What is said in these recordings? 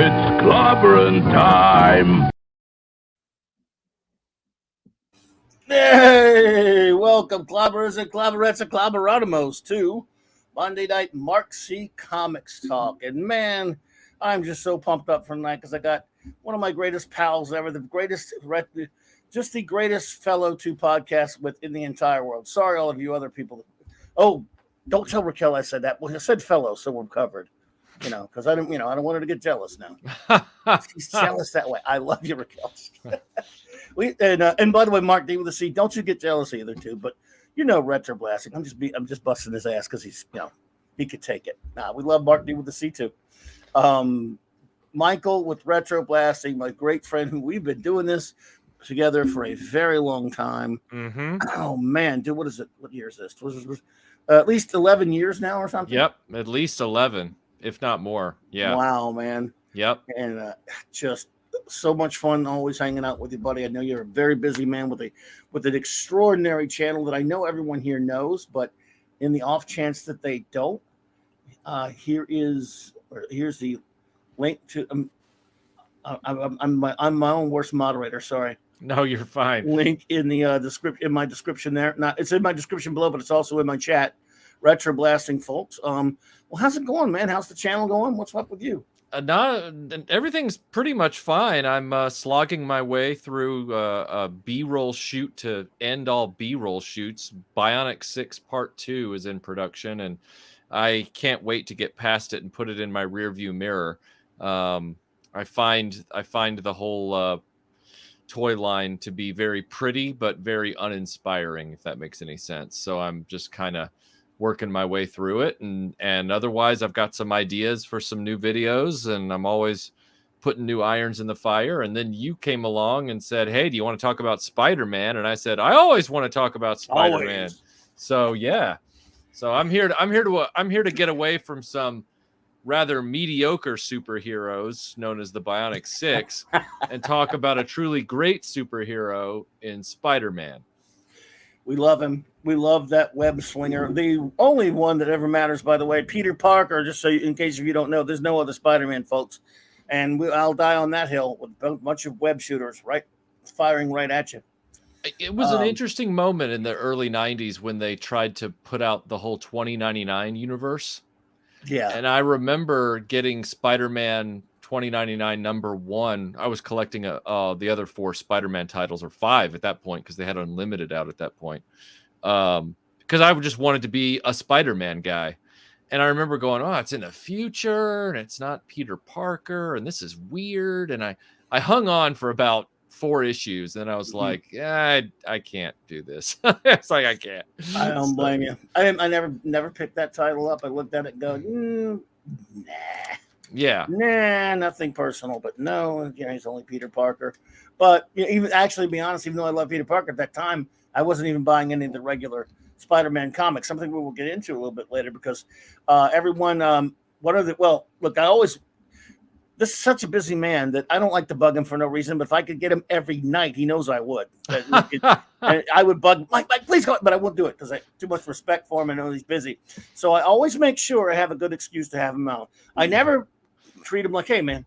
It's Clobberin time! Hey, welcome, Clobberers and Clobberettes and Clobberonimos, to Monday Night Mark C. Comics Talk. And man, I'm just so pumped up for tonight because I got one of my greatest pals ever, the greatest fellow to podcast with in the entire world. Sorry, all of you other people. Oh, don't tell Raquel I said that. Well, I said fellow, so we're covered. Because I don't want her to get jealous now. She's jealous that way. I love you, Raquel. And by the way, Mark D with a C, don't you get jealous either, too. But Retroblasting. I'm just busting his ass because he's he could take it. We love Mark D with the C too. Michael with Retroblasting, my great friend, who we've been doing this together for a very long time. Mm-hmm. Oh man, dude, what is it? What year is this? Was at least 11 years now or something? Yep, at least 11, if not more. Yeah. Wow, man. Yep. And just so much fun always hanging out with you, buddy. I know you're a very busy man with an extraordinary channel that I know everyone here knows, but in the off chance that they don't, here's the link to. I'm my own worst moderator. Sorry. No, you're fine. Link in the in my description there. It's in my description below, but it's also in my chat. Retroblasting, folks. Well, how's it going, man? How's the channel going? What's up with you? Everything's pretty much fine. I'm slogging my way through a B-roll shoot to end all B-roll shoots. Bionic 6 Part 2 is in production, and I can't wait to get past it and put it in my rearview mirror. I find the whole toy line to be very pretty, but very uninspiring, if that makes any sense. So I'm just kind of working my way through it, and otherwise I've got some ideas for some new videos, and I'm always putting new irons in the fire. And then you came along and said, hey, do you want to talk about Spider-Man? And I said, I always want to talk about Spider-Man. Always. So yeah, so I'm here to get away from some rather mediocre superheroes known as the Bionic 6 and talk about a truly great superhero in Spider-Man. We love him. We love that web slinger. The only one that ever matters, by the way, Peter Parker, just so in case if you don't know, there's no other Spider-Man, folks. And I'll die on that hill with a bunch of web shooters firing right at you. It was an interesting moment in the early 90s when they tried to put out the whole 2099 universe. Yeah. And I remember getting Spider-Man 2099 #1. I was collecting the other 4 Spider-Man titles, or 5 at that point, because they had Unlimited out at that point. Because I just wanted to be a Spider-Man guy. And I remember going, oh, it's in the future, and it's not Peter Parker, and this is weird. And I hung on for about 4 issues, and I was like, yeah, I can't do this. It's like I can't. I don't blame you. I never picked that title up. I looked at it and go, nah. Yeah. Nah, nothing personal, but no, he's only Peter Parker. But even actually, to be honest, even though I love Peter Parker at that time, I wasn't even buying any of the regular Spider-Man comics, something we will get into a little bit later, because everyone, this is such a busy man that I don't like to bug him for no reason, but if I could get him every night, he knows I would. And I would bug Mike, please go, but I won't do it because I have too much respect for him. I know he's busy. So I always make sure I have a good excuse to have him out. I never treat him like, hey, man,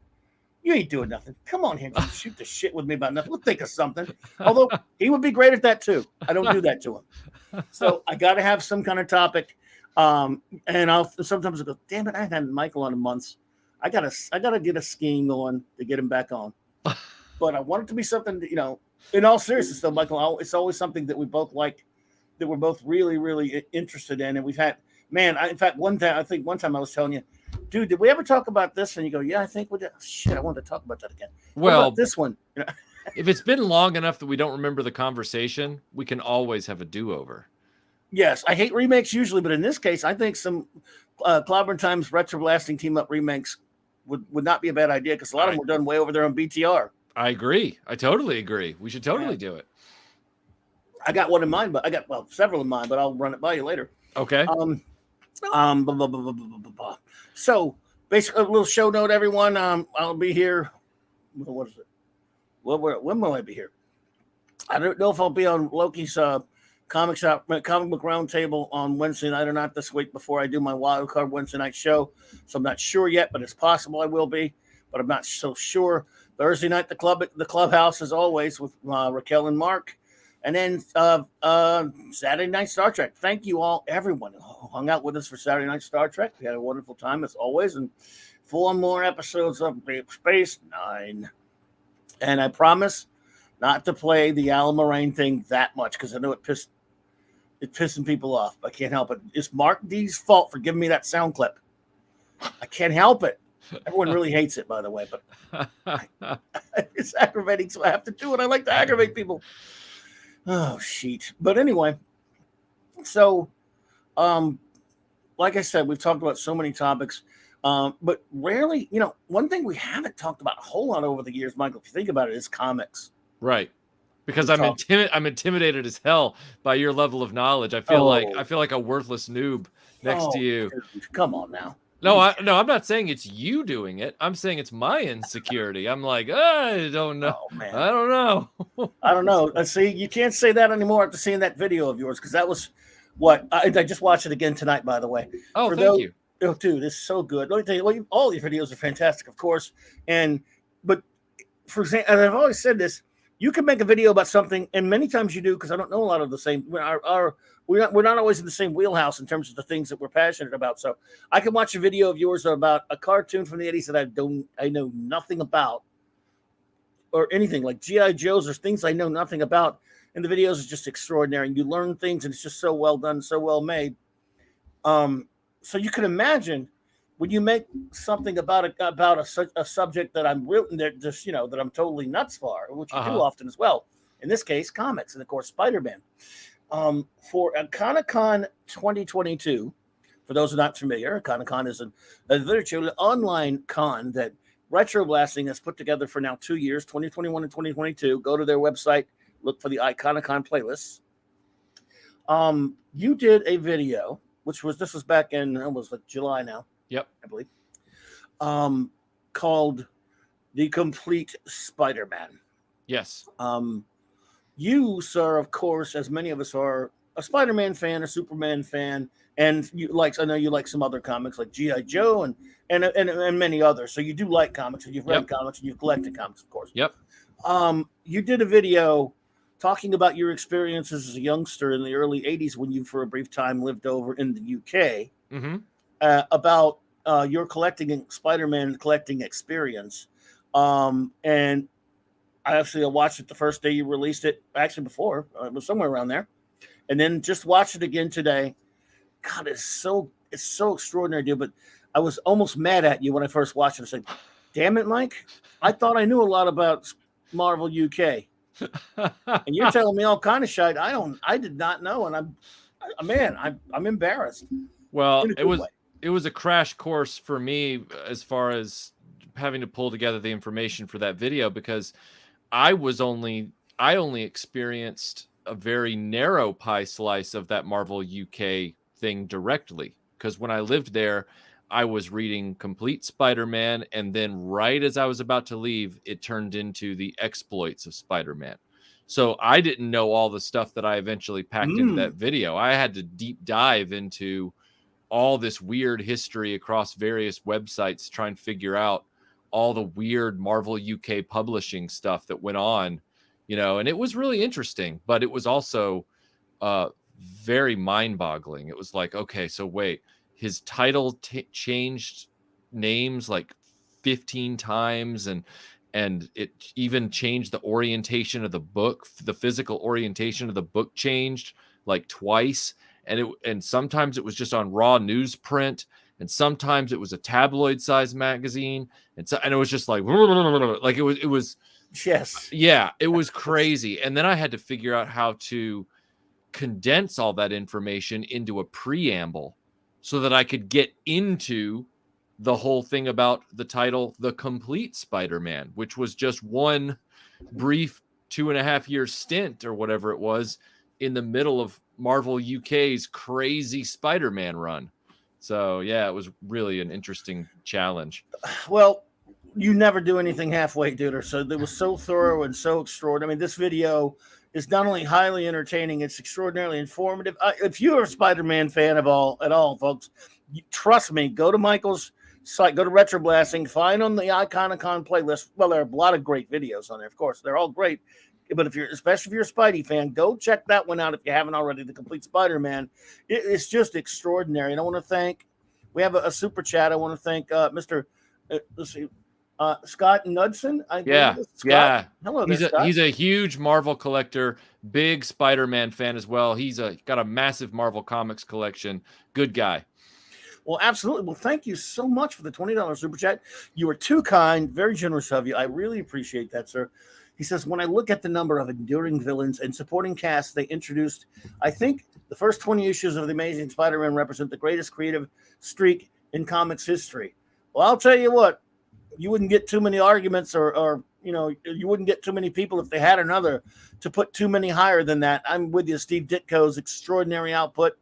you ain't doing nothing. Come on here, just shoot the shit with me about nothing. We'll think of something. Although he would be great at that too. I don't do that to him. So I got to have some kind of topic. And I'll sometimes go, damn it, I haven't had Michael on in months. I gotta get a scheme going to get him back on. But I want it to be something that, in all seriousness though, Michael, it's always something that we both like, that we're both really, really interested in. And we've had, in fact, one time I was telling you, dude, did we ever talk about this? And you go, yeah, I think we did. Shit, I wanted to talk about that again. Well, this one. If it's been long enough that we don't remember the conversation, we can always have a do-over. Yes, I hate remakes usually, but in this case, I think some Clobberin Times Retroblasting team-up remakes would not be a bad idea, because a lot of them were done way over there on BTR. I agree. I totally agree. We should totally do it. I got one in mind, but I got several in mind, but I'll run it by you later. Okay. So basically, a little show note, everyone. I'll be here. What is it? When will I be here? I don't know if I'll be on Loki's comic book roundtable on Wednesday night or not this week before I do my wild card Wednesday night show. So I'm not sure yet, but it's possible I will be. but I'm not so sure. Thursday night, the clubhouse as always with Raquel and Mark, and then Saturday night Star Trek. Thank you all, everyone who hung out with us for Saturday night Star Trek. We had a wonderful time as always, and 4 more episodes of Deep Space Nine. And I promise not to play the Alan Moraine thing that much because I know it's pissing people off. I can't help it. It's Mark D's fault for giving me that sound clip. I can't help it. Everyone really hates it, by the way, but it's aggravating, so I have to do it. I like to aggravate people. Oh, shit. But anyway, so, like I said, we've talked about so many topics, but rarely, one thing we haven't talked about a whole lot over the years, Michael, if you think about it, is comics. Right. Because I'm intimidated as hell by your level of knowledge. I feel like a worthless noob next to you. Dude, come on now. No, I'm not saying it's you doing it. I'm saying it's my insecurity. I'm like, I don't know. Oh, man. I don't know. I don't know. See, you can't say that anymore after seeing that video of yours because that was what I just watched it again tonight. By the way. Oh, thank you. Oh, dude, it's so good. Let me tell you, all your videos are fantastic, of course. But for example, and I've always said this. You can make a video about something, and many times you do, because I don't know a lot of the same. We're not always in the same wheelhouse in terms of the things that we're passionate about. So I can watch a video of yours about a cartoon from the 80s that I know nothing about, or anything like G.I. Joe's or things I know nothing about. And the videos is just extraordinary. And you learn things, and it's just so well done, so well made. So you can imagine when you make something about a subject that I'm really that I'm totally nuts for, which you do often as well. In this case, comics, and of course, Spider-Man. For Iconicon 2022, for those who are not familiar, Iconicon is a virtual online con that Retroblasting has put together for now 2 years, 2021 and 2022. Go to their website, look for the Iconicon playlists. You did a video, this was back in almost like July now. Yep, I believe. Called The Complete Spider-Man. Yes. You, sir, of course, as many of us are, a Spider-Man fan, a Superman fan, and I know you like some other comics like G.I. Joe and many others. So you do like comics, and you've read comics, and you've collected comics, of course. Yep. You did a video talking about your experiences as a youngster in the early 80s when you, for a brief time, lived over in the UK. Mm-hmm. About your Spider-Man collecting experience. And I actually watched it the first day you released it, actually before, it was somewhere around there. And then just watched it again today. God, it's so extraordinary, dude. But I was almost mad at you when I first watched it. I said, damn it, Mike. I thought I knew a lot about Marvel UK. And you're telling me all kind of shit. I did not know. And I'm embarrassed. Well, it was a crash course for me as far as having to pull together the information for that video, because I only experienced a very narrow pie slice of that Marvel UK thing directly. Because when I lived there, I was reading Complete Spider-Man, and then right as I was about to leave, it turned into the exploits of Spider-Man. So I didn't know all the stuff that I eventually packed into that video. I had to deep dive into all this weird history across various websites, try and figure out all the weird Marvel UK publishing stuff that went on, and it was really interesting, but it was also very mind-boggling. It was like, okay, so wait, his title changed names like 15 times, and it even changed the orientation of the book. The physical orientation of the book changed like twice. And sometimes it was just on raw newsprint, and sometimes it was a tabloid size magazine, and it was just like it was yes, yeah, it was crazy. And then I had to figure out how to condense all that information into a preamble so that I could get into the whole thing about the title The Complete Spider-Man, which was just one brief 2.5-year stint or whatever it was in the middle of Marvel UK's crazy Spider-Man run. So yeah, it was really an interesting challenge. Well, you never do anything halfway, dude. So it was so thorough and so extraordinary. I mean, this video is not only highly entertaining, it's extraordinarily informative. If you're a Spider-Man fan at all, folks, trust me, go to Michael's site, go to Retroblasting, find on the Iconicon playlist. Well, there are a lot of great videos on there, of course. They're all great. But especially if you're a Spidey fan, go check that one out if you haven't already. The Complete Spider-Man. It's just extraordinary. And I want to thank, we have a super chat. I want to thank Mr. Let's see, Scott Knudsen. Yeah. Hello there, Scott. He's a huge Marvel collector, big Spider-Man fan as well. He's got a massive Marvel Comics collection. Good guy. Well, absolutely. Well, thank you so much for the $20 super chat. You were too kind, very generous of you. I really appreciate that, sir. He says, when I look at the number of enduring villains and supporting casts they introduced, I think the first 20 issues of The Amazing Spider-Man represent the greatest creative streak in comics history. Well, I'll tell you what, you wouldn't get too many arguments or you wouldn't get too many people if they had another to put too many higher than that. I'm with you. Steve Ditko's extraordinary output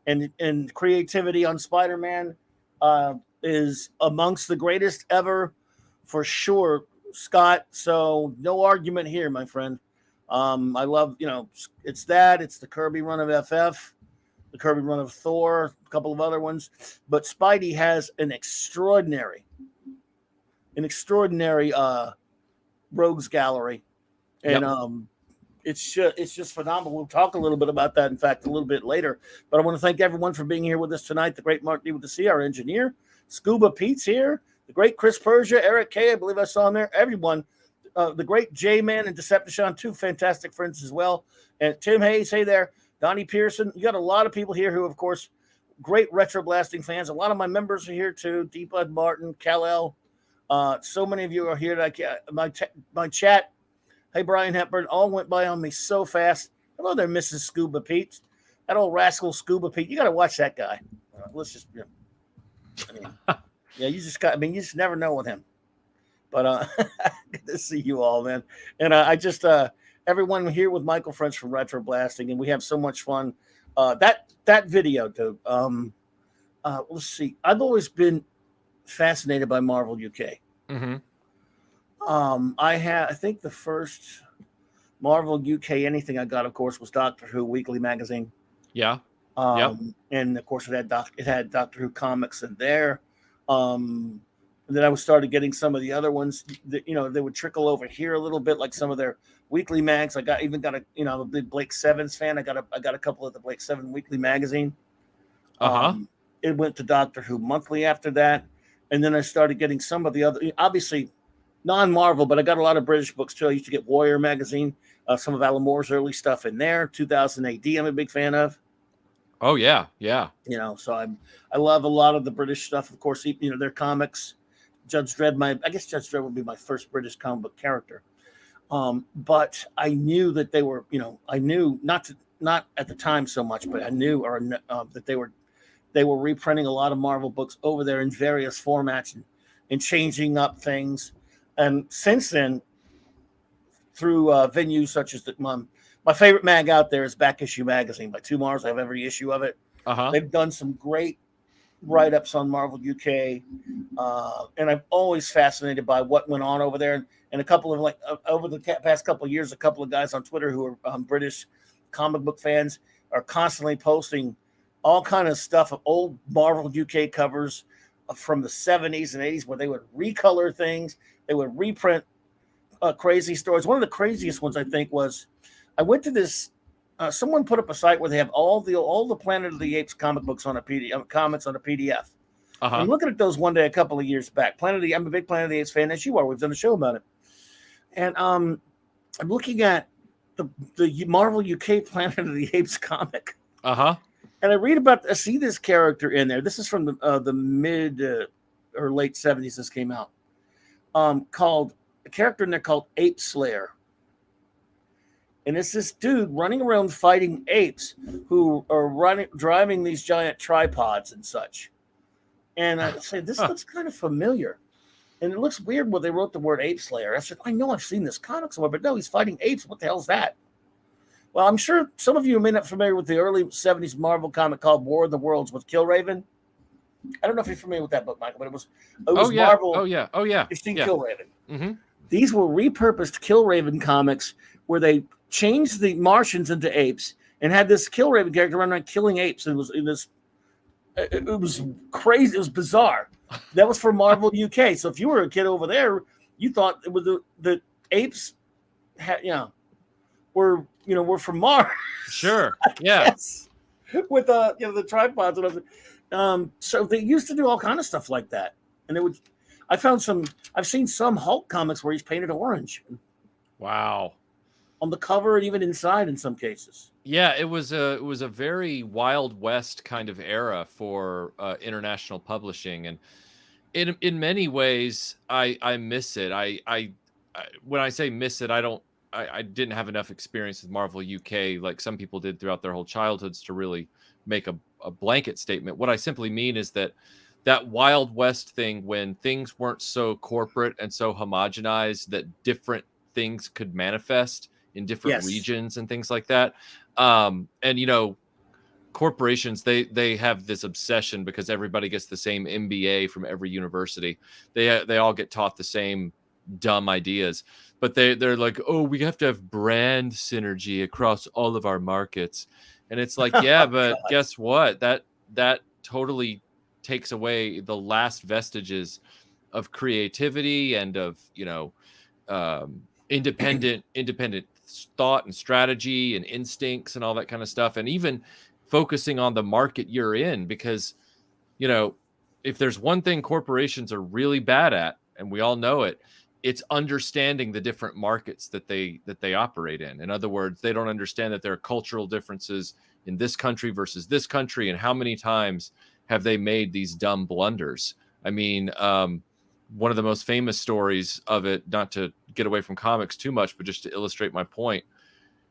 and creativity on Spider-Man is amongst the greatest ever for sure, Scott. So no argument here, my friend. I love, it's the Kirby run of FF, the Kirby run of Thor, a couple of other ones, but Spidey has an extraordinary rogues gallery, and it's just phenomenal. We'll talk a little bit about that, in fact, a little bit later. But I want to thank everyone for being here with us tonight. The great Mark D with the C, our engineer, Scuba Pete's here, the great Chris Persia, Eric K, I believe I saw him there. Everyone, the great J-Man and Decepticon, two fantastic friends as well, and Tim Hayes, hey there, Donnie Pearson. You got a lot of people here who, of course, great Retroblasting fans. A lot of my members are here too. D Bud Martin, Kal-El. So many of you are here that my chat. Hey, Brian Hepburn, all went by on me so fast. Hello there, Mrs. Scuba Pete. That old rascal Scuba Pete. You got to watch that guy. Let's just, you just never know with him. But good to see you all, man. And I just, everyone here with Michael French from Retroblasting, and we have so much fun. That video, dude. Let's see. I've always been fascinated by Marvel UK. Mm-hmm. I think the first Marvel UK anything I got, of course, was Doctor Who Weekly Magazine. Yeah. And of course it had Doctor Who comics in there. And then I started getting some of the other ones that, they would trickle over here a little bit, like some of their weekly mags. I got a big Blake Sevens fan. I got a couple of the Blake Seven Weekly magazine. It went to Doctor Who Monthly after that. And then I started getting some of the other, obviously non-Marvel, but I got a lot of British books too. I used to get Warrior magazine, some of Alan Moore's early stuff in there. 2000 AD, I'm a big fan of. Oh yeah. So I love a lot of the British stuff. Of course, their comics. Judge Dredd, I guess Judge Dredd would be my first British comic book character. But I knew that they were, I knew not at the time so much, but I knew that they were reprinting a lot of Marvel books over there in various formats and changing up things. And since then, through venues such as my favorite mag out there is Back Issue Magazine by TwoMorrows. I have every issue of it. They've done some great write-ups on Marvel UK, and I'm always fascinated by what went on over there. And a couple of over the past couple of years, a couple of guys on Twitter who are British comic book fans are constantly posting all kind of stuff of old Marvel UK covers from the 70s and 80s where they would recolor things. They would reprint crazy stories. One of the craziest ones, I think, was I went to this. Someone put up a site where they have all the Planet of the Apes comic books on a PDF, comics on a PDF. I'm looking at those one day a couple of years back. I'm a big Planet of the Apes fan, as you are. We've done a show about it. And I'm looking at the Marvel UK Planet of the Apes comic. And I see this character in there. This is from the mid or late 70s. This came out. Called a character in there called Ape Slayer. And it's this dude running around fighting apes who are driving these giant tripods and such. And I said, this looks kind of familiar. And it looks weird when they wrote the word Ape Slayer. I said, I know I've seen this comic somewhere, but no, he's fighting apes. What the hell is that? Well, I'm sure some of you may not be familiar with the early 70s Marvel comic called War of the Worlds with Killraven. I don't know if you're familiar with that book, Michael, but it was Marvel. Oh, yeah. You've seen Killraven. These were repurposed Killraven comics where they changed the Martians into apes and had this Killraven character run around killing apes. And it was It was crazy. It was bizarre. That was for Marvel UK. So if you were a kid over there, you thought it was the apes, were from Mars. Sure. Yeah. Yes. With the tripods and everything. So they used to do all kind of stuff like that, and it would. I've seen some Hulk comics where he's painted orange. Wow. On the cover and even inside in some cases. Yeah, it was a very Wild West kind of era for international publishing, and in many ways, I miss it. I when I say miss it, I didn't have enough experience with Marvel UK like some people did throughout their whole childhoods to really make a blanket statement. What I simply mean is that Wild West thing, when things weren't so corporate and so homogenized that different things could manifest in different regions and things like that. And corporations, they have this obsession because everybody gets the same MBA from every university. They all get taught the same dumb ideas, but they're like, oh, we have to have brand synergy across all of our markets. And it's like, yeah, but guess what? That totally takes away the last vestiges of creativity and of independent thought and strategy and instincts and all that kind of stuff, and even focusing on the market you're in, because if there's one thing corporations are really bad at, and we all know it, it's understanding the different markets that they operate in. In other words, they don't understand that there are cultural differences in this country versus this country, and how many times have they made these dumb blunders. I mean, one of the most famous stories of it, not to get away from comics too much, but just to illustrate my point,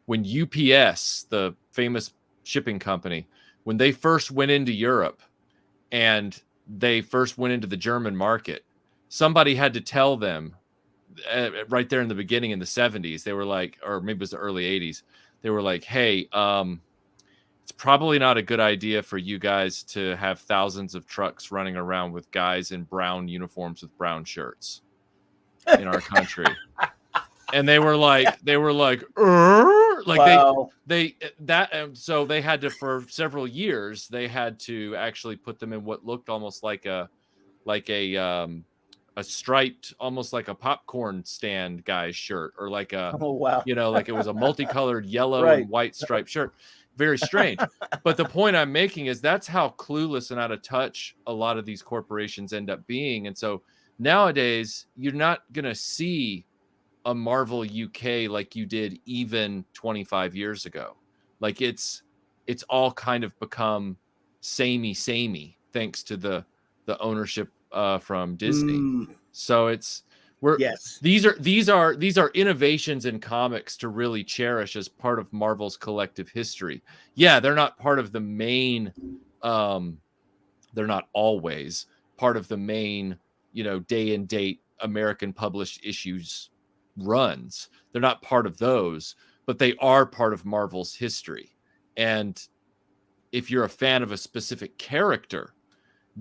when UPS, the famous shipping company, when they first went into Europe and they first went into the German market, somebody had to tell them right there in the beginning in the 70s, they were like, or maybe it was the early 80s, they were like, hey, it's probably not a good idea for you guys to have thousands of trucks running around with guys in brown uniforms with brown shirts in our country. And they were like, wow. So they had to, for several years, they had to actually put them in what looked almost like a striped, almost like a popcorn stand guy's shirt, or like a, like it was a multicolored yellow and white striped shirt. Very strange. But the point I'm making is that's how clueless and out of touch a lot of these corporations end up being. And so nowadays, you're not going to see a Marvel UK like you did even 25 years ago. Like it's all kind of become samey thanks to the ownership from Disney. So these are innovations in comics to really cherish as part of Marvel's collective history. Yeah, they're not part of the main, they're not always part of the main, day and date American published issues runs. They're not part of those, but they are part of Marvel's history. And if you're a fan of a specific character,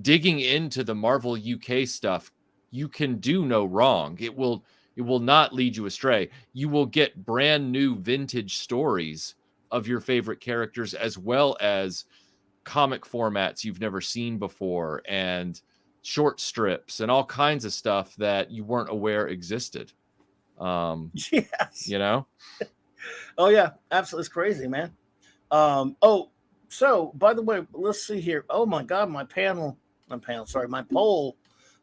digging into the Marvel UK stuff, you can do no wrong. It will not lead you astray. You will get brand new vintage stories of your favorite characters, as well as comic formats you've never seen before, and short strips and all kinds of stuff that you weren't aware existed. Yes. Oh yeah, absolutely. It's crazy, man. So by the way, let's see here. Oh my God, my poll.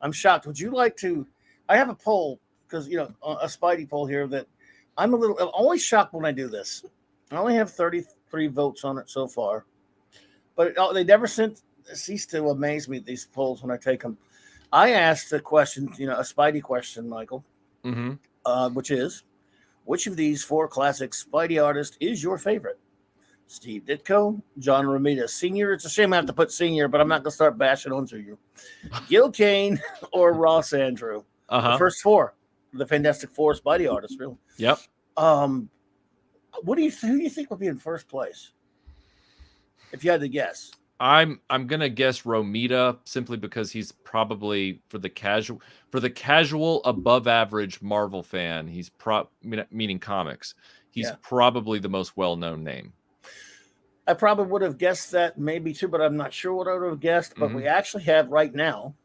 I'm shocked. Would you like to? I have a poll because a Spidey poll here that I'm always shocked when I do this. I only have 33 votes on it so far, but they never cease to amaze me, these polls, when I take them. I asked a question, a Spidey question, Michael, which is, which of these 4 classic Spidey artists is your favorite? Steve Ditko, John Romita Sr. It's a shame I have to put Sr., but I'm not going to start bashing onto you. Gil Kane or Ross Andrew. The first 4, the Fantastic Four Spidey artists, really. Yep. Who do you think would be in first place, if you had to guess? I'm gonna guess Romita, simply because he's probably, for the casual above average Marvel fan, he's meaning comics, he's probably the most well-known name. I probably would have guessed that maybe too, but I'm not sure what I would have guessed. But we actually have right now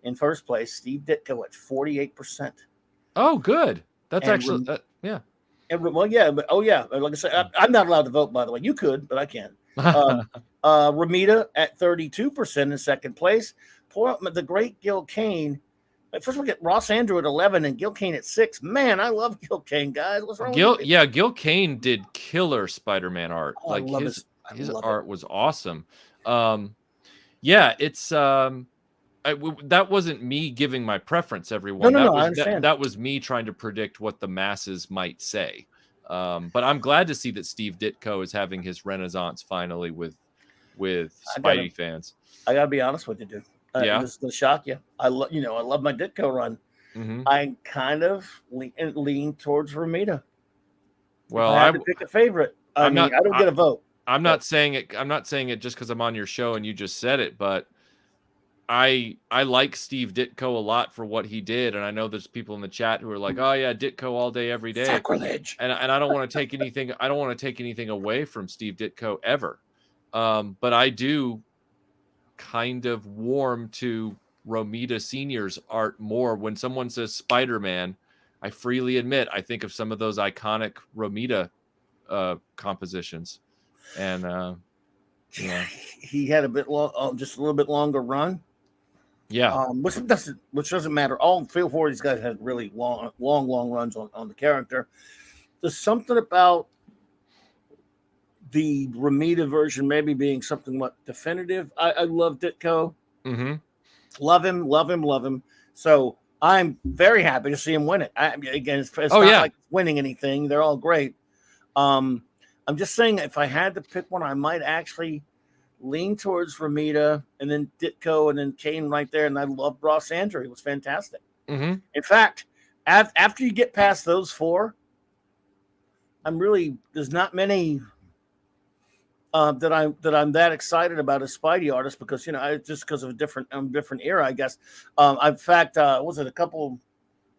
in first place Steve Ditko at 48%. Oh, good. That's And actually yeah. And, well, yeah, but like I said, I'm not allowed to vote, by the way. You could, but I can't. Ramita at 32% in second place. The great Gil Kane. First, we get Ross Andrew at 11 and Gil Kane at 6. Man, I love Gil Kane, guys. What's wrong with you? Yeah, Gil Kane did killer Spider-Man art. Oh, like his art was awesome. Yeah, it's that wasn't me giving my preference, everyone. No, I understand. That was me trying to predict what the masses might say. But I'm glad to see that Steve Ditko is having his renaissance finally with Spidey fans. I gotta be honest with you, dude. Yeah, this is gonna shock you. I love my Ditko run. I kind of lean towards Ramita. Well, I had to pick a favorite. I don't get a vote. I'm not saying it just because I'm on your show and you just said it, but I like Steve Ditko a lot for what he did, and I know there's people in the chat who are like, "Oh yeah, Ditko all day, every day." Sacrilege. And I don't want to take anything. I don't want to take anything away from Steve Ditko ever, but I do kind of warm to Romita Senior's art more. When someone says Spider-Man, I freely admit I think of some of those iconic Romita compositions, and yeah, he had a bit long, just a little bit longer run. Yeah, which doesn't matter. All 4 of these guys had really long runs on the character. There's something about the Ramita version maybe being something definitive. I love Ditko. Love him. So I'm very happy to see him win it. Again, it's not like winning anything. They're all great. I'm just saying, if I had to pick one, I might actually lean towards Ramita and then Ditko and then Kane right there. And I love Ross Andrew. He was fantastic. In fact, after you get past those 4, there's not many that I'm that excited about as Spidey artist, because just because of a different era, I guess. In fact, was it a couple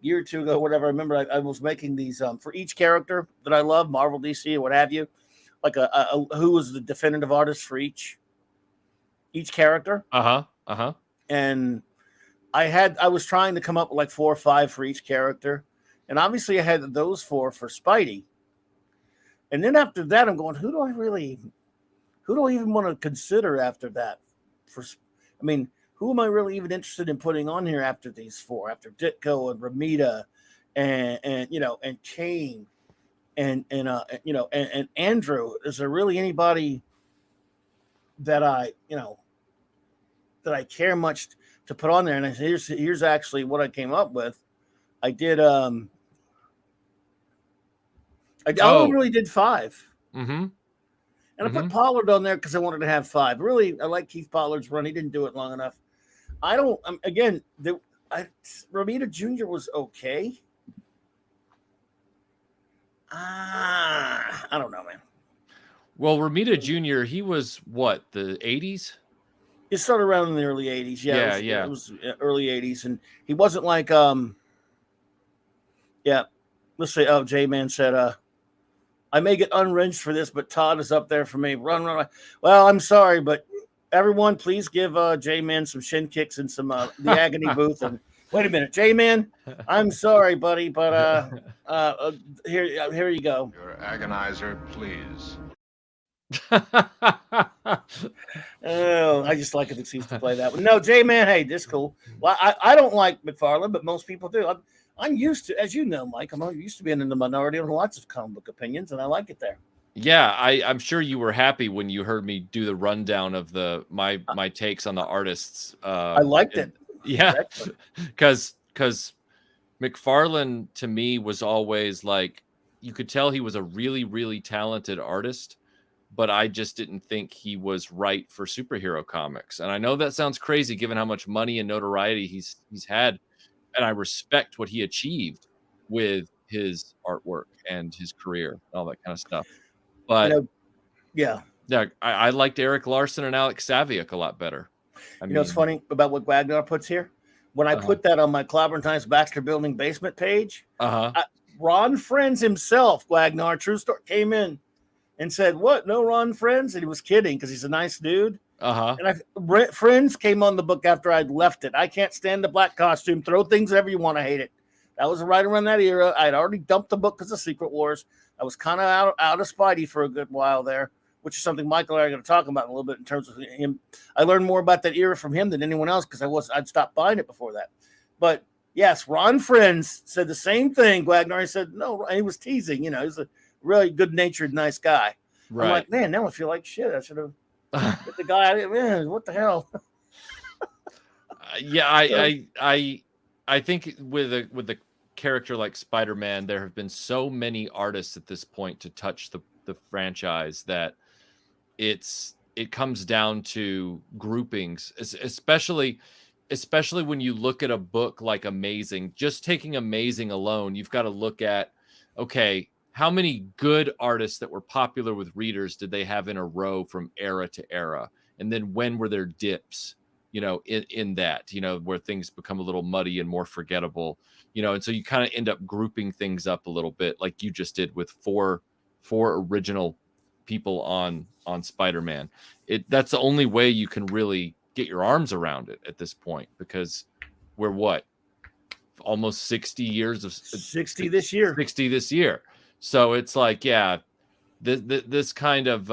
year or two ago, whatever? I remember I was making these for each character that I love, Marvel, DC, or what have you, like a who was the definitive artist for each character. And I was trying to come up with like 4 or 5 for each character, and obviously I had those 4 for Spidey. And then after that, I'm going, who do I even want to consider after that? Who am I really even interested in putting on here after these 4? After Ditko and Ramita, and Kane, and Andrew? Is there really anybody that I care much to put on there? And here's actually what I came up with. I did. I only really did 5. And I put Pollard on there because I wanted to have 5. Really, I like Keith Pollard's run. He didn't do it long enough. I don't. Romita Jr. was okay. I don't know, man. Well, Romita Jr., he was what, the 80s? He started around in the early 80s. Yeah. It was early 80s, and he wasn't like let's say, J-Man said, I may get unwrenched for this, but Todd is up there for me. Run. Well, I'm sorry, but everyone, please give J-Man some shin kicks and some the agony booth. And wait a minute, J-Man, I'm sorry, buddy, but here you go. Your agonizer, please. Oh, I just like an excuse to play that one. No, J-Man, hey, this is cool. Well, I don't like McFarlane, but most people do. I'm used to, as you know, Mike, I'm used to being in the minority on lots of comic book opinions, and I like it there. Yeah, I'm sure you were happy when you heard me do the rundown of my takes on the artists. I liked it. Yeah, because McFarlane to me was always like, you could tell he was a really, really talented artist, but I just didn't think he was right for superhero comics. And I know that sounds crazy given how much money and notoriety he's had. And I respect what he achieved with his artwork and his career and all that kind of stuff. But I liked Eric Larson and Alex Saviuk a lot better. What's funny about what Wagner puts here? When I put that on my Clobberin Times Baxter Building basement page, Ron Friends himself, Wagner, true story, came in and said, "What? No Ron Friends?" And he was kidding because he's a nice dude. Uh-huh. And Friends came on the book after I'd left it. I can't stand the black costume. Throw things ever you want. I hate it. That was right around that era. I'd already dumped the book because of Secret Wars. I was kind of out of Spidey for a good while there, which is something Michael and I are going to talk about in a little bit in terms of him. I learned more about that era from him than anyone else because I'd stopped buying it before that. But yes, Ron Friends said the same thing. Guagnari said no, and he was teasing. He's a really good-natured, nice guy. Right. I'm like, man, now I feel like shit. I should have hit the guy. Man, what the hell? I think with a character like Spider-Man, there have been so many artists at this point to touch the franchise that it comes down to groupings, especially when you look at a book like Amazing. Just taking Amazing alone, you've got to look at, okay, how many good artists that were popular with readers did they have in a row from era to era? And then when were there dips, in that, where things become a little muddy and more forgettable, and so you kind of end up grouping things up a little bit like you just did with four original people on Spider-Man. That's the only way you can really get your arms around it at this point, because we're almost 60 years of 60 this year. 60 this year. So it's like, yeah, this kind of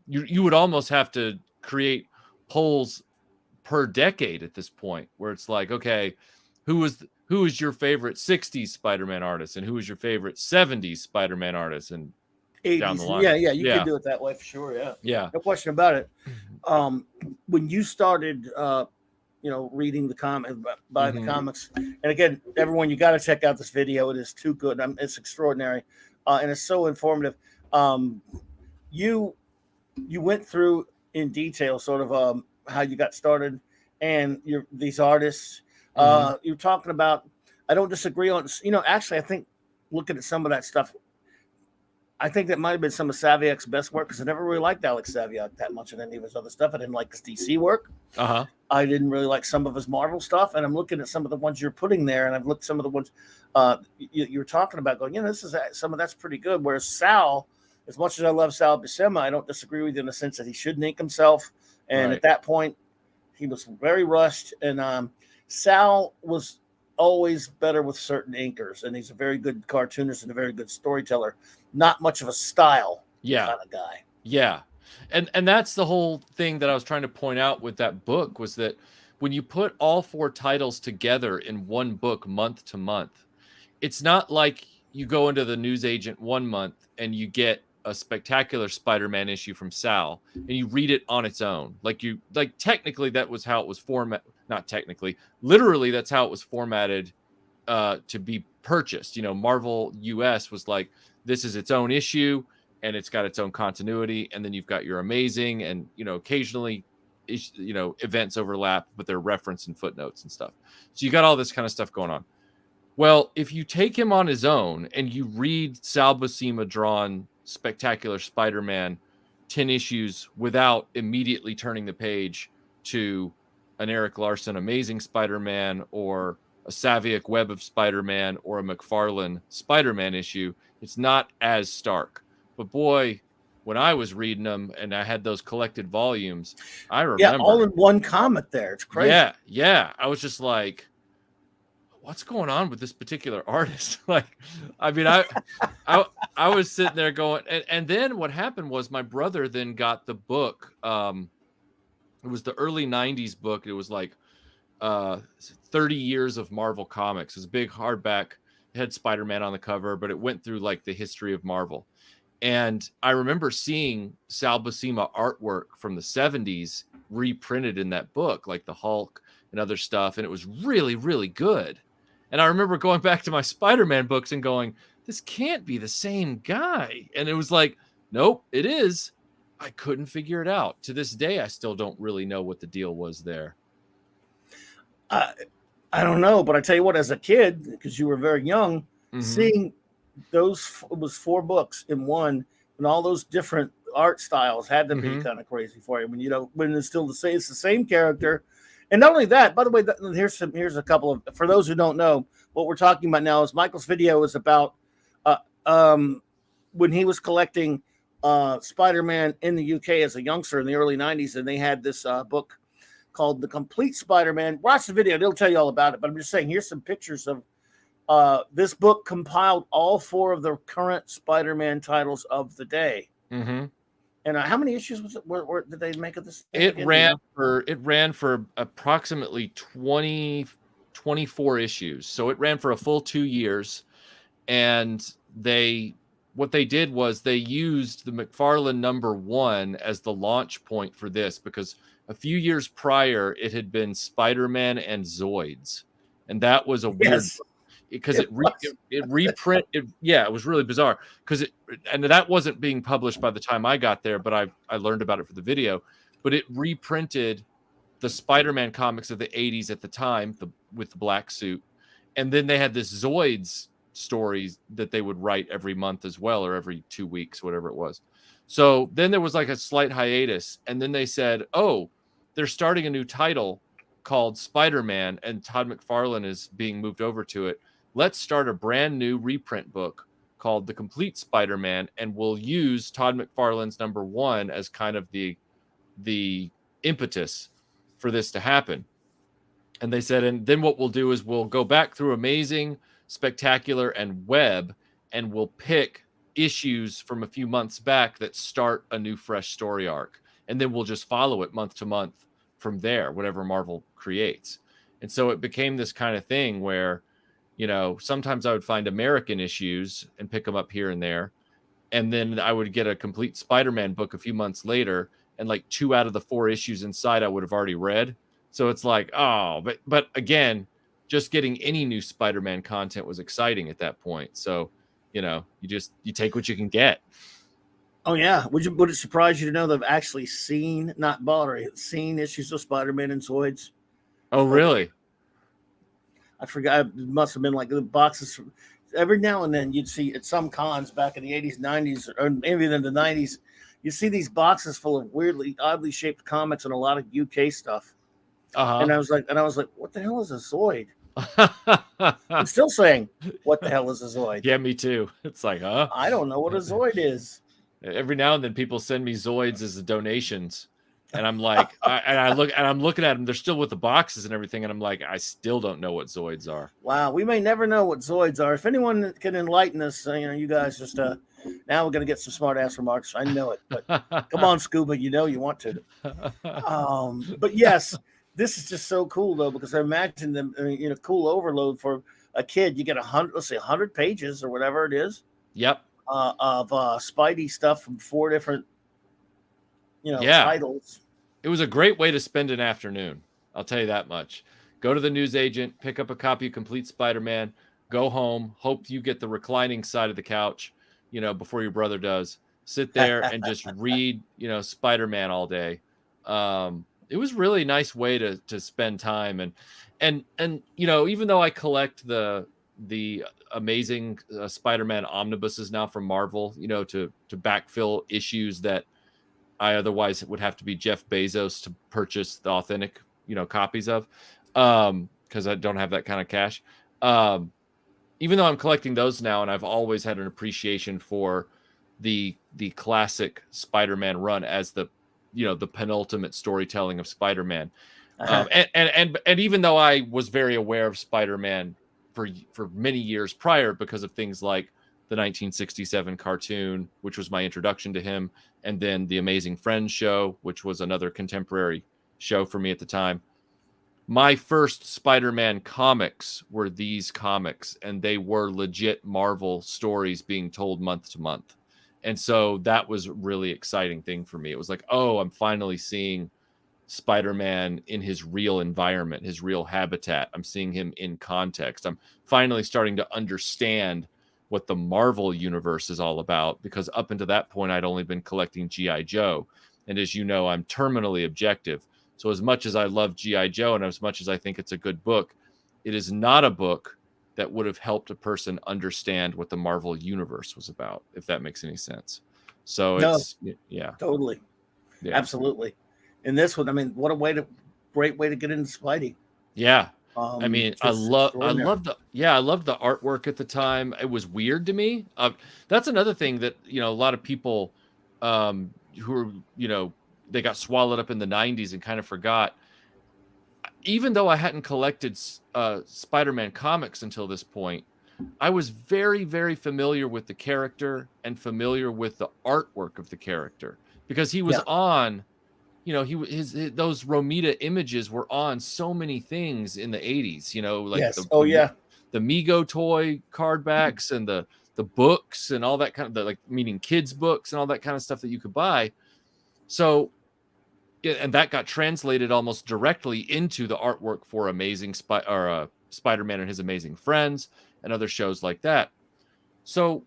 you would almost have to create polls per decade at this point, where it's like, okay, who is your favorite 60s Spider-Man artist, and who is your favorite 70s Spider-Man artist, and 80s. down the line. Yeah, you can do it that way for sure. Yeah, no question about it. When you started, reading the comic, buying the comics, and again, everyone, you got to check out this video. It is too good. It's extraordinary, and it's so informative. You went through in detail sort of how you got started and these artists. You're talking about, I don't disagree on, actually I think looking at some of that stuff, I think that might have been some of Saviak's best work, because I never really liked Alex Saviak that much in any of his other stuff. I didn't like his DC work. I didn't really like some of his Marvel stuff, and I'm looking at some of the ones you're putting there, and I've looked at some of the ones you're talking about going, this is some of that's pretty good. Whereas Sal, as much as I love Sal Buscema, I don't disagree with you in the sense that he shouldn't ink himself. And at that point, he was very rushed. And Sal was always better with certain inkers, and he's a very good cartoonist and a very good storyteller. Not much of a style kind of guy. Yeah. And that's the whole thing that I was trying to point out with that book, was that when you put all four titles together in one book month to month, it's not like you go into the newsagent one month and you get a spectacular Spider-Man issue from Sal and you read it on its own. Like technically that was how it was not technically, literally that's how it was formatted to be purchased. Marvel US was like, this is its own issue and it's got its own continuity, and then you've got your Amazing, and occasionally events overlap, but they're referenced in footnotes and stuff. So you got all this kind of stuff going on. Well, if you take him on his own and you read Sal Buscema drawn Spectacular Spider-Man 10 issues without immediately turning the page to an Eric Larson Amazing Spider-Man, or a Saviak Web of Spider-Man, or a McFarlane Spider-Man issue, it's not as stark. But boy, when I was reading them and I had those collected volumes, I remember. Yeah, all in one comic there. It's crazy. Yeah. I was just like, what's going on with this particular artist? I was sitting there going, and then what happened was my brother then got the book. It was the early 90s book. It was like 30 years of Marvel Comics. It was a big hardback. It had Spider-Man on the cover, but it went through like the history of Marvel. And I remember seeing Sal Buscema artwork from the 70s reprinted in that book, like the Hulk and other stuff. And it was really, really good. And I remember going back to my Spider-Man books and going, this can't be the same guy. And it was like, nope, it is. I couldn't figure it out. To this day, I still don't really know what the deal was there. I don't know, but I tell you what, as a kid, because you were very young, seeing those, it was 4 books in one, and all those different art styles had to be kind of crazy for you. When it's still it's the same character. And not only that, by the way, here's a couple of, for those who don't know, what we're talking about now is Michael's video is about when he was collecting Spider-Man in the UK as a youngster in the early 90s, and they had this book called The Complete Spider-Man. Watch the video, it'll tell you all about it, but I'm just saying, here's some pictures of this book compiled all 4 of the current Spider-Man titles of the day. Mm-hmm. And how many issues was it? Where did they make of this? It ran for approximately 24 issues. So it ran for a full 2 years. And what they did was they used the McFarlane #1 as the launch point for this, because a few years prior it had been Spider-Man and Zoids, and that was a weird, because it reprinted. Yeah, it was really bizarre because that wasn't being published by the time I got there, but I learned about it for the video. But it reprinted the Spider-Man comics of the 80s at the time, with the black suit, and then they had this Zoids stories that they would write every month as well, or every 2 weeks, whatever it was. So then there was like a slight hiatus, and then they said, oh, they're starting a new title called Spider-Man, and Todd McFarlane is being moved over to it. Let's start a brand new reprint book called The Complete Spider-Man, and we'll use Todd McFarlane's #1 as kind of the impetus for this to happen. And they said, and then what we'll do is we'll go back through Amazing, Spectacular, and Web, and we'll pick issues from a few months back that start a new fresh story arc, and then we'll just follow it month to month from there, whatever Marvel creates. And so it became this kind of thing where, you know, sometimes I would find American issues and pick them up here and there, and then I would get a complete Spider-Man book a few months later, and like 2 out of the 4 issues inside I would have already read. So it's like, oh, but again, just getting any new Spider-Man content was exciting at that point. So, you know, you take what you can get. Oh yeah, would it surprise you to know they've actually seen, not bought, or seen issues of Spider-Man and Zoids? Oh really? I forgot. It must have been like the boxes. Every now and then you'd see at some cons back in the 80s, 90s, or maybe in the 90s, you see these boxes full of weirdly, oddly shaped comics and a lot of UK stuff. Uh-huh. And I was like, what the hell is a Zoid? I'm still saying, what the hell is a Zoid? Yeah, me too. It's like, huh? I don't know what a Zoid is. Every now and then people send me Zoids as donations, and I'm like, I'm looking at them. They're still with the boxes and everything, and I'm like, I still don't know what Zoids are. Wow, we may never know what Zoids are. If anyone can enlighten us, you guys just now we're gonna get some smart ass remarks. I know it, but come on, Scuba, you know you want to. But yes, this is just so cool though, because I imagine them, cool overload for a kid. You get 100 pages or whatever it is. Yep. Of Spidey stuff from 4 different, titles. It was a great way to spend an afternoon. I'll tell you that much. Go to the newsagent, pick up a copy of Complete Spider-Man, go home, hope you get the reclining side of the couch, before your brother does. Sit there and just read, Spider-Man all day. It was really a nice way to spend time. And even though I collect the Amazing Spider-Man omnibuses now from Marvel, to backfill issues that I otherwise would have to be Jeff Bezos to purchase the authentic, copies of, because I don't have that kind of cash. Even though I'm collecting those now, and I've always had an appreciation for the classic Spider-Man run as the penultimate storytelling of Spider-Man. And even though I was very aware of Spider-Man for many years prior, because of things like the 1967 cartoon, which was my introduction to him, and then the Amazing Friends show, which was another contemporary show for me at the time. My first Spider-Man comics were these comics, and they were legit Marvel stories being told month to month. And so that was a really exciting thing for me. It was like, oh, I'm finally seeing Spider-Man in his real environment, his real habitat. I'm seeing him in context. I'm finally starting to understand what the Marvel universe is all about, because up until that point, I'd only been collecting G.I. Joe. And as you know, I'm terminally objective. So as much as I love G.I. Joe and as much as I think it's a good book, it is not a book that would have helped a person understand what the Marvel universe was about, if that makes any sense. So yeah. Totally. Yeah. Absolutely. And this one, what a great way to get into Spidey. Yeah. I love the artwork at the time. It was weird to me. That's another thing that, a lot of people who were, they got swallowed up in the 90s and kind of forgot. Even though I hadn't collected Spider-Man comics until this point, I was very, very familiar with the character and familiar with the artwork of the character, because he was on, his those Romita images were on so many things in the 80s, like the Mego toy card backs and the books and all that kind of, like, meaning kids books and all that kind of stuff that you could buy. So, and that got translated almost directly into the artwork for Spider-Man and His Amazing Friends and other shows like that. So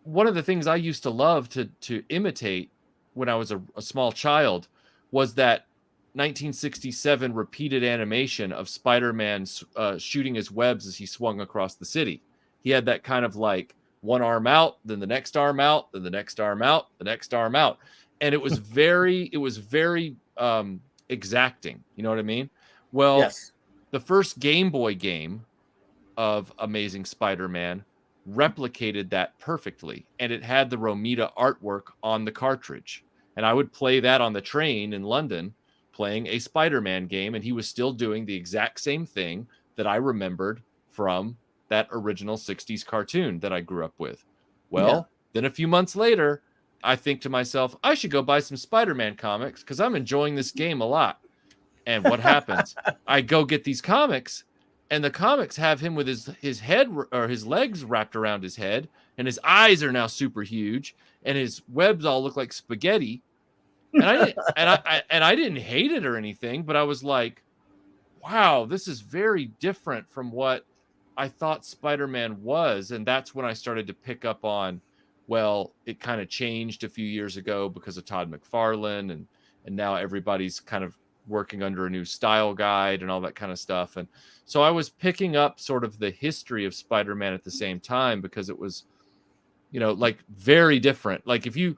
one of the things I used to love to imitate when I was a small child was that 1967 repeated animation of Spider-Man shooting his webs as he swung across the city. He had that kind of like one arm out, then the next arm out, then the next arm out, the next arm out. And it was very exacting. You know what I mean? Well, the first Game Boy game of Amazing Spider-Man replicated that perfectly, and it had the Romita artwork on the cartridge. And I would play that on the train in London, playing a Spider-Man game, and he was still doing the exact same thing that I remembered from that original 60s cartoon that I grew up with. Well, then a few months later, I think to myself, I should go buy some Spider-Man comics because I'm enjoying this game a lot. And what happens? I go get these comics, and the comics have him with his head or his legs wrapped around his head, and his eyes are now super huge, and his webs all look like spaghetti. And I didn't hate it or anything, but I was like, wow, this is very different from what I thought Spider-Man was. And that's when I started to pick up on, well, it kind of changed a few years ago because of Todd McFarlane, and now everybody's kind of working under a new style guide and all that kind of stuff. And so I was picking up sort of the history of Spider-Man at the same time, because it was, like very different. Like if you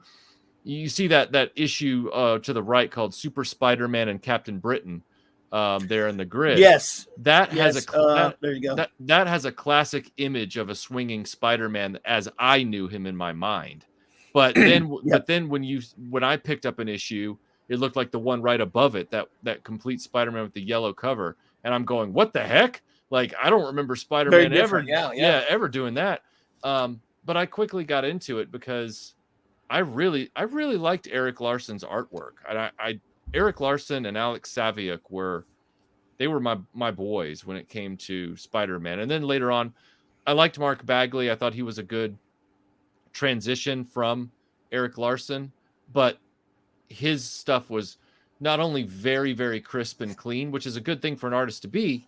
see that issue to the right called Super Spider-Man and Captain Britain there in the grid. Yes. That has there you go. That has a classic image of a swinging Spider-Man as I knew him in my mind. But then when I picked up an issue, it looked like the one right above it, that complete Spider-Man with the yellow cover. And I'm going, what the heck? Like, I don't remember Spider-Man ever doing that. But I quickly got into it because I really liked Eric Larson's artwork. And Eric Larson and Alex Saviuk were my boys when it came to Spider-Man. And then later on, I liked Mark Bagley. I thought he was a good transition from Eric Larson, but his stuff was not only very, very crisp and clean, which is a good thing for an artist to be,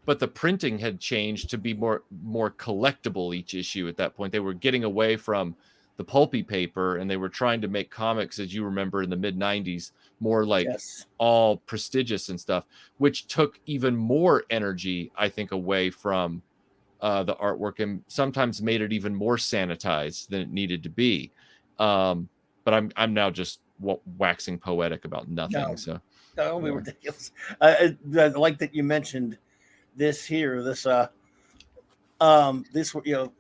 but the printing had changed to be more collectible each issue at that point. They were getting away from the pulpy paper, and they were trying to make comics, as you remember in the mid 90s, more like all prestigious and stuff, which took even more energy, I think, away from the artwork, and sometimes made it even more sanitized than it needed to be. But I'm now just waxing poetic about nothing. Don't be ridiculous. I like that you mentioned this here. This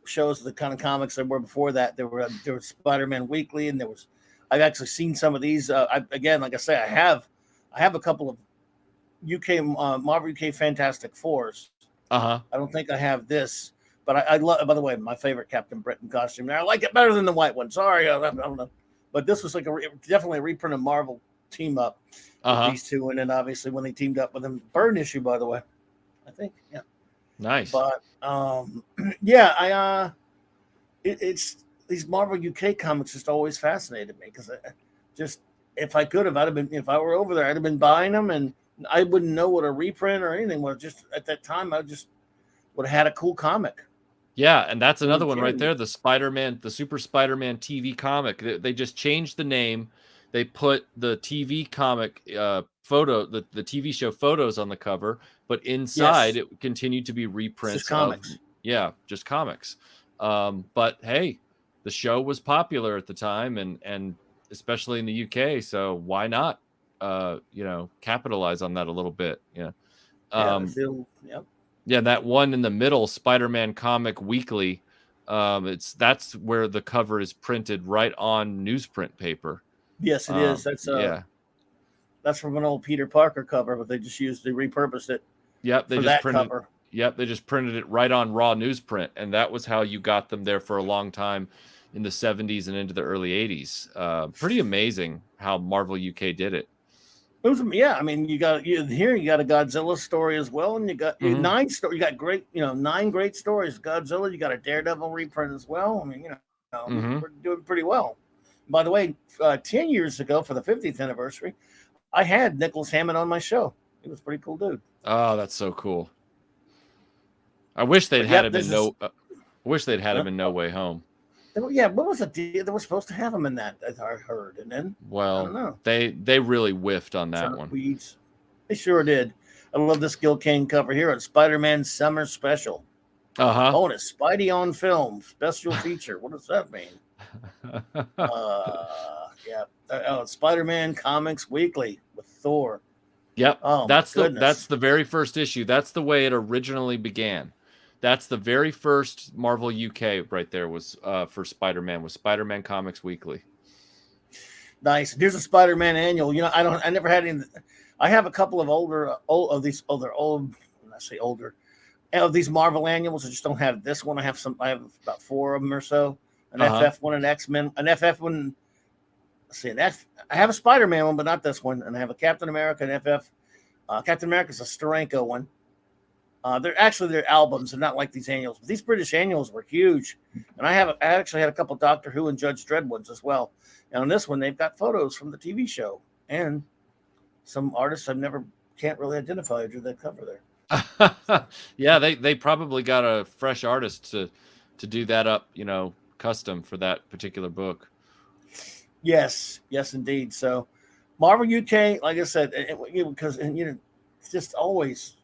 shows the kind of comics that were before that. There was Spider-Man Weekly, and I've actually seen some of these. Again, like I say, I have a couple of Marvel UK Fantastic Fours. I don't think I have this, but I love. By the way, my favorite Captain Britain costume. I like it better than the white one. Sorry, I don't know. But this was like definitely a reprint of Marvel team up with these two, and then obviously when they teamed up with them, Burn issue, by the way, I think, nice. But it's these Marvel UK comics just always fascinated me, because if I could have, if I were over there, I'd have been buying them, and I wouldn't know what a reprint or anything was. Just at that time, I just would have had a cool comic. Yeah, and that's another one right there. The Super Spider-Man TV comic. They just changed the name. They put the TV comic photo, the TV show photos on the cover, but inside it continued to be reprints. Just comics. Just comics. But hey, the show was popular at the time, and especially in the UK. So why not, capitalize on that a little bit? Yeah, that one in the middle, Spider-Man Comic Weekly, That's where the cover is printed right on newsprint paper. Yes, it is. That's from an old Peter Parker cover, but they repurposed it. Yep, for that cover. Yep, they just printed it right on raw newsprint, and that was how you got them there for a long time in the 70s and into the early 80s. Pretty amazing how Marvel UK did it. It was, yeah. I mean, you got a Godzilla story as well, and you got nine great, 9 great stories. Godzilla, you got a Daredevil reprint as well. I mean, we're doing pretty well. By the way, 10 years ago for the 50th anniversary, I had Nicholas Hammond on my show. He was a pretty cool dude. Oh, that's so cool. I wish they'd had him in No Way Home. Yeah, what was the deal? They were supposed to have him in that, as I heard, and then I don't know. They really whiffed on that one. Weeds. They sure did. I love this Gil Kane cover here on Spider-Man Summer Special. Bonus Spidey on film special feature. What does that mean? Spider-Man Comics Weekly with Thor. Yep. Oh, that's the very first issue. That's the way it originally began. That's the very first Marvel UK right there was for Spider-Man, was Spider-Man Comics Weekly. Nice. Here's a Spider-Man annual. I never had any. I have a couple of of these Marvel annuals. I just don't have this one. I have about 4 of them or so. An FF one, an X-Men, an FF one. Let's see, I have a Spider-Man one, but not this one. And I have a Captain America, an FF. Captain America's a Steranko one. They're albums. They're not like these annuals. But these British annuals were huge. And I actually had a couple Doctor Who and Judge Dredd ones as well. And on this one, they've got photos from the TV show and some artists can't really identify who drew that cover there. Yeah, they probably got a fresh artist to do that up, custom for that particular book. Yes, indeed. So Marvel UK, like I said, because it's just always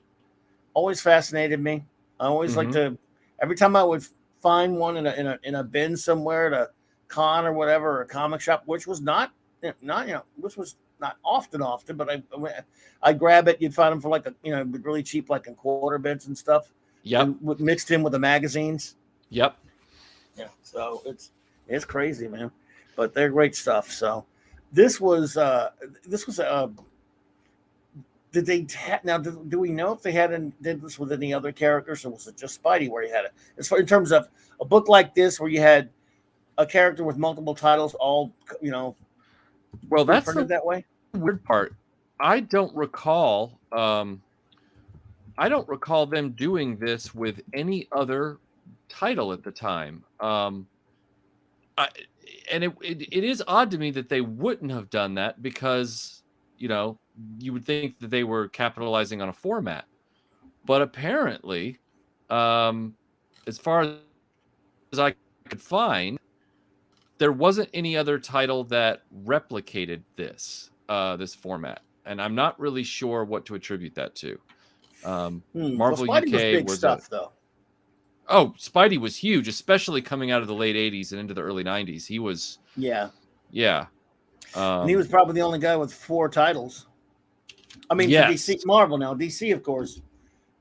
fascinated me. I always like to, every time I would find one in a bin somewhere at a con or whatever, or a comic shop, which was not often, but I grab it. You'd find them for really cheap, like in quarter bins and stuff. Yeah, mixed in with the magazines. Yep. Yeah, so it's crazy, man. But they're great stuff. So this was did they now? Do we know if they did this with any other characters, or was it just Spidey where he had it? As far in terms of a book like this, where you had a character with multiple titles, all well, that's printed that way. Weird part. I don't recall them doing this with any other title at the time. And it is odd to me that they wouldn't have done that, because you would think that they were capitalizing on a format, but apparently, as far as I could find, there wasn't any other title that replicated this format, and I'm not really sure what to attribute that to. Marvel UK was big stuff, though. Oh, Spidey was huge, especially coming out of the late 80s and into the early 90s. He was... Yeah. And he was probably the only guy with 4 titles. I mean, yes. DC, Marvel now. DC, of course,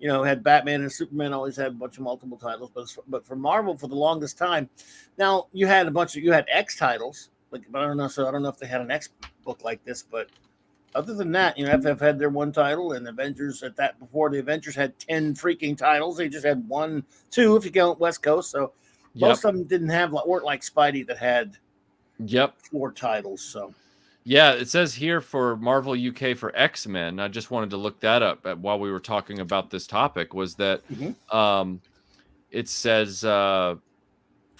had Batman and Superman, always had a bunch of multiple titles. But for Marvel, for the longest time, now you had X titles. But I don't know. So I don't know if they had an X book like this. But other than that, FF had their 1 title, and Avengers before the Avengers had 10 freaking titles. They just had 1, 2 if you count West Coast. So most of them weren't like Spidey that had 4 titles. So yeah, it says here for Marvel UK for X-Men. I just wanted to look that up while we were talking about this topic. Was that it says for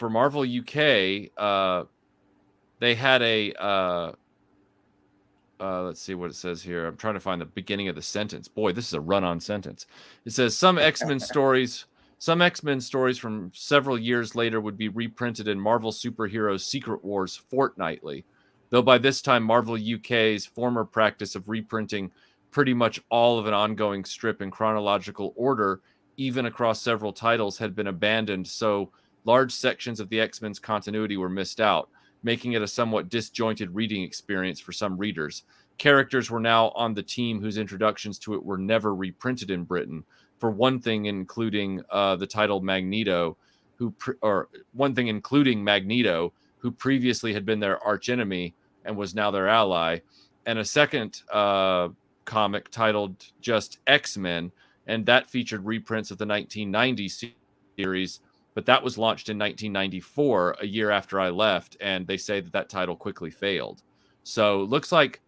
Marvel UK they had a. Let's see what it says here. I'm trying to find the beginning of the sentence. Boy, this is a run-on sentence. It says some X-Men stories from several years later would be reprinted in Marvel Superheroes Secret Wars fortnightly. Though by this time, Marvel UK's former practice of reprinting pretty much all of an ongoing strip in chronological order, even across several titles, had been abandoned, so large sections of the X-Men's continuity were missed out, making it a somewhat disjointed reading experience for some readers. Characters were now on the team whose introductions to it were never reprinted in Britain. For one thing, including the title Magneto, or one thing including Magneto, who previously had been their archenemy and was now their ally, and a second comic titled just X-Men, and that featured reprints of the 1990 series, but that was launched in 1994, a year after I left, and they say that title quickly failed. So it looks like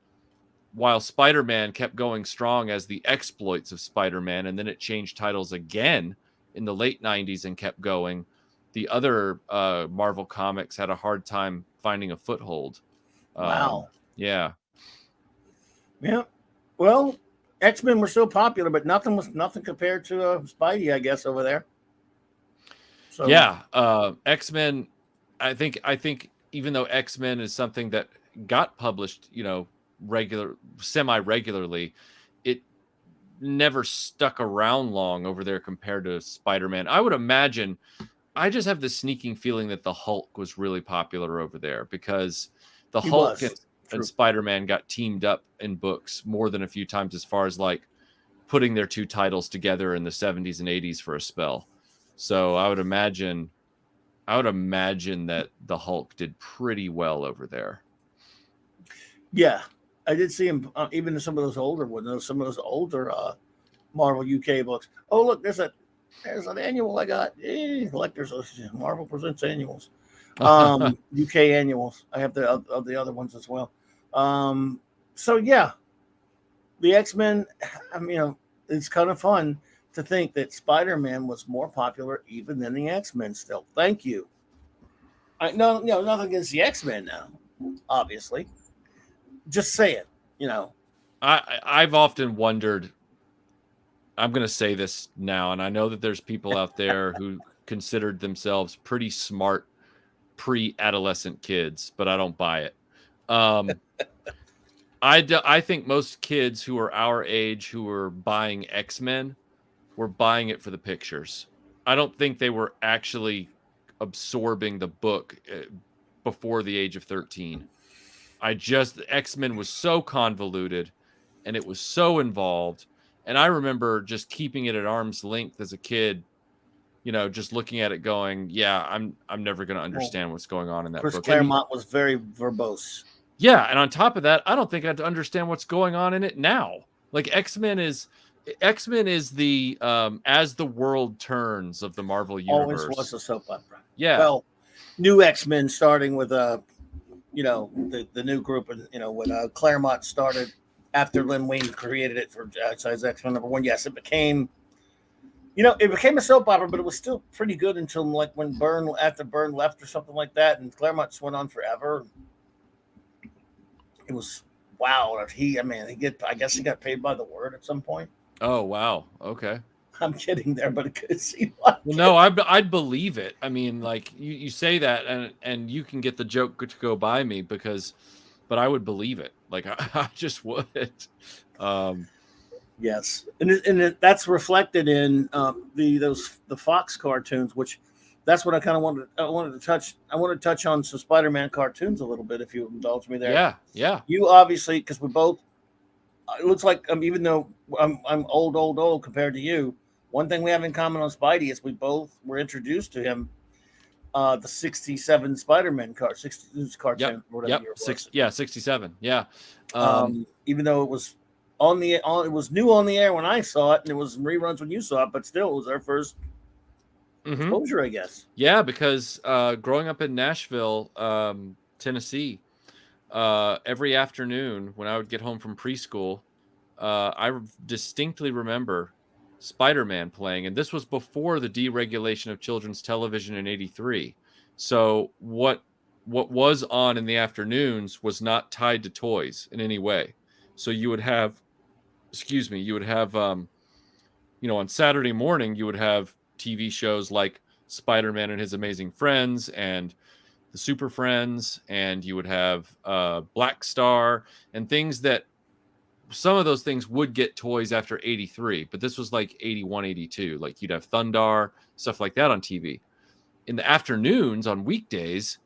while Spider-Man kept going strong as the exploits of Spider-Man, and then it changed titles again in the late 90s and kept going, the other Marvel comics had a hard time finding a foothold. Wow. Yeah. Yeah. Well, X-Men were so popular, but nothing compared to Spidey, I guess, over there. So yeah, X-Men. I think even though X-Men is something that got published, semi-regularly, it never stuck around long over there compared to Spider-Man. I would imagine. I just have this sneaking feeling that the Hulk was really popular over there because the Hulk and Spider-Man got teamed up in books more than a few times as far as like putting their two titles together in the 70s and 80s for a spell. So I would imagine that the Hulk did pretty well over there. Yeah, I did see him even in some of those older ones, some of those older Marvel UK books. Oh, look, there's an annual I got. Collectors Marvel Presents annuals, UK annuals. I have the other ones as well. So yeah, the X-Men. I mean, it's kind of fun to think that Spider-Man was more popular even than the X-Men. Still, thank you. Nothing against the X-Men now, obviously. Just say it. I've often wondered. I'm going to say this now, and I know that there's people out there who considered themselves pretty smart pre-adolescent kids, but I don't buy it. I think most kids who are our age who were buying X-Men were buying it for the pictures. I don't think they were actually absorbing the book before the age of 13. X-Men was so convoluted and it was so involved. And I remember just keeping it at arm's length as a kid, just looking at it going, yeah, I'm never going to understand what's going on in that book. Chris Claremont was very verbose. Yeah. And on top of that, I don't think I'd understand what's going on in it now. Like X-Men is the as the world turns of the Marvel universe. Always was a soap opera. Yeah. Well, new X-Men starting with the new group, and when Claremont started after Lin Wein created it for size X-Men #1. Yes, it became a soap opera, but it was still pretty good until like when after Byrne left or something like that, and Claremont just went on forever. It was wow. I guess he got paid by the word at some point. Oh wow. Okay. I'm kidding there, but it could seem like well, no, I'd believe it. I mean, like you say that, and you can get the joke to go by me but I would believe it. Like I just would. Yes, and that's reflected in the Fox cartoons, which that's what I kind of wanted to touch. I want to touch on some Spider-Man cartoons a little bit, if you indulge me there. Yeah. You obviously, because we both. It looks like even though I'm old compared to you, one thing we have in common on Spidey is we both were introduced to him. The 67 Spider-Man cartoon, whatever year it was. 67. Yeah. Even though it was it was new on the air when I saw it, and it was reruns when you saw it, but still, it was our first exposure, I guess. Yeah, because growing up in Nashville, Tennessee, every afternoon when I would get home from preschool, I distinctly remember Spider-Man playing, and this was before the deregulation of children's television in '83. So what was on in the afternoons was not tied to toys in any way. So you would have, on Saturday morning, you would have TV shows like Spider-Man and His Amazing Friends and the Super Friends, and you would have Black Star and things that some of those things would get toys after 83, but this was like 81, 82. Like you'd have Thundar, stuff like that on TV. In the afternoons on weekdays,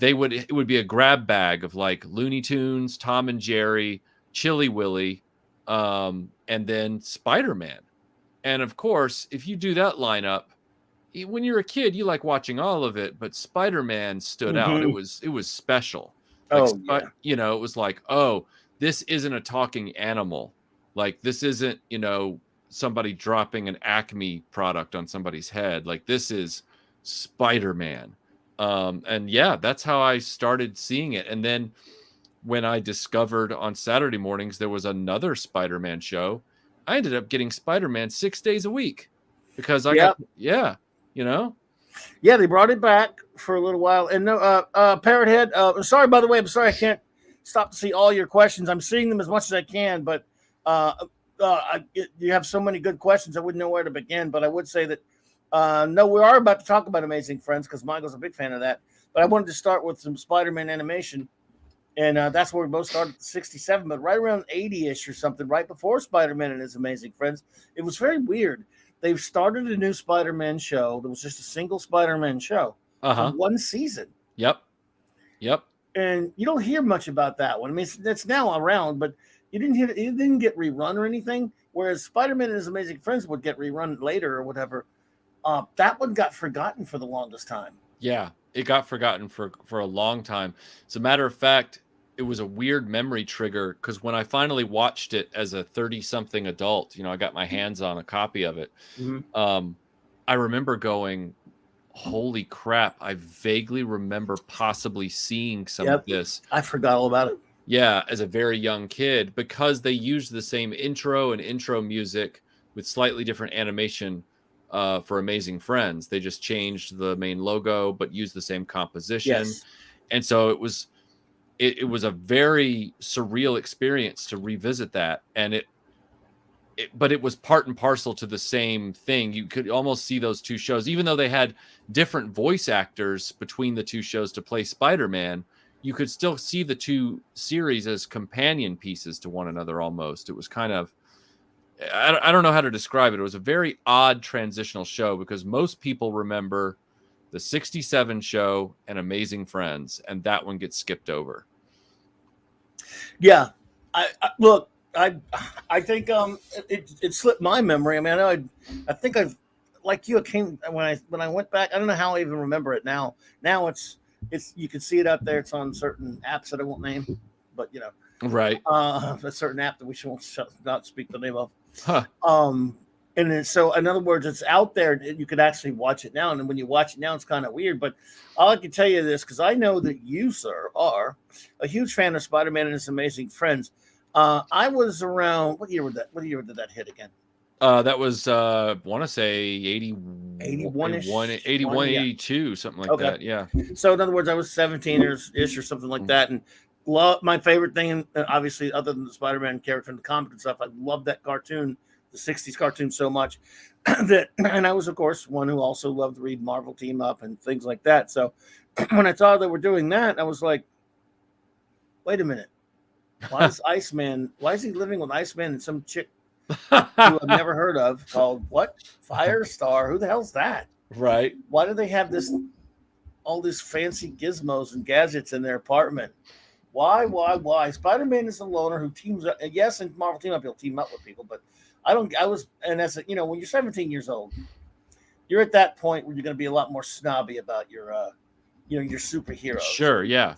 it would be a grab bag of like Looney Tunes, Tom and Jerry, Chilly Willy, and then Spider-Man. And of course, if you do that lineup, when you're a kid, you like watching all of it, but Spider-Man stood out. It was special. Like, Oh yeah. you know, it was like, oh, this isn't a talking animal. Like, this isn't, you know, somebody dropping an Acme product on somebody's head. Like, this is Spider-Man. And yeah, that's how I started seeing it. And then when I discovered on Saturday mornings there was another Spider-Man show, I ended up getting Spider-Man 6 days a week because I got, you know. Yeah, they brought it back for a little while. And no, Parrothead, sorry, by the way, I'm sorry I can't stop to see all your questions. I'm seeing them as much as I can, but you have so many good questions, I wouldn't know where to begin. But I would say that, no, we are about to talk about Amazing Friends because Michael's a big fan of that. But I wanted to start with some Spider-Man animation. And that's where we both started at 67, but right around 80-ish or something, right before Spider-Man and His Amazing Friends, it was very weird. They've started a new Spider-Man show. There was just a single Spider-Man show for one season. Yep. And you don't hear much about that one. I mean, it's now around, but it didn't get rerun or anything. Whereas Spider-Man and His Amazing Friends would get rerun later or whatever. That one got forgotten for the longest time. Yeah, it got forgotten for a long time. As a matter of fact, it was a weird memory trigger because when I finally watched it as a 30-something adult, you know, I got my hands on a copy of it. I remember going, holy crap, I vaguely remember possibly seeing some of this. I forgot all about it. Yeah, as a very young kid, because they used the same intro and intro music with slightly different animation for Amazing Friends. They just changed the main logo, but used the same composition. Yes. And so it was a very surreal experience to revisit that. And but it was part and parcel to the same thing. You could almost see those two shows, even though they had different voice actors between the two shows to play Spider-Man, you could still see the two series as companion pieces to one another almost. It was kind of, I don't know how to describe it. It was a very odd transitional show because most people remember the 67 show and Amazing Friends, and that one gets skipped over. Yeah. I think it slipped my memory. I mean, I think I've, like you, it came when I went back. I don't know how I even remember it now. Now it's you can see it out there. It's on certain apps that I won't name, but you know, right? A certain app that we should not speak the name of. And then, so in other words, it's out there. You could actually watch it now, and when you watch it now, it's kind of weird. But I can tell you this because I know that you, sir, are a huge fan of Spider-Man and His Amazing Friends. I was around. What year did that hit again? That was want to say 81, 82, something like that. Yeah. So in other words, I was 17-ish or something like that, and my favorite thing, obviously, other than the Spider-Man character and the comic and stuff, I loved that cartoon, the 60s cartoon, so much that, and I was, of course, one who also loved to read Marvel Team Up and things like that. So when I saw they were doing that, I was like, wait a minute. Why is he living with Iceman and some chick who I've never heard of called what? Firestar? Who the hell's that? Right. Why do they have all these fancy gizmos and gadgets in their apartment? Why? Spider-Man is a loner who teams up. Yes, in Marvel Team Up, he'll team up with people, but and as when you're 17 years old, you're at that point where you're going to be a lot more snobby about your superheroes. Sure, yeah.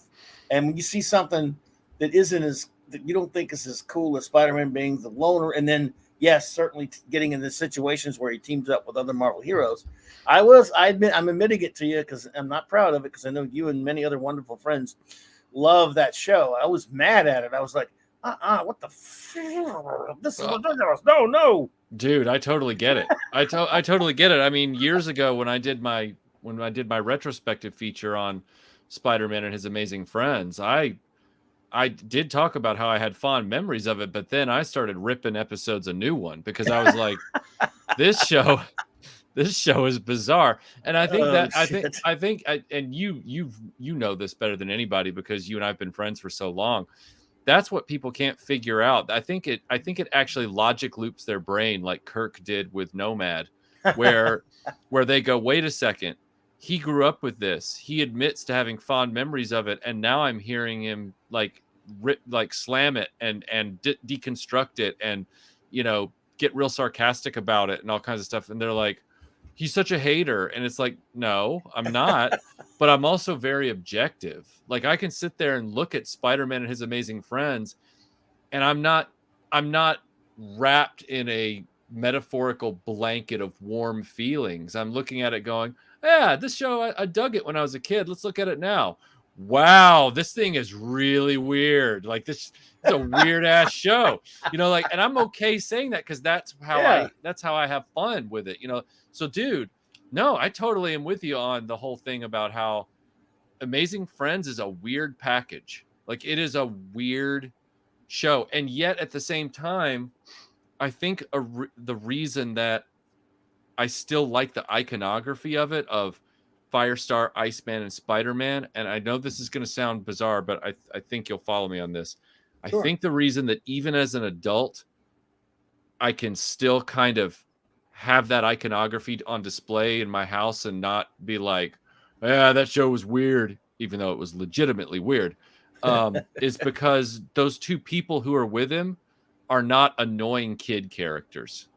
And when you see something that you don't think is as cool as Spider-Man being the loner, and then yes, certainly getting into situations where he teams up with other Marvel heroes. I'm admitting it to you because I'm not proud of it because I know you and many other wonderful friends love that show. I was mad at it. I was like, what the this is ridiculous. No. Dude, I totally get it. I totally get it. I mean, years ago when I did my retrospective feature on Spider-Man and His Amazing Friends, I did talk about how I had fond memories of it, but then I started ripping episodes a new one because I was like, this show is bizarre. And I think and you know this better than anybody because you and I've been friends for so long. That's what people can't figure out. I think it actually logic loops their brain like Kirk did with Nomad, where they go, wait a second. He grew up with this. He admits to having fond memories of it, and now I'm hearing him slam it and deconstruct it, and get real sarcastic about it and all kinds of stuff. And they're like, he's such a hater. And it's like, no, I'm not. But I'm also very objective. Like, I can sit there and look at Spider-Man and His Amazing Friends, and I'm not wrapped in a metaphorical blanket of warm feelings. I'm looking at it going, yeah, this show, I dug it when I was a kid. Let's look at it now. Wow, this thing is really weird. Like, this is a weird ass show, like, and I'm okay saying that because that's how I have fun with it, So, dude, no, I totally am with you on the whole thing about how Amazing Friends is a weird package. Like, it is a weird show, and yet at the same time, I think the reason that I still like the iconography of it, of Firestar, Iceman, and Spider-Man, and I know this is going to sound bizarre, but I think you'll follow me on this. Sure. I think the reason that even as an adult, I can still kind of have that iconography on display in my house and not be like, yeah, that show was weird, even though it was legitimately weird, is because those two people who are with him are not annoying kid characters.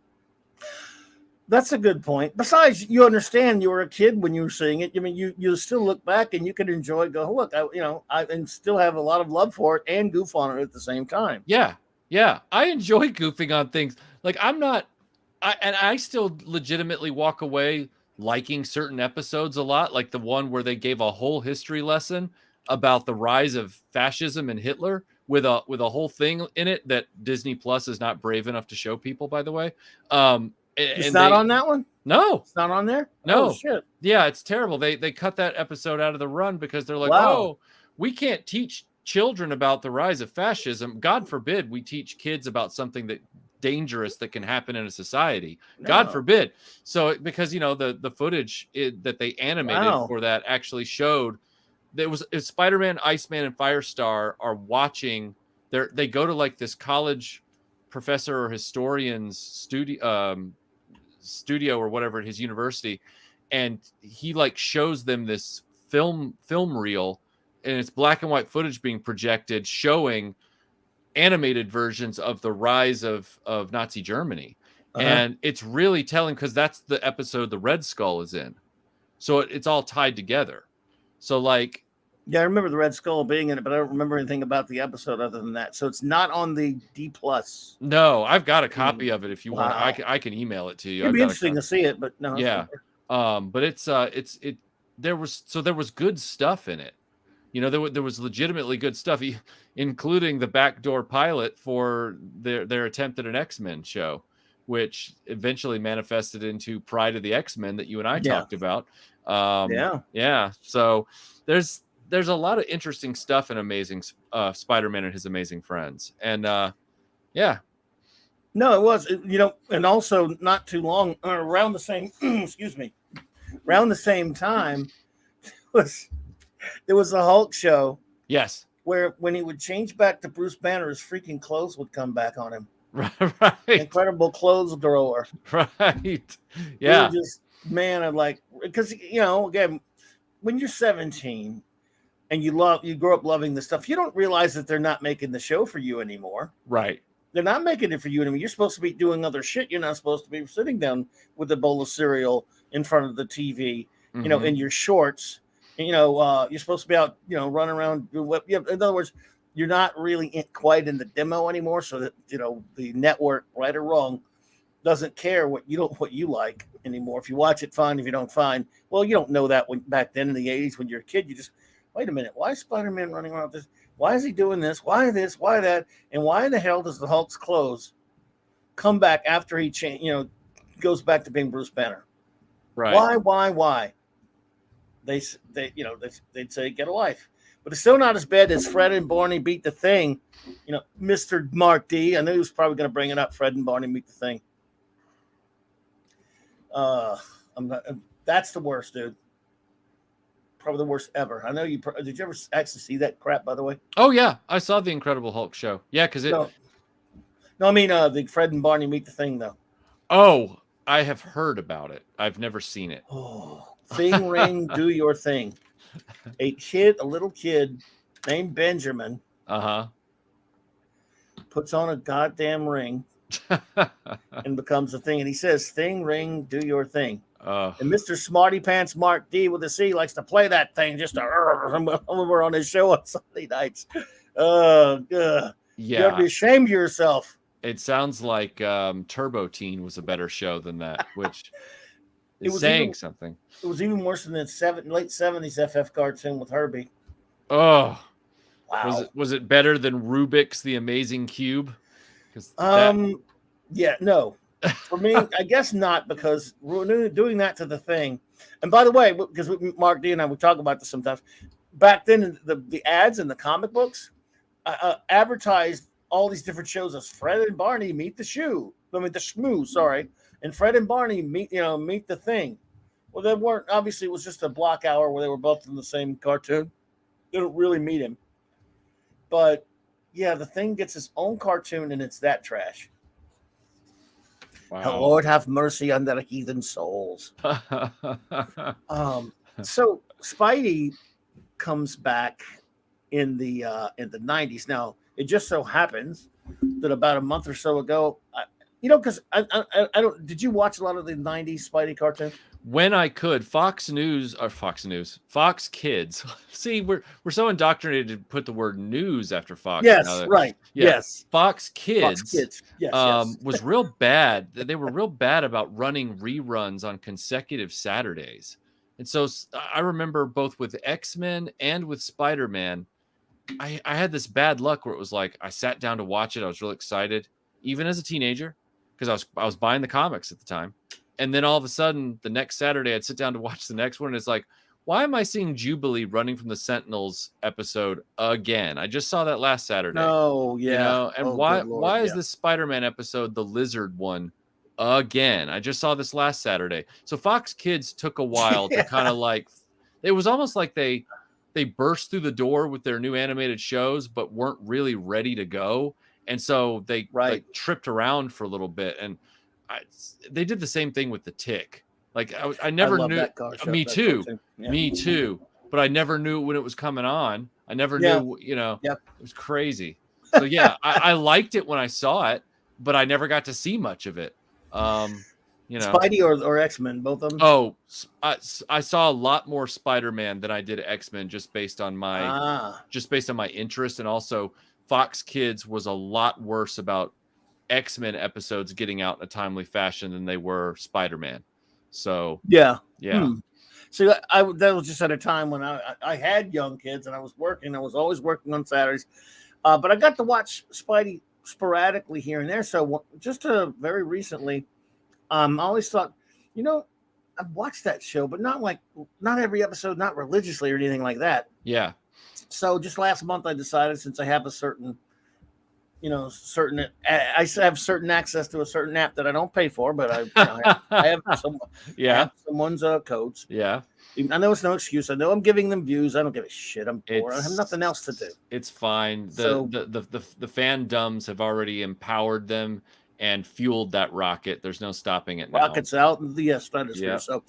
That's a good point. Besides, you understand you were a kid when you were seeing it. I mean, you still look back and you can enjoy. Go, look, I and still have a lot of love for it and goof on it at the same time. Yeah, I enjoy goofing on things. Like, I still legitimately walk away liking certain episodes a lot, like the one where they gave a whole history lesson about the rise of fascism and Hitler with a whole thing in it that Disney Plus is not brave enough to show people, by the way. It's not on that one? No. It's not on there? No. Oh, shit. Yeah, it's terrible. They cut that episode out of the run because they're like, wow. Oh, we can't teach children about the rise of fascism. God forbid we teach kids about something that dangerous that can happen in a society. No. God forbid. So because the footage that they animated for that actually showed there was Spider-Man, Iceman, and Firestar are watching. They go to like this college professor or historian's studio or whatever at his university, and he like shows them this film reel, and it's black and white footage being projected showing animated versions of the rise of Nazi Germany. And it's really telling because that's the episode the Red Skull is in, so it's all tied together. So like, yeah, I remember the Red Skull being in it, but I don't remember anything about the episode other than that. So it's not on the D+. No, I've got a copy of it if you want. I can email it to you. It'd be interesting to see it, but no. Yeah, but there was good stuff in it. There was legitimately good stuff, including the backdoor pilot for their attempt at an X-Men show, which eventually manifested into Pride of the X-Men that you and I talked about. Yeah. So there's a lot of interesting stuff in Amazing Spider-Man and His Amazing Friends, and yeah. No, it was, and also not too long around the same. excuse me, around the same time there was a Hulk show. Yes. Where when he would change back to Bruce Banner, his freaking clothes would come back on him. Right. Incredible clothes grower. Right. Yeah. I'm like, because again, when you're 17 and you grow up loving the stuff, you don't realize that they're not making the show for you anymore. Right. They're not making it for you anymore. You're supposed to be doing other shit. You're not supposed to be sitting down with a bowl of cereal in front of the TV, in your shorts. You're supposed to be out, running around. In other words, you're not really quite in the demo anymore. So that, the network, right or wrong, doesn't care what you like anymore. If you watch it, fine. If you don't, fine. Well, you don't know that back then in the 80s when you're a kid. You just, wait a minute. Why is Spider-Man running around this? Why is he doing this? Why this? Why that? And why in the hell does the Hulk's clothes come back after he goes back to being Bruce Banner? Right. Why? They'd say get a life, but it's still not as bad as Fred and Barney Beat the Thing. Mr. Mark D. I knew he was probably going to bring it up. Fred and Barney Beat the Thing. That's the worst, dude. Probably the worst ever. I know you. Did you ever actually see that crap? By the way. Oh yeah, I saw the Incredible Hulk show. Yeah, because it. No, I mean the Fred and Barney Meet the Thing though. Oh, I have heard about it. I've never seen it. Oh, thing ring, do your thing. A little kid named Benjamin. Uh-huh. Puts on a goddamn ring. and becomes a thing. And he says, "Thing, ring, do your thing." Oh, And Mr. Smarty Pants Mark D with a C likes to play that thing just when we're on his show on Sunday nights. You gotta yeah. be ashamed of yourself. It sounds like Turbo Teen was a better show than that, which It is was saying even- something. It was even worse than the late 70s FF cartoon with Herbie. Oh, Wow. was it better than Rubik's The Amazing Cube? Because Yeah, no. For me, I guess not, because we're doing that to the thing. And by the way, because Mark D and I, we talk about this sometimes. Back then, the ads in the comic books advertised all these different shows as Fred and Barney meet the shoe. I mean, the Shmoo, sorry. And Fred and Barney meet the thing. Well, they weren't. Obviously, it was just a block hour where they were both in the same cartoon. They don't really meet him. But yeah, the thing gets its own cartoon, and it's that trash. wow. Lord have mercy on their heathen souls. So Spidey comes back in the 90s. Now, it just so happens that about a month or so ago, because I don't. Did you watch a lot of the 90s Spidey cartoon? When I could, Fox Kids. See, we're so indoctrinated to put the word news after Fox. Yes, right. Yeah. Yes, Fox Kids. Fox Kids. Yes, was real bad. They were real bad about running reruns on consecutive Saturdays. And so I remember both with X-Men and with Spider-Man, I had this bad luck where it was like I sat down to watch it. I was real excited, even as a teenager, because I was buying the comics at the time. And then all of a sudden, the next Saturday, I'd sit down to watch the next one. And it's like, why am I seeing Jubilee running from the Sentinels episode again? I just saw that last Saturday. Oh, yeah. And why is this Spider-Man episode the Lizard one again? I just saw this last Saturday. So Fox Kids took a while to kind of like, it was almost like they burst through the door with their new animated shows, but weren't really ready to go. And so they like, tripped around for a little bit. And they did the same thing with the Tick. Like I never knew. Me too. Yeah. Me too. But I never knew when it was coming on. I never knew. It was crazy. So yeah, I liked it when I saw it, but I never got to see much of it. Spidey or X-Men, both of them. Oh, I saw a lot more Spider-Man than I did X-Men, just based on my interest, and also Fox Kids was a lot worse about X-Men episodes getting out in a timely fashion than they were Spider-Man. So yeah. So that was just at a time when I had young kids and I was working. I was always working on Saturdays, but I got to watch Spidey sporadically here and there. So just very recently, I always thought, I've watched that show, but not every episode, not religiously or anything like that. Yeah. So just last month, I decided, since I have a certain I have certain access to a certain app that I don't pay for, but I have someone's codes. Yeah. I know it's no excuse. I know I'm giving them views. I don't give a shit. I'm poor. I have nothing else to do. It's fine. The fandoms have already empowered them and fueled that rocket. There's no stopping it now. Rocket's out in the stratosphere. Yep. So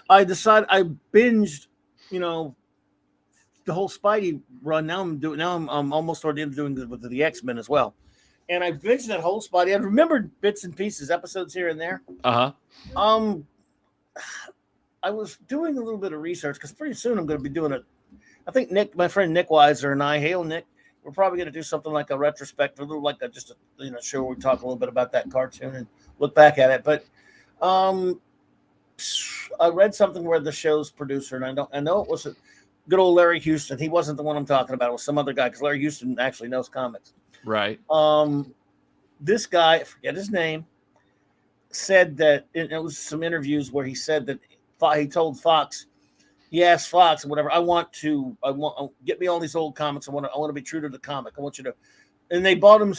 I decided, I binged, the whole Spidey run. Now I'm almost toward the end of doing it with the X-Men as well. And I binged that whole Spidey. I remembered bits and pieces, episodes here and there. Uh-huh. I was doing a little bit of research because pretty soon I'm going to be doing it. I think Nick, my friend Nick Weiser, and I, hail Nick, we're probably going to do something like a retrospective, a little like just a show where we talk a little bit about that cartoon and look back at it. But I read something where the show's producer, and I know it was good old Larry Houston. He wasn't the one I'm talking about. It was some other guy, because Larry Houston actually knows comics. Right. This guy, I forget his name, said that it was some interviews where he said that he told Fox, he asked Fox or whatever, I want get me all these old comics. I want to be true to the comic. I want you to, and they bought him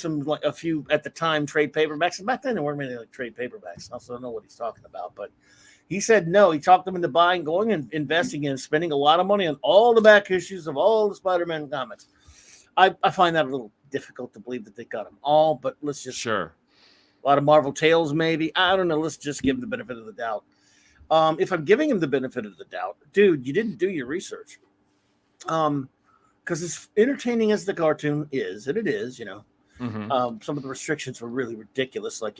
a few at the time trade paperbacks. And back then there weren't many trade paperbacks. Also, I don't know what he's talking about, but he said no. He talked them into going and investing in, spending a lot of money on all the back issues of all the Spider-Man comics. I find that a little difficult to believe that they got them all, but let's just a lot of Marvel Tales, maybe. I don't know. Let's just give him the benefit of the doubt. If I'm giving him the benefit of the doubt, dude, you didn't do your research. Because as entertaining as the cartoon is, and it is, Mhm. Some of the restrictions were really ridiculous. Like,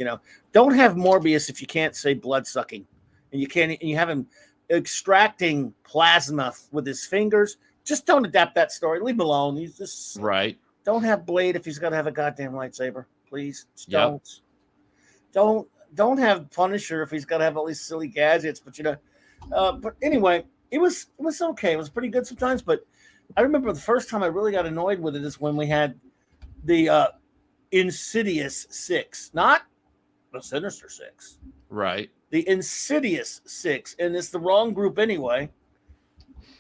don't have Morbius if you can't say blood sucking, and you have him extracting plasma with his fingers. Just don't adapt that story. Leave him alone. He's just Right. Don't have Blade if he's got to have a goddamn lightsaber. Please, just Yep. don't have Punisher if he's got to have all these silly gadgets. But but anyway, it was okay. It was pretty good sometimes. But I remember the first time I really got annoyed with it is when we had the Insidious 6, not the Sinister 6, Right. the Insidious 6, and it's the wrong group anyway.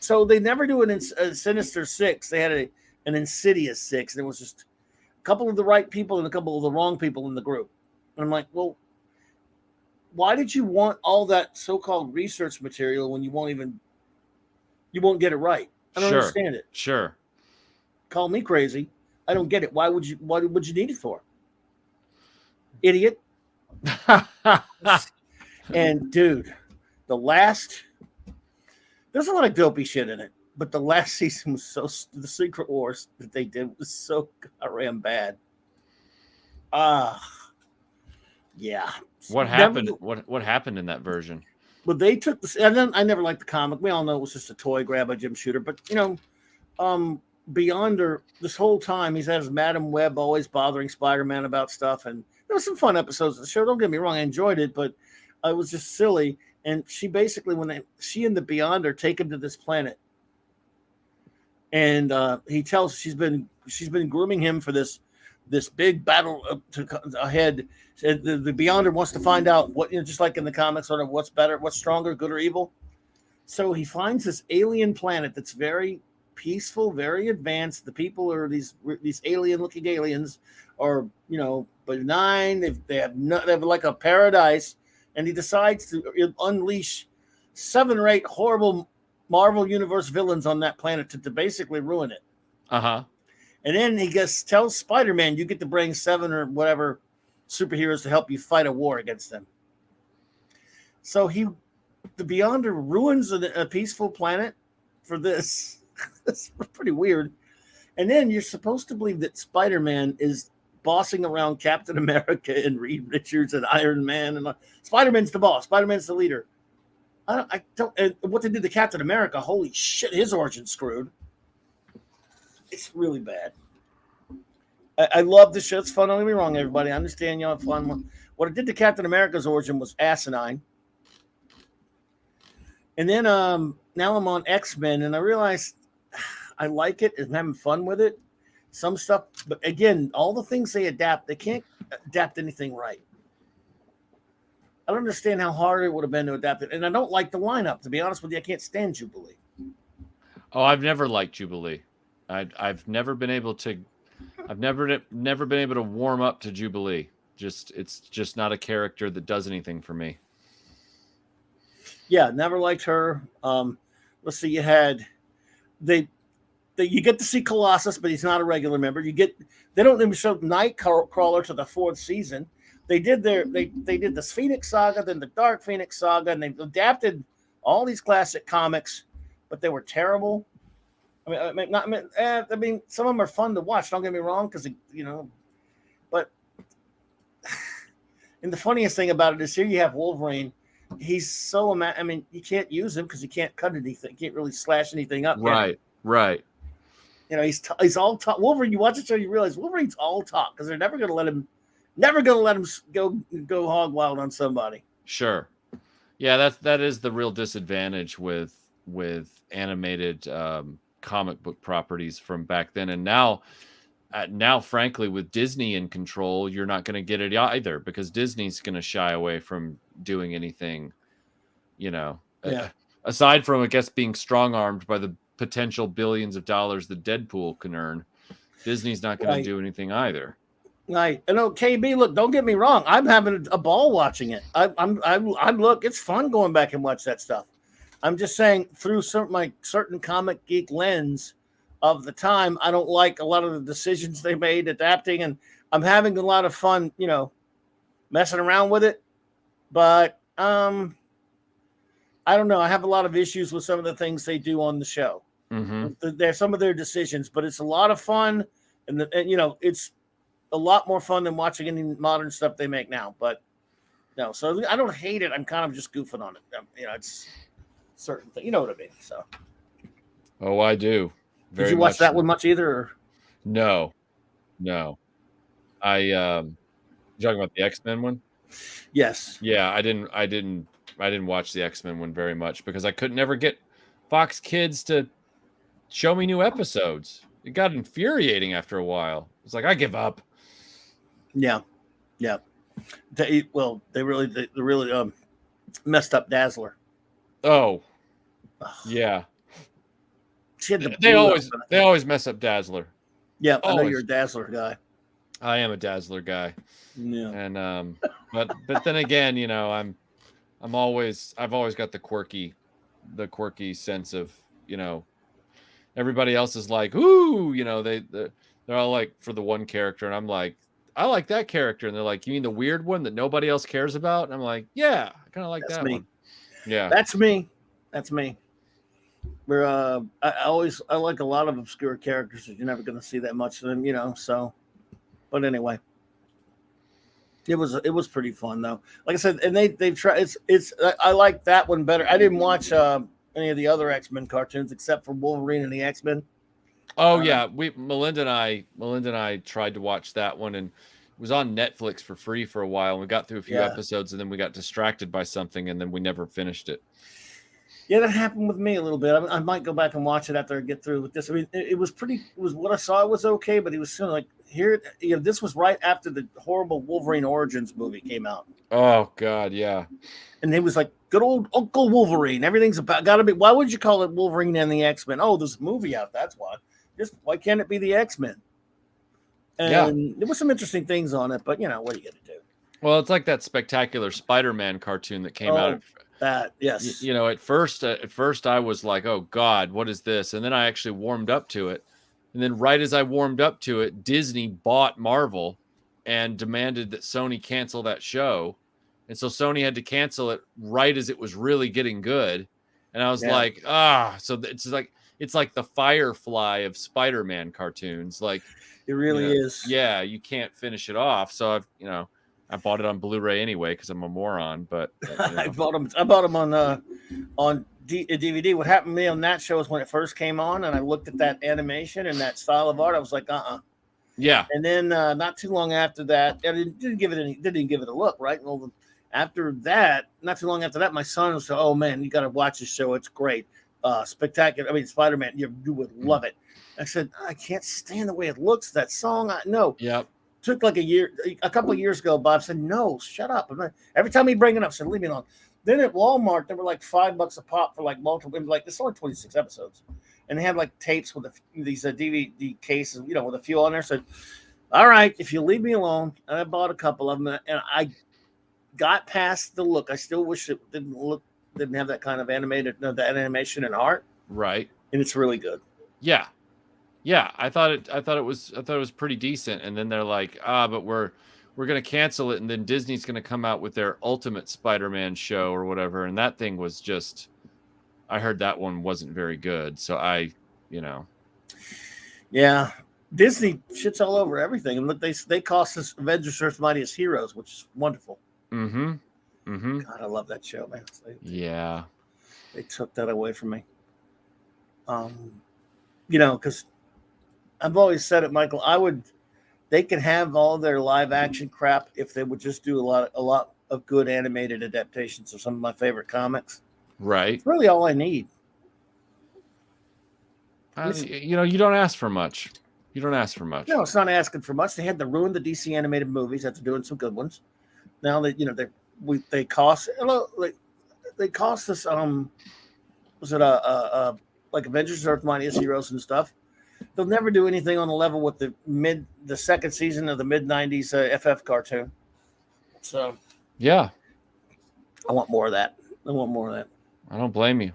So they never do a Sinister 6. They had an Insidious 6, and it was just a couple of the right people and a couple of the wrong people in the group. And I'm like, well, why did you want all that so-called research material when you won't get it right? I don't understand it. Sure. Call me crazy. I don't get it. What would you need it for? Idiot. And dude, there's a lot of dopey shit in it, but the last season was the Secret Wars that they did was so goddamn bad. Yeah. What happened? What happened in that version? Well, they took this, and then I never liked the comic. We all know it was just a toy grab by Jim Shooter, but Beyonder, this whole time he's had his Madam Web always bothering Spider-Man about stuff, and there was some fun episodes of the show. Don't get me wrong, I enjoyed it, but it was just silly. And she basically, she and the Beyonder take him to this planet, and he tells she's been grooming him for this big battle ahead. The Beyonder wants to find out what, just like in the comics, sort of what's better, what's stronger, good or evil. So he finds this alien planet that's very peaceful, very advanced. The people are these alien-looking aliens, are benign. They have like a paradise, and he decides to unleash 7 or 8 horrible Marvel Universe villains on that planet to basically ruin it. Uh-huh. And then he tells Spider-Man, you get to bring 7 or whatever superheroes to help you fight a war against them. So the Beyonder ruins a peaceful planet for this. That's pretty weird. And then you're supposed to believe that Spider-Man is bossing around Captain America and Reed Richards and Iron Man, and Spider-Man's the boss. Spider-Man's the leader. I don't. What they did to Captain America? Holy shit! His origin's screwed. It's really bad. I love the show. It's fun. Don't get me wrong, everybody. I understand y'all have fun. What it did to Captain America's origin was asinine. And then now I'm on X-Men, and I realized I like it and I'm having fun with it. Some stuff, but again, all the things they can't adapt anything right. I don't understand how hard it would have been to adapt it. And I don't like the lineup. To be honest with you, I can't stand Jubilee. Oh, I've never liked Jubilee. I've never been able to. I've never been able to warm up to Jubilee. It's just not a character that does anything for me. Yeah, never liked her. Let's see, you had you get to see Colossus, but he's not a regular member. They don't even show Nightcrawler to the 4th season. They did the Phoenix Saga, then the Dark Phoenix Saga, and they adapted all these classic comics, but they were terrible. I mean, some of them are fun to watch. Don't get me wrong, because but and the funniest thing about it is here you have Wolverine. He's so you can't use him because you can't cut anything. You can't really slash anything up. Right. He's all talk. Wolverine. You watch the show, you realize Wolverine's all talk because they're never going to let him go hog wild on somebody. Sure. Yeah, that is the real disadvantage with animated comic book properties from back then, and now, frankly, with Disney in control, you're not going to get it either because Disney's going to shy away from doing anything, aside from, I guess, being strong-armed by the potential billions of dollars that Deadpool can earn. Disney's not going to do anything either. Right. I know, KB, look, don't get me wrong. I'm having a ball watching it. I'm look, it's fun going back and watch that stuff. I'm just saying through my certain comic geek lens of the time, I don't like a lot of the decisions they made adapting, and I'm having a lot of fun, messing around with it. But I don't know. I have a lot of issues with some of the things they do on the show. Mm-hmm. There's some of their decisions, but it's a lot of fun, and it's a lot more fun than watching any modern stuff they make now. But no, so I don't hate it. I'm kind of just goofing on it. It's certain thing. You know what I mean? So. Oh, I do. Did you watch that one much either? Or? No. I you talking about the X-Men one? Yes. Yeah, I didn't watch the X-Men one very much because I could never get Fox Kids to show me new episodes. It got infuriating after a while. It's like I give up. Yeah. They really messed up Dazzler. Oh. Yeah. They always mess up Dazzler. Yeah, I know you're a Dazzler guy. I am a Dazzler guy. Yeah. And but then again, I've always got the quirky sense of, everybody else is like, ooh, they're all like for the one character, and I'm like, I like that character, and they're like, you mean the weird one that nobody else cares about? And I'm like, yeah, I kind of like that one. Yeah, that's me. Where I like a lot of obscure characters that you're never going to see that much of them, So, but anyway, it was pretty fun though. Like I said, and they've tried. I like that one better. I didn't watch any of the other X-Men cartoons except for Wolverine and the X-Men. Oh yeah, Melinda and I tried to watch that one, and it was on Netflix for free for a while. And we got through a few episodes, and then we got distracted by something, and then we never finished it. Yeah, that happened with me a little bit. I might go back and watch it after I get through with this. I mean, it was what I saw was okay, but it was still like here. This was right after the horrible Wolverine Origins movie came out. Oh God, yeah. And he was like, good old Uncle Wolverine. Everything's gotta be. Why would you call it Wolverine and the X-Men? Oh, there's a movie out. That's why. Why can't it be the X-Men? And there were some interesting things on it, but what are you gonna do? Well, it's like that spectacular Spider-Man cartoon that came out. That yes. At first I was like, oh God, what is this? And then I actually warmed up to it. And then right as I warmed up to it, Disney bought Marvel and demanded that Sony cancel that show. And so Sony had to cancel it right as it was really getting good. And I was like, so it's like the Firefly of Spider-Man cartoons. Like it really is. Yeah, you can't finish it off. So I bought it on Blu-ray anyway because I'm a moron. But I bought them on DVD. What happened to me on that show is when it first came on, and I looked at that animation and that style of art, I was like, Yeah. And then not too long after that, I didn't give it a look. Right. Well, after that, not too long after that, my son was like, oh man, you got to watch this show. It's great, spectacular. I mean, Spider-Man, you would love it. I said, I can't stand the way it looks. That song, no. Yep. Took like a couple of years ago. Bob said, "No, shut up." Every time he'd bring it up, I said, "Leave me alone." Then at Walmart, they were like $5 a pop for like multiple. Like it's only 26 episodes, and they had like tapes with these DVD cases, with a few on there. Said, "All right, if you leave me alone," and I bought a couple of them, and I got past the look. I still wish it didn't have that kind of that animation and art. Right, and it's really good. Yeah, I thought it was pretty decent, and then they're like, but we're gonna cancel it, and then Disney's gonna come out with their Ultimate Spider-Man show or whatever, and that thing was just, I heard that one wasn't very good, so yeah, Disney shits all over everything, and look, they cost us Avengers: Earth's Mightiest Heroes, which is wonderful. God, I love that show, man. They took that away from me. Because I've always said it, Michael. They could have all their live action crap if they would just do a lot of good animated adaptations of some of my favorite comics. Right. It's really all I need. You don't ask for much. No, it's not asking for much. They had to ruin the DC animated movies after doing some good ones. Now that they cost us was it like Avengers: Earth Mightiest Heroes and stuff. They'll never do anything on the level with the second season of the mid-90s FF cartoon. So yeah, I want more of that. I don't blame you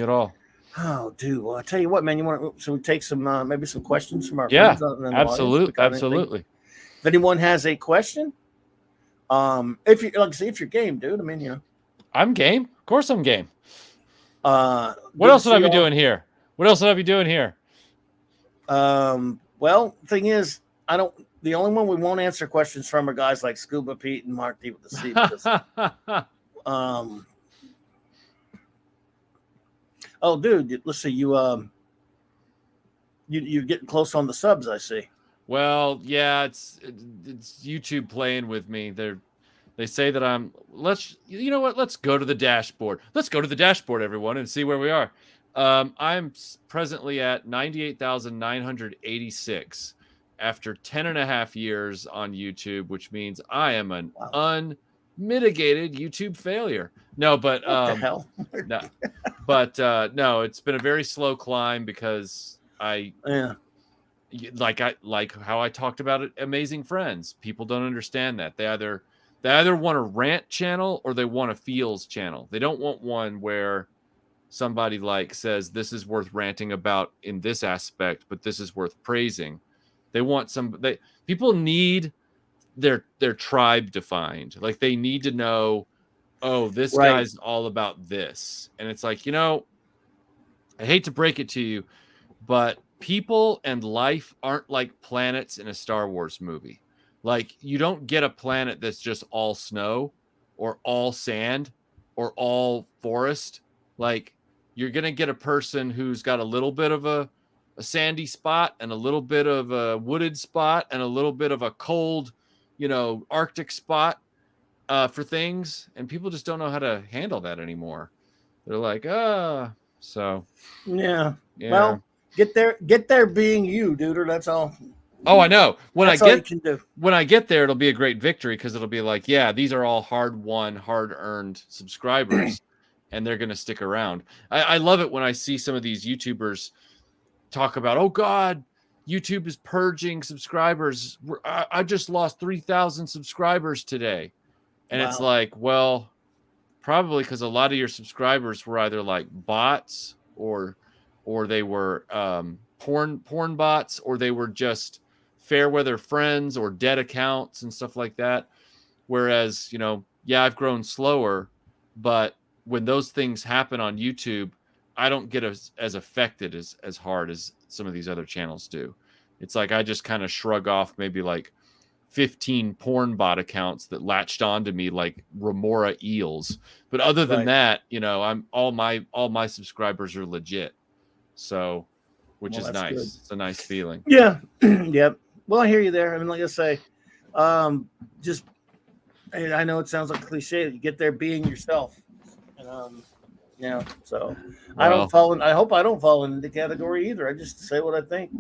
at all. Oh, dude. Well, I tell you what, man. Should we take some maybe some questions from our friends? Yeah, absolutely. If anyone has a question, if you're game, dude. I mean, I'm game. Of course, I'm game. What else would I be doing here? Well, thing is, the only one we won't answer questions from are guys like Scuba Pete and Mark D with the C. Because, oh, dude, let's see. You're getting close on the subs, I see. Well, yeah, it's YouTube playing with me. They say that you know what? Let's go to the dashboard. Let's go to the dashboard, everyone, and see where we are. I'm presently at 98,986 after 10 and a half years on YouTube, which means I am an unmitigated YouTube failure. No, but what the hell? No, but no, it's been a very slow climb because like how I talked about it, Amazing Friends. People don't understand that. They either want a rant channel or they want a feels channel. They don't want one where somebody like says this is worth ranting about in this aspect, but this is worth praising. They want people need their tribe defined. Like they need to know, oh, this guy's all about this. And it's like, I hate to break it to you, but people and life aren't like planets in a Star Wars movie. Like you don't get a planet that's just all snow or all sand or all forest. Like you're going to get a person who's got a little bit of a sandy spot and a little bit of a wooded spot and a little bit of a cold, Arctic spot for things. And people just don't know how to handle that anymore. They're like, so. Yeah. Well, get there being you, dude. That's all. Oh, I know. When I get there, it'll be a great victory because it'll be like, yeah, these are all hard-won, hard-earned subscribers, and they're going to stick around. I love it when I see some of these YouTubers talk about, oh, God, YouTube is purging subscribers. I just lost 3,000 subscribers today. And It's like, well, probably because a lot of your subscribers were either like bots or they were porn bots, or they were just fair weather friends or dead accounts and stuff like that. Whereas, I've grown slower, but when those things happen on YouTube, I don't get as affected as hard as some of these other channels do. It's like I just kind of shrug off maybe like 15 porn bot accounts that latched onto me like remora eels. But other than that, I'm all my subscribers are legit. So, which is nice. Good. It's a nice feeling. Yeah. Yep. Well, I hear you there. I mean, like I say, I know it sounds like a cliche. You get there being yourself. So I don't fall in. I hope I don't fall into the category either. I just say what I think.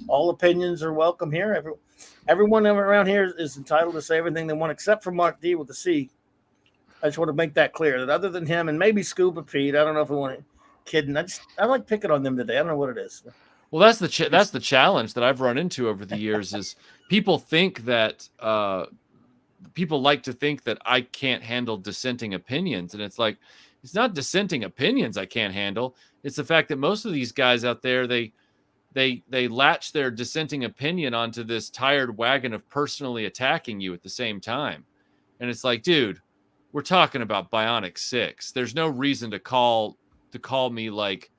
All opinions are welcome here. Everyone around here is entitled to say everything they want, except for Mark D with the C. I just want to make that clear. That other than him and maybe Scuba Pete, I don't know if we want to. Kidding. I like picking on them today. I don't know what it is. Well, that's the challenge that I've run into over the years is people think that people like to think that I can't handle dissenting opinions. And it's like, it's not dissenting opinions I can't handle. It's the fact that most of these guys out there, they latch their dissenting opinion onto this tired wagon of personally attacking you at the same time. And it's like, dude, we're talking about Bionic 6. There's no reason to call me like,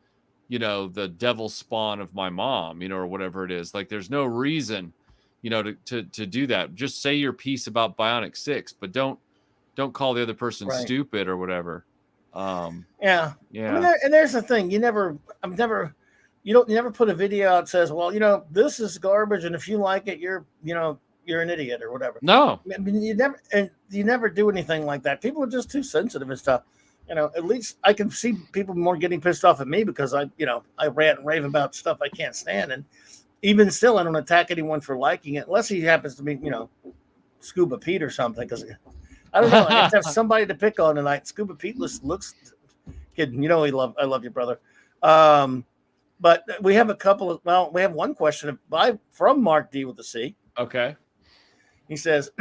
the devil spawn of my mom, or whatever it is. Like, there's no reason, to do that. Just say your piece about Bionic 6, but don't call the other person stupid or whatever. Yeah. I mean, and there's the thing. You never put a video out that says, well, this is garbage, and if you like it, you're an idiot or whatever. No. I mean, you never do anything like that. People are just too sensitive and stuff. At least I can see people more getting pissed off at me because I rant and rave about stuff I can't stand. And even still, I don't attack anyone for liking it unless he happens to be, Scuba Pete or something. Because I don't know. I have to have somebody to pick on tonight. Scuba Pete looks kidding. I love you, brother. But we have we have one question from Mark D with the C. Okay. He says,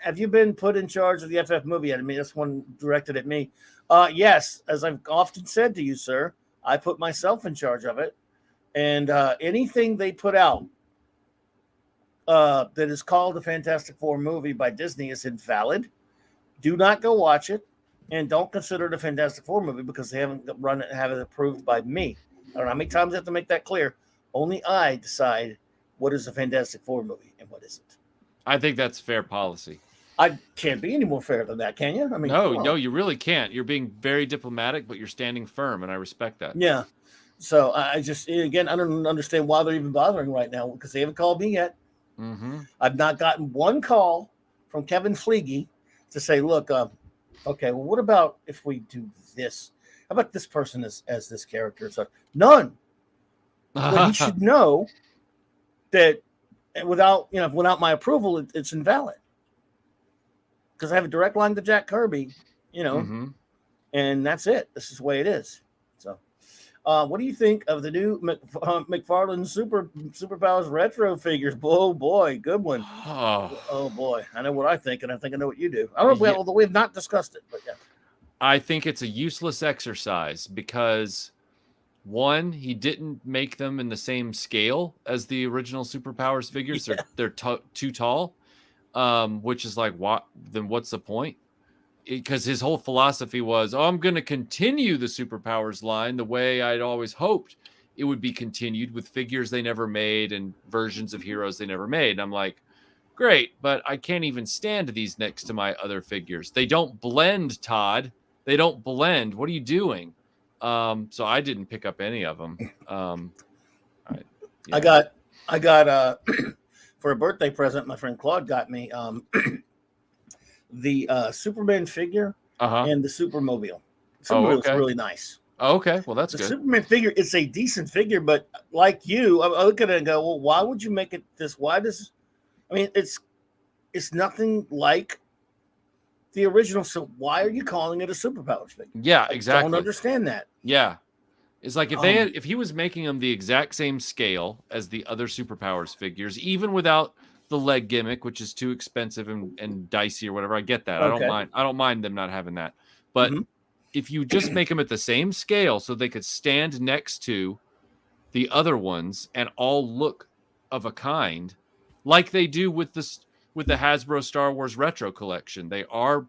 have you been put in charge of the FF movie? I mean, this one directed at me. Yes, as I've often said to you, sir, I put myself in charge of it. And anything they put out that is called a Fantastic Four movie by Disney is invalid. Do not go watch it, and don't consider it a Fantastic Four movie because they haven't run it and have it approved by me. I don't know how many times I have to make that clear. Only I decide what is a Fantastic Four movie and what isn't. I think that's fair policy. I can't be any more fair than that, can you? I mean, no, you really can't. You're being very diplomatic, but you're standing firm, and I respect that. Yeah. So I just, again, I don't understand why they're even bothering right now because they haven't called me yet. Mm-hmm. I've not gotten one call from Kevin Feige to say, look, okay, well, what about if we do this? How about this person as this character? So none. Well, he should know that without my approval, it's invalid. Because I have a direct line to Jack Kirby, and that's it. This is the way it is. So, what do you think of the new McFarlane Superpowers retro figures? Oh boy, good one. Oh boy, I know what I think, and I think I know what you do. I don't know. Although we have not discussed it, but yeah. I think it's a useless exercise because one, he didn't make them in the same scale as the original Superpowers figures. Yeah. They're too tall. Which is like, what? Then what's the point? Because his whole philosophy was, I'm going to continue the Superpowers line the way I'd always hoped it would be continued with figures they never made and versions of heroes they never made. And I'm like, great, but I can't even stand these next to my other figures. They don't blend, Todd. They don't blend. What are you doing? So I didn't pick up any of them. I got for a birthday present, my friend Claude got me the Superman figure and the Supermobile. Supermobile's really nice. Oh, okay, well, that's good. The Superman figure, it's a decent figure, but like you, I look at it and go, well, why would you make it this? It's nothing like the original, so why are you calling it a Superpowers figure? Yeah, exactly. I don't understand that. Yeah. It's like if he was making them the exact same scale as the other Superpowers figures, even without the leg gimmick, which is too expensive and dicey or whatever, I get that. Okay. I don't mind them not having that. But if you just make them at the same scale so they could stand next to the other ones and all look of a kind, like they do with the Hasbro Star Wars Retro Collection, they are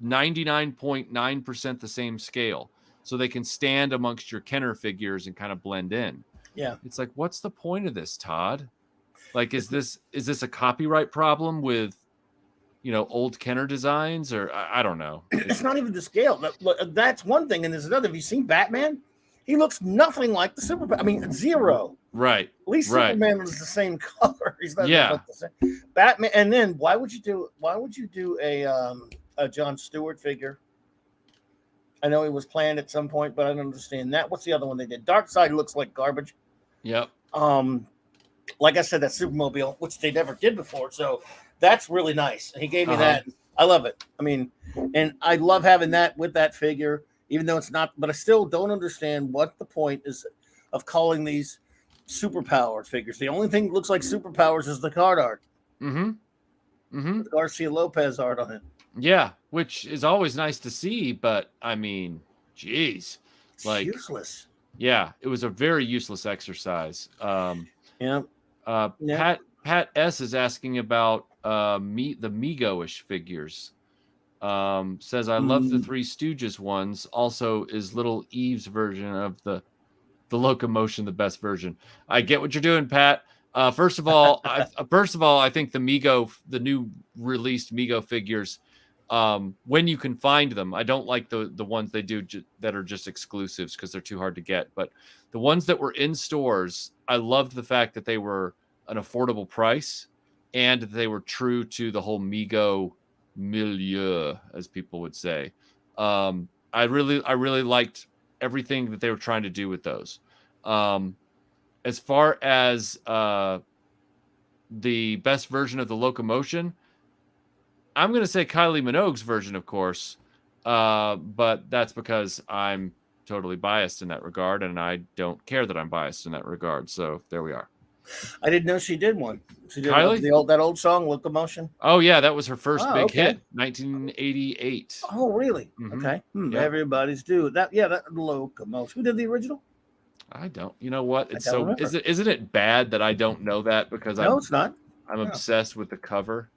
99.9% the same scale. So they can stand amongst your Kenner figures and kind of blend in. Yeah. It's like, what's the point of this, Todd? Like, is this a copyright problem with, old Kenner designs? Or I don't know. It's not even the scale. That's one thing. And there's another. Have you seen Batman? He looks nothing like the Superman. I mean, zero. Right. At least Superman is the same color. He's not the same. Batman. And then why would you do a Jon Stewart figure? I know he was planned at some point, but I don't understand that. What's the other one they did? Darkseid looks like garbage. Yep. Like I said, that Supermobile, which they never did before. So that's really nice. He gave me that. I love it. I mean, and I love having that with that figure, even though it's not, but I still don't understand what the point is of calling these Superpower figures. The only thing that looks like Superpowers is the card art. With Garcia Lopez art on it. Yeah, which is always nice to see, but I mean, geez, like useless. Yeah, it was a very useless exercise. Pat S is asking about the Mego-ish figures. Says I love the Three Stooges ones. Also, is Little Eve's version of the locomotion the best version? I get what you're doing, Pat. First of all, I think the new released Mego figures, when you can find them, I don't like the ones they do that are just exclusives because they're too hard to get. But the ones that were in stores, I loved the fact that they were an affordable price and that they were true to the whole Mego milieu, as people would say. I really liked everything that they were trying to do with those. As far as the best version of the locomotion, I'm going to say Kylie Minogue's version, of course, but that's because I'm totally biased in that regard, and I don't care that I'm biased in that regard. So there we are. I didn't know she did one. She did Kylie? that old song, Locomotion. Oh yeah, that was her first big hit, 1988. Oh really? Okay. Yeah. Everybody's due that. Yeah, that Locomotion. Who did the original? I don't. You know what? It's so. Isn't it bad that I don't know that because it's not. I'm obsessed with the cover.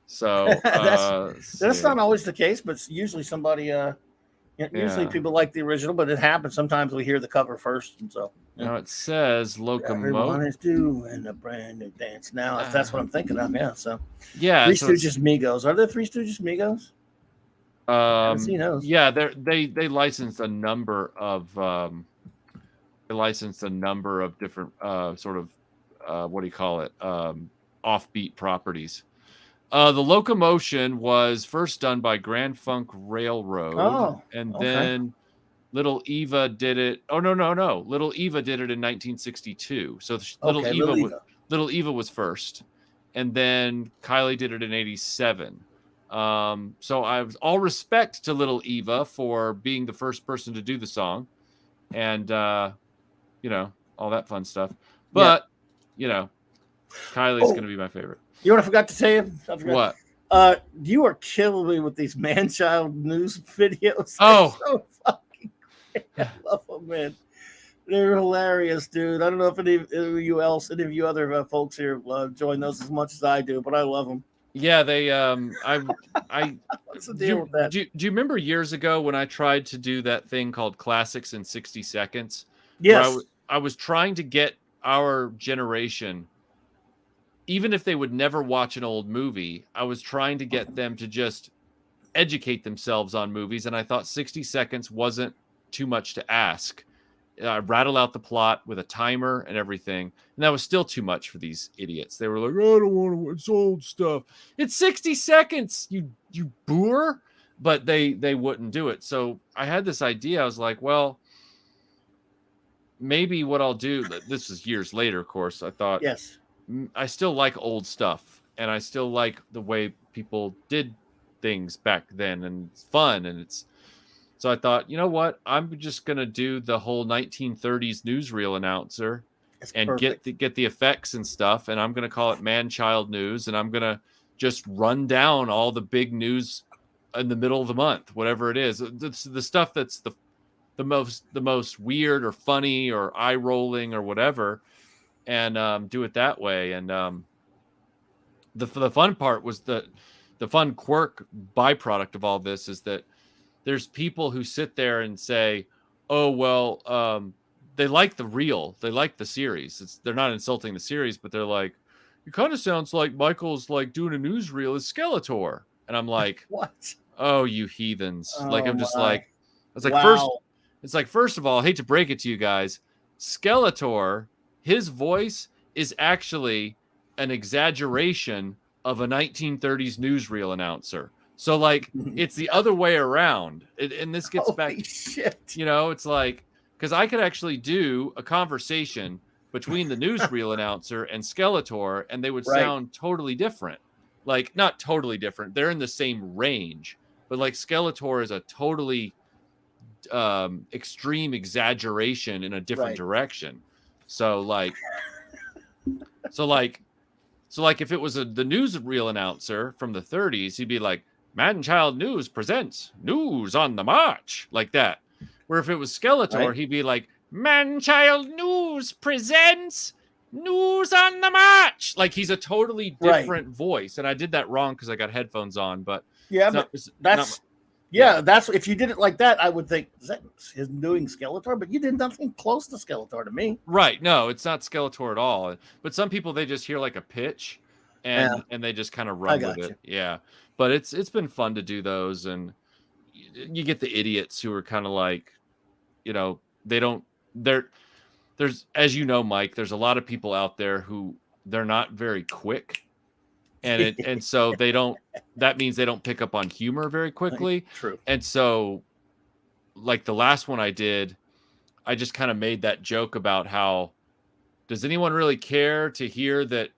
So that's not always the case, but usually somebody Usually people like the original, but it happens. Sometimes we hear the cover first, and so. Now it says Everyone locomotive. is doing a brand new dance now. If that's what I'm thinking of, yeah. So Yeah, Three so Stooges Migos. Are there Three Stooges Migos? Haven't seen those. yeah, they licensed a number of different sort of what do you call it, offbeat properties. The locomotion was first done by Grand Funk Railroad, and then Little Eva did it. Oh no. Little Eva did it in 1962. So Little Eva was first, and then Kylie did it in 87. So I was all respect to Little Eva for being the first person to do the song, and all that fun stuff. But Kylie's gonna be my favorite. You know what I forgot to tell you? I forgot. What? You are killing me with these man-child news videos. Oh, so fucking great. I love them, man. They're hilarious, dude. I don't know if any of you other folks here join those as much as I do, but I love them. Yeah, they. What's the deal with that? Do you remember years ago when I tried to do that thing called Classics in 60 Seconds? Yes. I was trying to get our generation, even if they would never watch an old movie, I was trying to get them to just educate themselves on movies. And I thought 60 seconds wasn't too much to ask. I rattled out the plot with a timer and everything. And that was still too much for these idiots. They were like, I don't want to watch old stuff. It's 60 seconds, you boor. But they wouldn't do it. So I had this idea. I was like, well, maybe what I'll do, this is years later, of course. I thought, yes, I still like old stuff, and I still like the way people did things back then, and it's fun, and it's. So I thought, you know what? I'm just gonna do the whole 1930s newsreel announcer, and get the effects and stuff, and I'm gonna call it Man-Child News, and I'm gonna just run down all the big news in the middle of the month, whatever it is, the stuff that's the most weird or funny or eye rolling or whatever. And do it that way. And the fun part was the fun quirk byproduct of all this is that there's people who sit there and say, oh, well, they like the series. They're not insulting the series, but they're like, it kind of sounds like Michael's like doing a newsreel as Skeletor. And I'm like, what? Oh, you heathens. Oh, like, I'm just like, it's like, wow. first of all, I hate to break it to you guys, Skeletor, his voice is actually an exaggeration of a 1930s newsreel announcer. So, like, it's the other way around. And this gets back. Shit. It's like, because I could actually do a conversation between the newsreel announcer and Skeletor, and they would sound totally different. Like, not totally different. They're in the same range. But, like, Skeletor is a totally extreme exaggeration in a different direction. So like if it was the newsreel announcer from the 30s, he'd be like, Man-Child News presents news on the march, like that. Where if it was Skeletor, he'd be like, Man-Child News presents news on the march. Like, he's a totally different voice. And I did that wrong because I got headphones on, but that's if you did it like that, I would think, is that his doing Skeletor? But you did nothing close to Skeletor to me. Right. No, it's not Skeletor at all. But some people, they just hear like a pitch and they just kind of run with it. Yeah. But it's been fun to do those. And you get the idiots who are kind of like, there's, as you know, Mike, there's a lot of people out there who they're not very quick. And so that means they don't pick up on humor very quickly. True. And so, like the last one I did, I just kind of made that joke about how, does anyone really care to hear that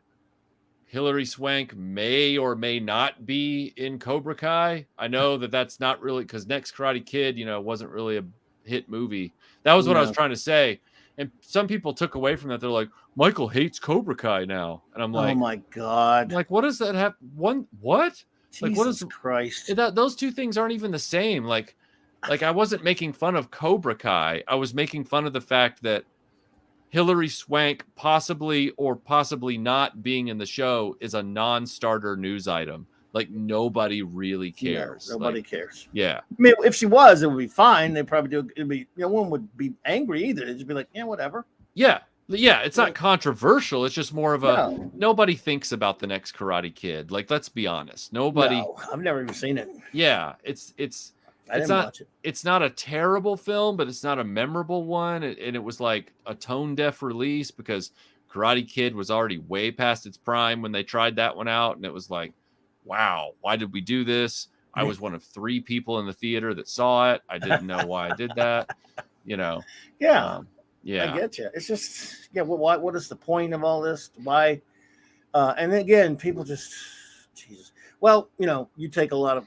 Hilary Swank may or may not be in Cobra Kai? I know that's not really, because Next Karate Kid, wasn't really a hit movie. That was what I was trying to say. And some people took away from that. They're like, Michael hates Cobra Kai now. And I'm like, oh my God. Like, what does that have? What? Jesus like, what is Christ? Those two things aren't even the same. Like I wasn't making fun of Cobra Kai. I was making fun of the fact that Hilary Swank possibly or possibly not being in the show is a non-starter news item. Like nobody really cares. No, nobody like, cares. Yeah. I mean, if she was, it would be fine. They'd probably do. It'd be, no one would be angry either. It'd just be like, yeah, whatever. Yeah. Yeah. It's not controversial. It's just more of No. nobody thinks about the next Karate Kid. Like, let's be honest. Nobody. No, I've never even seen it. Yeah. It's I didn't not, watch it. It's not a terrible film, but it's not a memorable one. And it was like a tone deaf release because Karate Kid was already way past its prime when they tried that one out. And it was like, wow, why did we do this? I was one of 3 people in the theater that saw it. I didn't know why I did that. You know? Yeah. Yeah. I get you. It's just, yeah. Well, what is the point of all this? Why? And then again, people just, Jesus. Well, you get a lot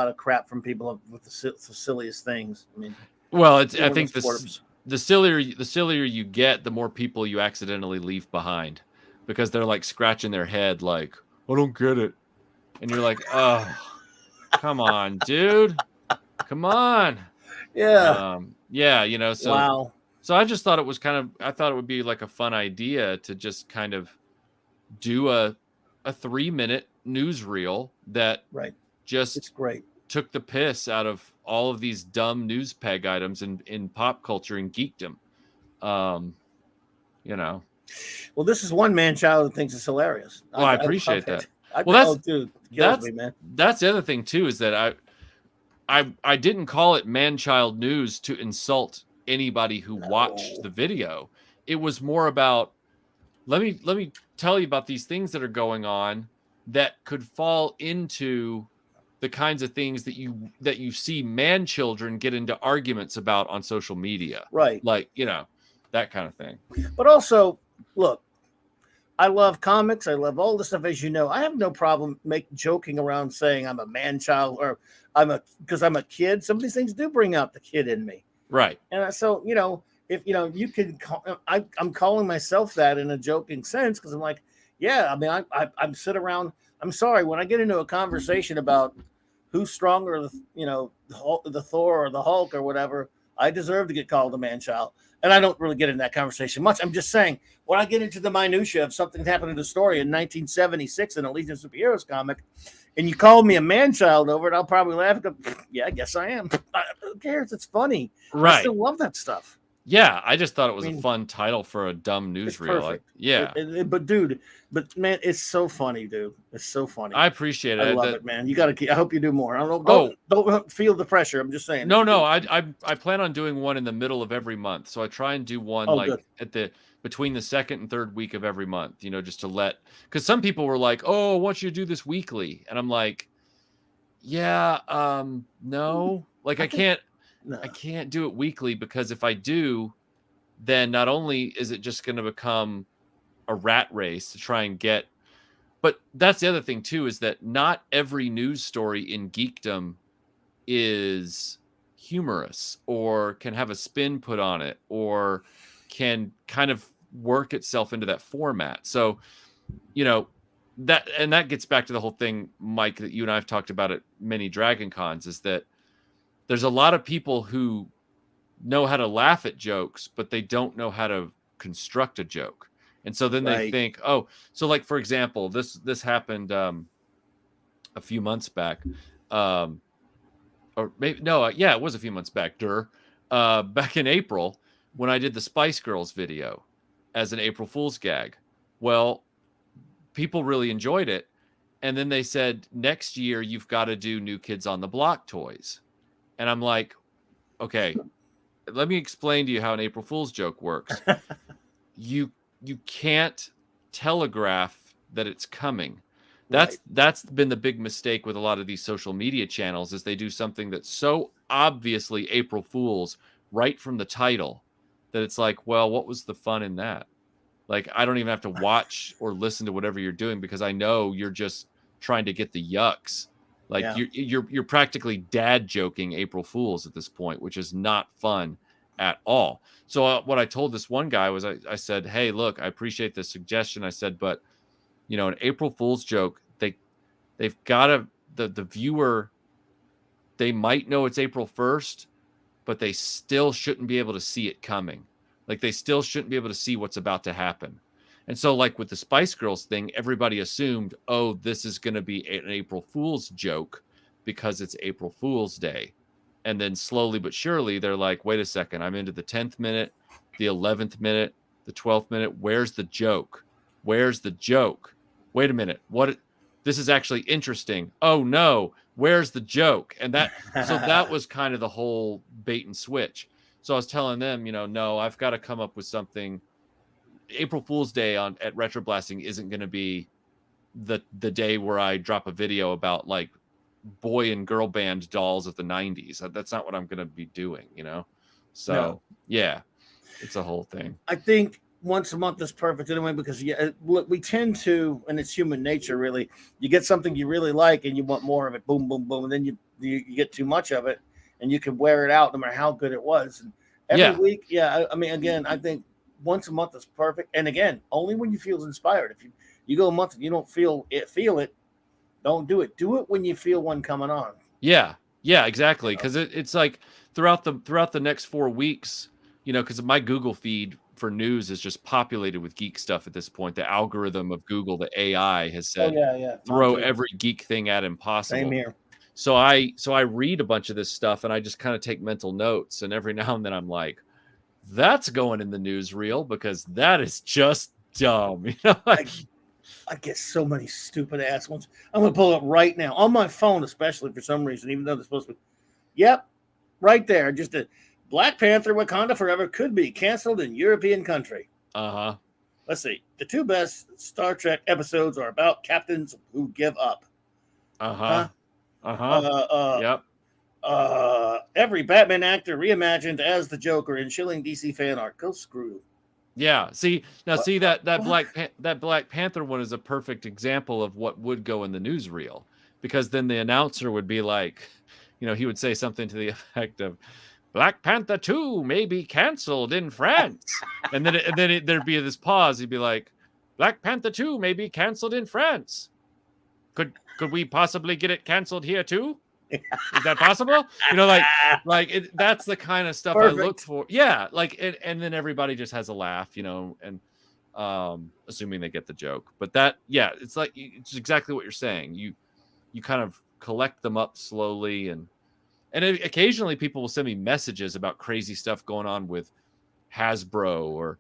of crap from people with the silliest things. I mean, well, I think the sillier you get, the more people you accidentally leave behind because they're like scratching their head, like, I don't get it. And you're like, oh, come on, dude. Come on. Yeah. Yeah. So, wow. So I just thought I thought it would be like a fun idea to just kind of do a 3-minute newsreel that just it's great. Took the piss out of all of these dumb news peg items in pop culture and geekdom. Well, this is one man child that thinks it's hilarious. Well, I appreciate that. Dude, me, man. That's the other thing too, is that I didn't call it man-child news to insult anybody who watched the video. It was more about let me tell you about these things that are going on that could fall into the kinds of things that you see man children get into arguments about on social media. Right. Like, that kind of thing. But also, look, I love comics. I love all this stuff, as you know. I have no problem joking around saying I'm a man child or because I'm a kid. Some of these things do bring out the kid in me. Right. And so, if you can I'm calling myself that in a joking sense because I'm like, yeah, I mean, I'm sit around. I'm sorry, when I get into a conversation about who's stronger, the Thor or the Hulk or whatever, I deserve to get called a man child. And I don't really get in that conversation much. I'm just saying, when I get into the minutia of something that happened in the story in 1976 in a Legion of Superheroes comic, and you call me a man child over it, I'll probably laugh and go, yeah, I guess I am. Who cares? It's funny. Right. I still love that stuff. Yeah, I just thought it was a fun title for a dumb newsreel. Like, yeah. But man, it's so funny, dude. It's so funny. I appreciate it. I love it, man. You got to. I hope you do more. I don't feel the pressure. I'm just saying. No. I plan on doing one in the middle of every month. So I try and do one between the second and third week of every month. Just to because some people were like, "Oh, I want you to do this weekly," and I'm like, "Yeah, no, like I can't." No. I can't do it weekly because if I do, then not only is it just going to become a rat race to try and get, but that's the other thing too, is that not every news story in geekdom is humorous or can have a spin put on it or can kind of work itself into that format. So, that gets back to the whole thing, Mike, that you and I have talked about at many Dragon Cons, is that there's a lot of people who know how to laugh at jokes, but they don't know how to construct a joke. And so then they think, so like, for example, this happened a few months back. Or maybe, it was a few months back, back in April when I did the Spice Girls video as an April Fool's gag. Well, people really enjoyed it. And then they said, next year, you've got to do New Kids on the Block toys. And I'm like, okay, let me explain to you how an April Fool's joke works. You can't telegraph that it's coming. That's been the big mistake with a lot of these social media channels, is they do something that's so obviously April Fool's right from the title that it's like, well, what was the fun in that? Like, I don't even have to watch or listen to whatever you're doing because I know you're just trying to get the yucks. Like you're practically dad joking April Fools at this point, which is not fun at all. So what I told this one guy was I said, hey, look, I appreciate the suggestion. I said, but an April Fool's joke, they've got to the viewer, they might know it's April 1st, but they still shouldn't be able to see it coming. Like they still shouldn't be able to see what's about to happen. And so, like with the Spice Girls thing, everybody assumed, oh, this is going to be an April Fool's joke because it's April Fool's Day. And then slowly but surely, they're like, wait a second, I'm into the 10th minute, the 11th minute, the 12th minute. Where's the joke? Where's the joke? Wait a minute. What? This is actually interesting. Oh, no. Where's the joke? And that was kind of the whole bait and switch. So I was telling them, no, I've got to come up with something. April Fool's Day at Retroblasting isn't going to be the day where I drop a video about like boy and girl band dolls of the 90s. That's not what I'm going to be doing, So No. Yeah, it's a whole thing. I think once a month is perfect anyway, because we tend to, and it's human nature really, you get something you really like and you want more of it, boom, boom, boom, and then you get too much of it and you can wear it out no matter how good it was. And every week, I mean, again, I think once a month is perfect. And again, only when you feel inspired. If you go a month and you don't feel it, don't do it. Do it when you feel one coming on. Yeah, exactly. Because it's like throughout the next 4 weeks, because my Google feed for news is just populated with geek stuff at this point. The algorithm of Google, the AI has said, throw every geek thing at him possible. Same here. So I read a bunch of this stuff and I just kind of take mental notes. And every now and then I'm like, that's going in the newsreel because that is just dumb. I get so many stupid ass ones. I'm going to pull it right now on my phone, especially for some reason, even though they're supposed to be. Yep, right there. Just a Black Panther Wakanda Forever could be canceled in European country. Let's see. The 2 best Star Trek episodes are about captains who give up. Yep. Every Batman actor reimagined as the Joker in chilling DC fan art. Go screw. Yeah. That Black Panther one is a perfect example of what would go in the newsreel, because then the announcer would be like, he would say something to the effect of, Black Panther 2 may be canceled in France. and then there'd be this pause. He'd be like, Black Panther 2 may be canceled in France. Could we possibly get it canceled here too? Is that possible? That's the kind of stuff Perfect. I look for. Yeah, and then everybody just has a laugh, and assuming they get the joke. But it's exactly what you're saying. You kind of collect them up slowly, and occasionally people will send me messages about crazy stuff going on with Hasbro, or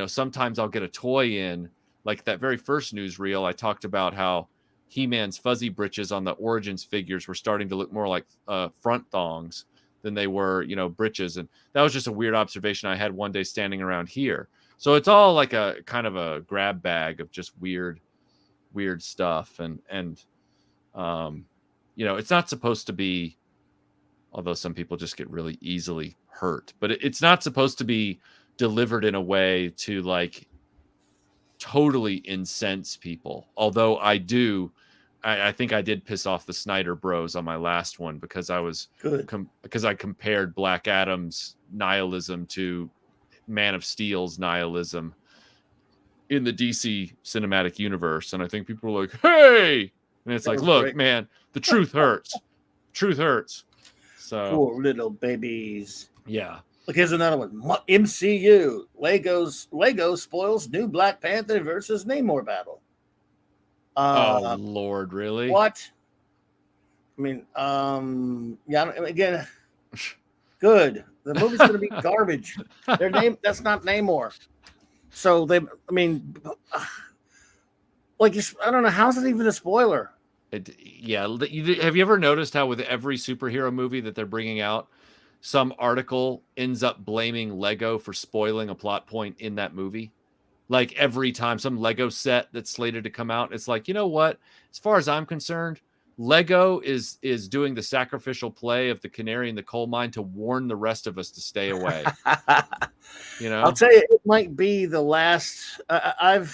sometimes I'll get a toy in, like that very first newsreel. I talked about how He-Man's fuzzy britches on the Origins figures were starting to look more like front thongs than they were, britches. And that was just a weird observation I had one day standing around here. So it's all like a kind of a grab bag of just weird stuff. And it's not supposed to be, although some people just get really easily hurt, but it's not supposed to be delivered in a way to like totally incense people. Although I think I did piss off the Snyder Bros on my last one because I was because I compared Black Adam's nihilism to Man of Steel's nihilism in the DC cinematic universe, and I think people were like, "Hey!" And it's like, "Look, man, the truth hurts. Truth hurts." So poor little babies. Yeah. Look, here's another one. MCU. Lego spoils new Black Panther versus Namor battle. Oh Lord, really? What? I mean, again, good. The movie's going to be garbage. That's not Namor. So I don't know, how's it even a spoiler? Have you ever noticed how with every superhero movie that they're bringing out, some article ends up blaming Lego for spoiling a plot point in that movie? Like every time some Lego set that's slated to come out, it's like, you know what? As far as I'm concerned, Lego is doing the sacrificial play of the canary in the coal mine to warn the rest of us to stay away. I'll tell you, it might be the last. I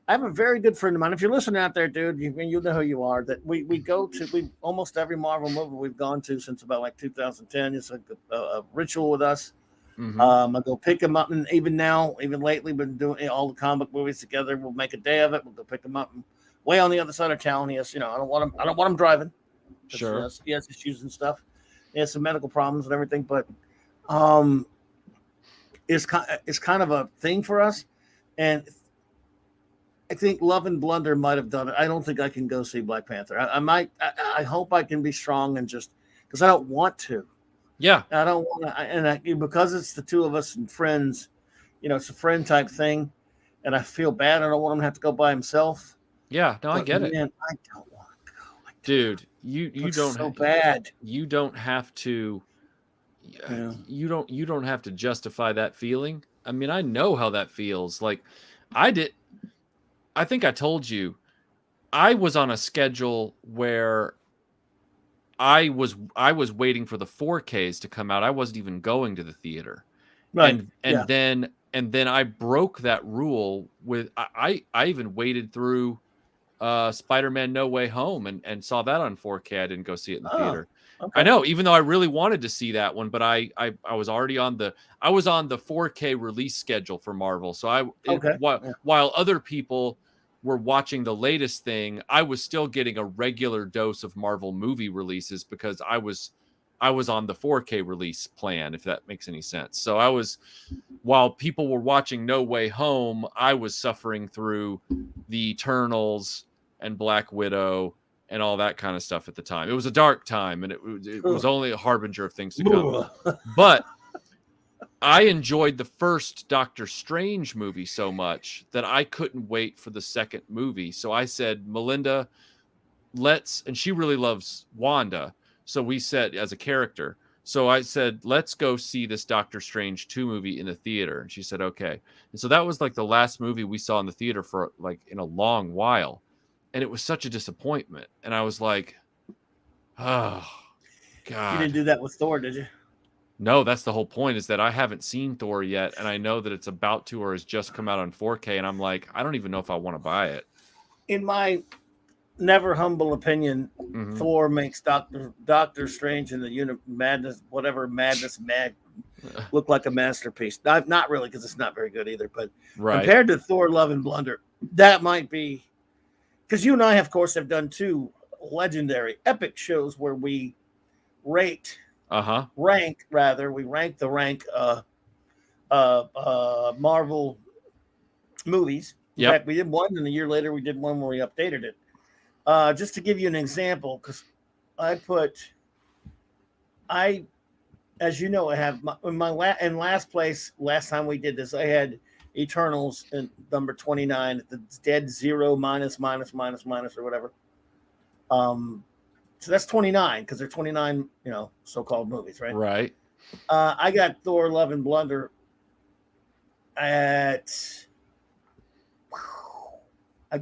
have a very good friend of mine. If you're listening out there, dude, you know who you are. That we go to almost every Marvel movie we've gone to since about like 2010. It's like a ritual with us. Mm-hmm. I go pick them up, and even lately, been doing all the comic movies together. We'll make a day of it. We'll go pick them up. And way on the other side of town, I don't want him driving. Sure. He has issues and stuff. He has some medical problems and everything, but it's kind of a thing for us. And I think Love and Blunder might have done it. I don't think I can go see Black Panther. I might. I hope I can be strong and just because I don't want to. Yeah. I don't want to. Because it's the two of us and friends. It's a friend type thing, and I feel bad. I don't want him to have to go by himself. Yeah. No, I get it. Man, I don't want to go. Dude, you don't so bad. You don't have to. You don't have to justify that feeling. I mean, I know how that feels. Like, I think I told you, I was on a schedule where I was waiting for the 4Ks to come out. I wasn't even going to the theater. Right. And then I broke that rule with I even waited through Spider-Man No Way Home and saw that on 4K. I didn't go see it in the theater. Okay. I know, even though I really wanted to see that one, but I was already on the 4K release schedule for Marvel. So while other people were watching the latest thing, I was still getting a regular dose of Marvel movie releases because I was on the 4K release plan, if that makes any sense. So while people were watching No Way Home, I was suffering through the Eternals and Black Widow and all that kind of stuff at the time. It was a dark time, and it was only a harbinger of things to come. But I enjoyed the first Doctor Strange movie so much that I couldn't wait for the second movie. So I said, Melinda, and she really loves Wanda. So we said, as a character, so I said, let's go see this Doctor Strange 2 movie in the theater. And she said, okay. And so that was like the last movie we saw in the theater for like in a long while. And it was such a disappointment. And I was like, oh, God. You didn't do that with Thor, did you? No, that's the whole point, is that I haven't seen Thor yet. And I know that it's about to or has just come out on 4K. And I'm like, I don't even know if I want to buy it. In my never humble opinion, Thor makes Doctor Strange and the Madness look like a masterpiece. Not really, because it's not very good either. But compared to Thor: Love and Blunder, that might be, because you and I, of course, have done 2 legendary epic shows where we rank Marvel movies. In fact, we did one, and a year later we did one where we updated it. Just to give you an example, because as you know, I have in last place. Last time we did this, I had Eternals in number 29. The dead 0 minus or whatever. So that's 29 because they're 29, so-called movies, right? Right. I got Thor: Love and Blunder I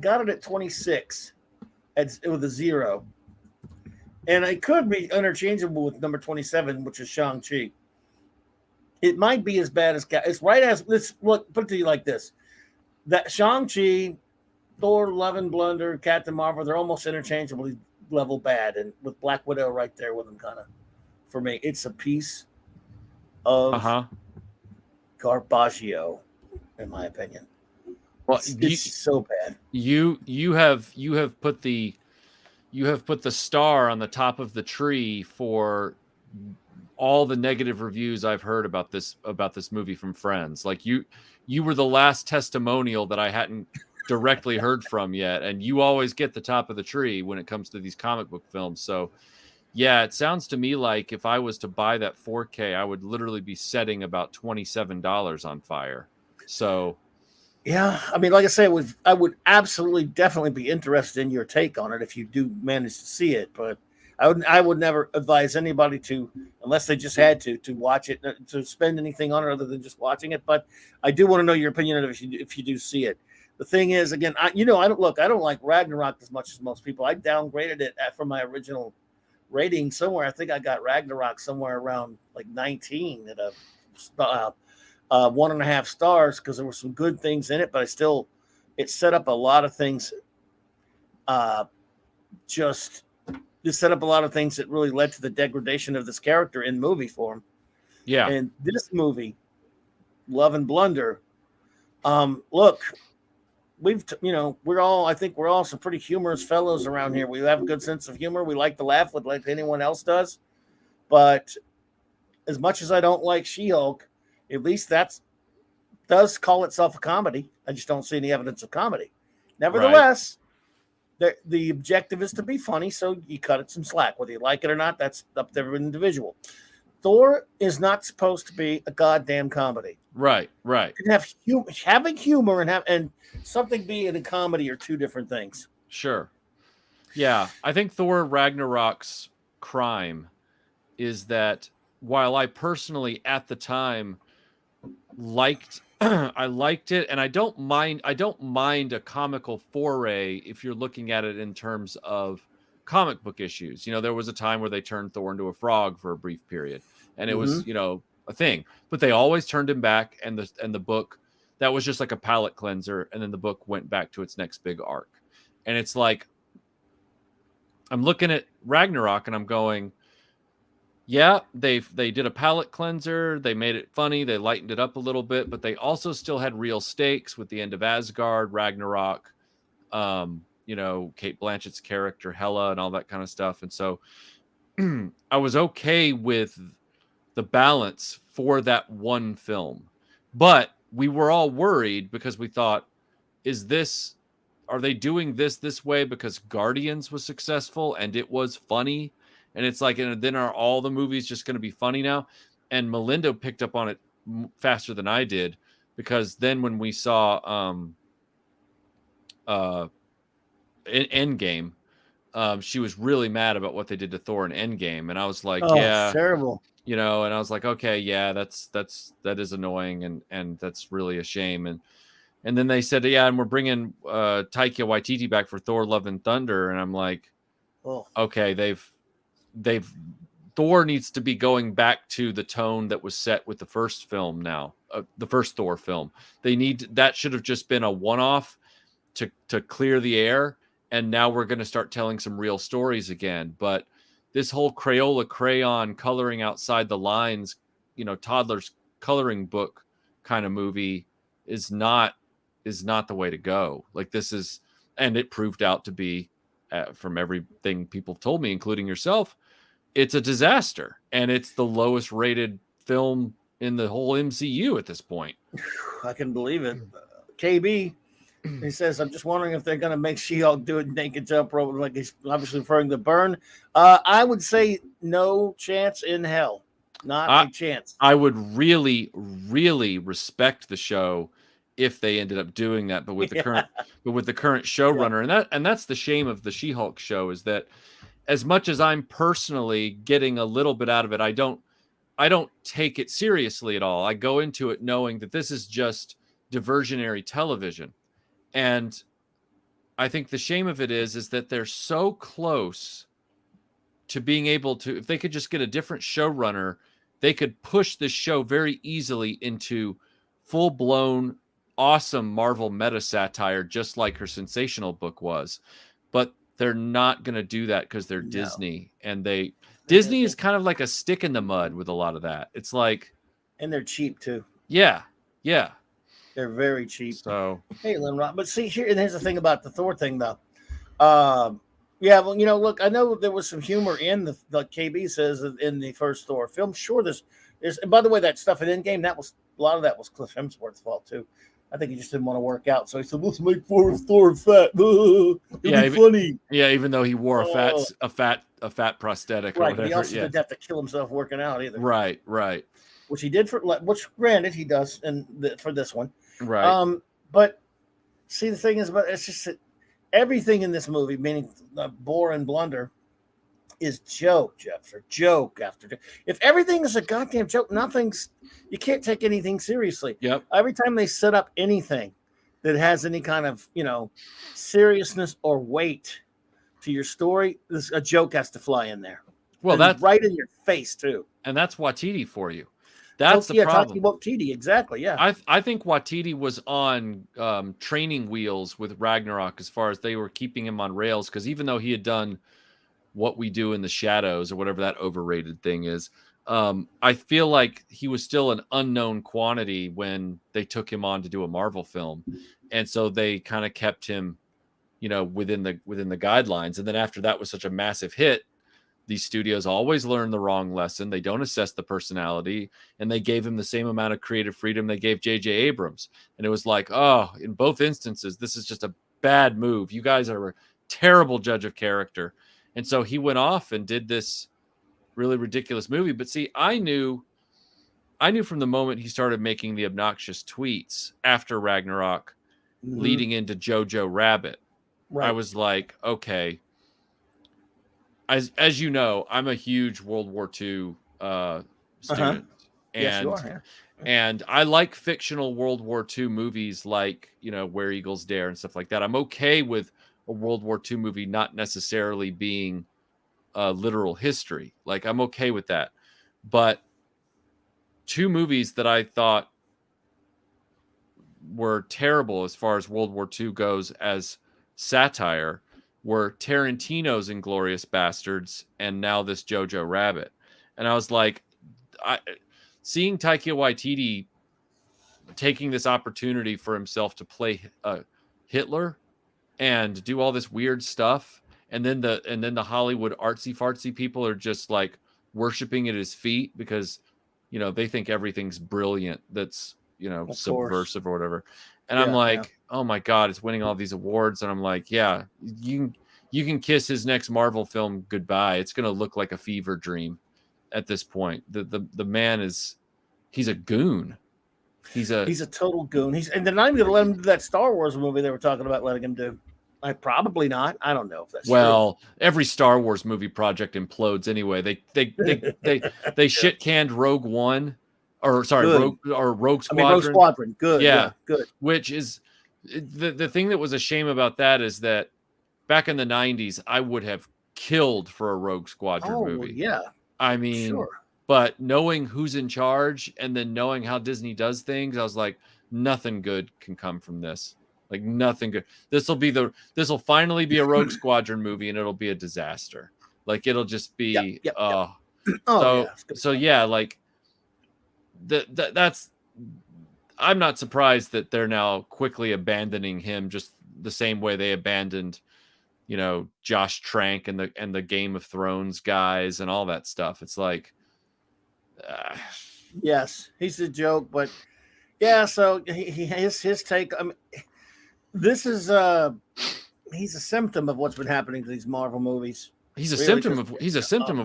got it at 26. With a 0. And it could be interchangeable with number 27, which is Shang-Chi. It might be as bad as it's right as let's put it to you like this. That Shang-Chi, Thor: Love and Blunder, Captain Marvel, they're almost interchangeably level bad, and with Black Widow right there with them, kind of. For me, it's a piece of garbaggio, in my opinion. Well, it's so bad. You have put the star on the top of the tree for all the negative reviews I've heard about this movie from friends. Like you were the last testimonial that I hadn't directly heard from yet, and you always get the top of the tree when it comes to these comic book films. So yeah, it sounds to me like if I was to buy that 4K, I would literally be setting about $27 on fire. So yeah, I mean, like I say, I would absolutely, definitely be interested in your take on it if you do manage to see it. But I would never advise anybody to, unless they just had to watch it, to spend anything on it other than just watching it. But I do want to know your opinion on it if you do see it. The thing is, again, I don't like Ragnarok as much as most people. I downgraded it from my original rating somewhere. I think I got Ragnarok somewhere around like 19 at a 1.5 stars because there were some good things in it, but it set up a lot of things. Just set up a lot of things that really led to the degradation of this character in movie form. Yeah. And this movie, Love and Blunder, look, I think we're all some pretty humorous fellows around here. We have a good sense of humor. We like to laugh like anyone else does. But as much as I don't like She-Hulk, at least does call itself a comedy. I just don't see any evidence of comedy. Nevertheless, the objective is to be funny, so you cut it some slack. Whether you like it or not, that's up to every individual. Thor is not supposed to be a goddamn comedy. Right. You can have having humor and something being a comedy are two different things. Sure. Yeah, I think Thor Ragnarok's crime is that while I personally at the time liked I liked it, and I don't mind a comical foray if you're looking at it in terms of comic book issues. You know, there was a time where they turned Thor into a frog for a brief period, and it was, you know, a thing. But they always turned him back, and the book, that was just like a palate cleanser, and then the book went back to its next big arc. And it's like, I'm looking at Ragnarok and I'm going, yeah, they did a palate cleanser. They made it funny. They lightened it up a little bit, but they also still had real stakes with the end of Asgard, Ragnarok, you know, Kate Blanchett's character, Hela, and all that kind of stuff. And so I was okay with the balance for that one film. But we were all worried because we thought, are they doing this way because Guardians was successful and it was funny? And it's like, and then are all the movies just going to be funny now? And Melinda picked up on it faster than I did, because then when we saw Endgame, she was really mad about what they did to Thor in Endgame, and I was like, yeah, it's terrible. You know, and I was like, okay, yeah, that is annoying, and that's really a shame. And then they said, yeah, and we're bringing Taika Waititi back for Thor: Love and Thunder, and I'm like, okay, they've Thor needs to be going back to the tone that was set with the first film now, the first Thor film. That should have just been a one-off to clear the air, and now we're going to start telling some real stories again. But this whole Crayola crayon coloring outside the lines, you know, toddler's coloring book kind of movie is not the way to go. Like, this is, and it proved out to be, from everything people told me, including yourself, it's a disaster, and it's the lowest rated film in the whole MCU at this point. I can believe it. KB, he says, I'm just wondering if they're going to make She-Hulk do a naked jump rope, like he's obviously referring to Burn. I would say no chance in hell. Not a chance. I would really, really respect the show if they ended up doing that, but with the current showrunner, and that's the shame of the She-Hulk show, is that as much as I'm personally getting a little bit out of it, I don't take it seriously at all. I go into it knowing that this is just diversionary television. And I think the shame of it is that they're so close to being able to, if they could just get a different showrunner, they could push this show very easily into full-blown, awesome Marvel meta satire, just like her Sensational book was. But they're not going to do that because they're Disney, and Disney is kind of like a stick in the mud with a lot of that. It's like, and they're cheap too. Yeah. They're very cheap. So, hey, Limrod, but see here, and here's the thing about the Thor thing, though. Yeah, well, you know, look, I know there was some humor in the, like KB says, in the first Thor film. Sure, there's, and by the way, that stuff in Endgame, a lot of that was Cliff Hemsworth's fault too. I think he just didn't want to work out, so he said, "Let's make Thor fat. It'll be funny." Yeah, even though he wore a fat prosthetic, right? Or whatever. He also didn't have to kill himself working out either. Right. Which he did which granted he does for this one. Right. But see, the thing is, but it's just that everything in this movie, meaning bore and blunder, is joke, Jeff, or joke after joke. If everything is a goddamn joke, you can't take anything seriously. Yep. Every time they set up anything that has any kind of, you know, seriousness or weight to your story, a joke has to fly in there. Well, that's right in your face too. And that's Waititi for you. That's the problem. Talking about Waititi, exactly. Yeah, I think Waititi was on training wheels with Ragnarok as far as they were keeping him on rails, because even though he had done What We Do in the Shadows or whatever that overrated thing is, I feel like he was still an unknown quantity when they took him on to do a Marvel film, and so they kind of kept him, you know, within the guidelines. And then after that was such a massive hit, these studios always learn the wrong lesson. They don't assess the personality, and they gave him the same amount of creative freedom they gave J.J. Abrams. And it was like, oh, in both instances, this is just a bad move. You guys are a terrible judge of character. And so he went off and did this really ridiculous movie. But see, I knew from the moment he started making the obnoxious tweets after Ragnarok, leading into Jojo Rabbit. Right. I was like, okay. As you know, I'm a huge World War II student. And, yes, you are. Yeah. And I like fictional World War II movies like, Where Eagles Dare and stuff like that. I'm okay with a World War II movie not necessarily being literal history. Like, I'm okay with that. But two movies that I thought were terrible as far as World War II goes as satire were Tarantino's Inglourious Bastards and now this Jojo Rabbit. And I was like, seeing Taika Waititi taking this opportunity for himself to play Hitler and do all this weird stuff, and then the Hollywood artsy fartsy people are just like worshiping at his feet because they think everything's brilliant that's subversive or whatever. And I'm like, oh my God, it's winning all these awards. And I'm like, yeah, you can kiss his next Marvel film goodbye. It's gonna look like a fever dream at this point. The man he's a goon. He's a total goon. And they're not even gonna let him do that Star Wars movie they were talking about letting him do. Probably not. I don't know if that's true. Every Star Wars movie project implodes anyway. They shit canned Rogue One, or sorry, Rogue Squadron. Rogue Squadron. Good. Yeah, good. Which is the thing that was a shame about that is that back in the 90s, I would have killed for a Rogue Squadron movie. Yeah. I mean, sure. But knowing who's in charge and then knowing how Disney does things, I was like, nothing good can come from this. Like, nothing good. This will finally be a Rogue Squadron movie, and it'll be a disaster. Like, it'll just be like that's. I'm not surprised that they're now quickly abandoning him, just the same way they abandoned, Josh Trank and the Game of Thrones guys and all that stuff. It's like, yes, he's a joke, but yeah. So his take. I mean, this is he's a symptom of what's been happening to these Marvel movies. He's a symptom of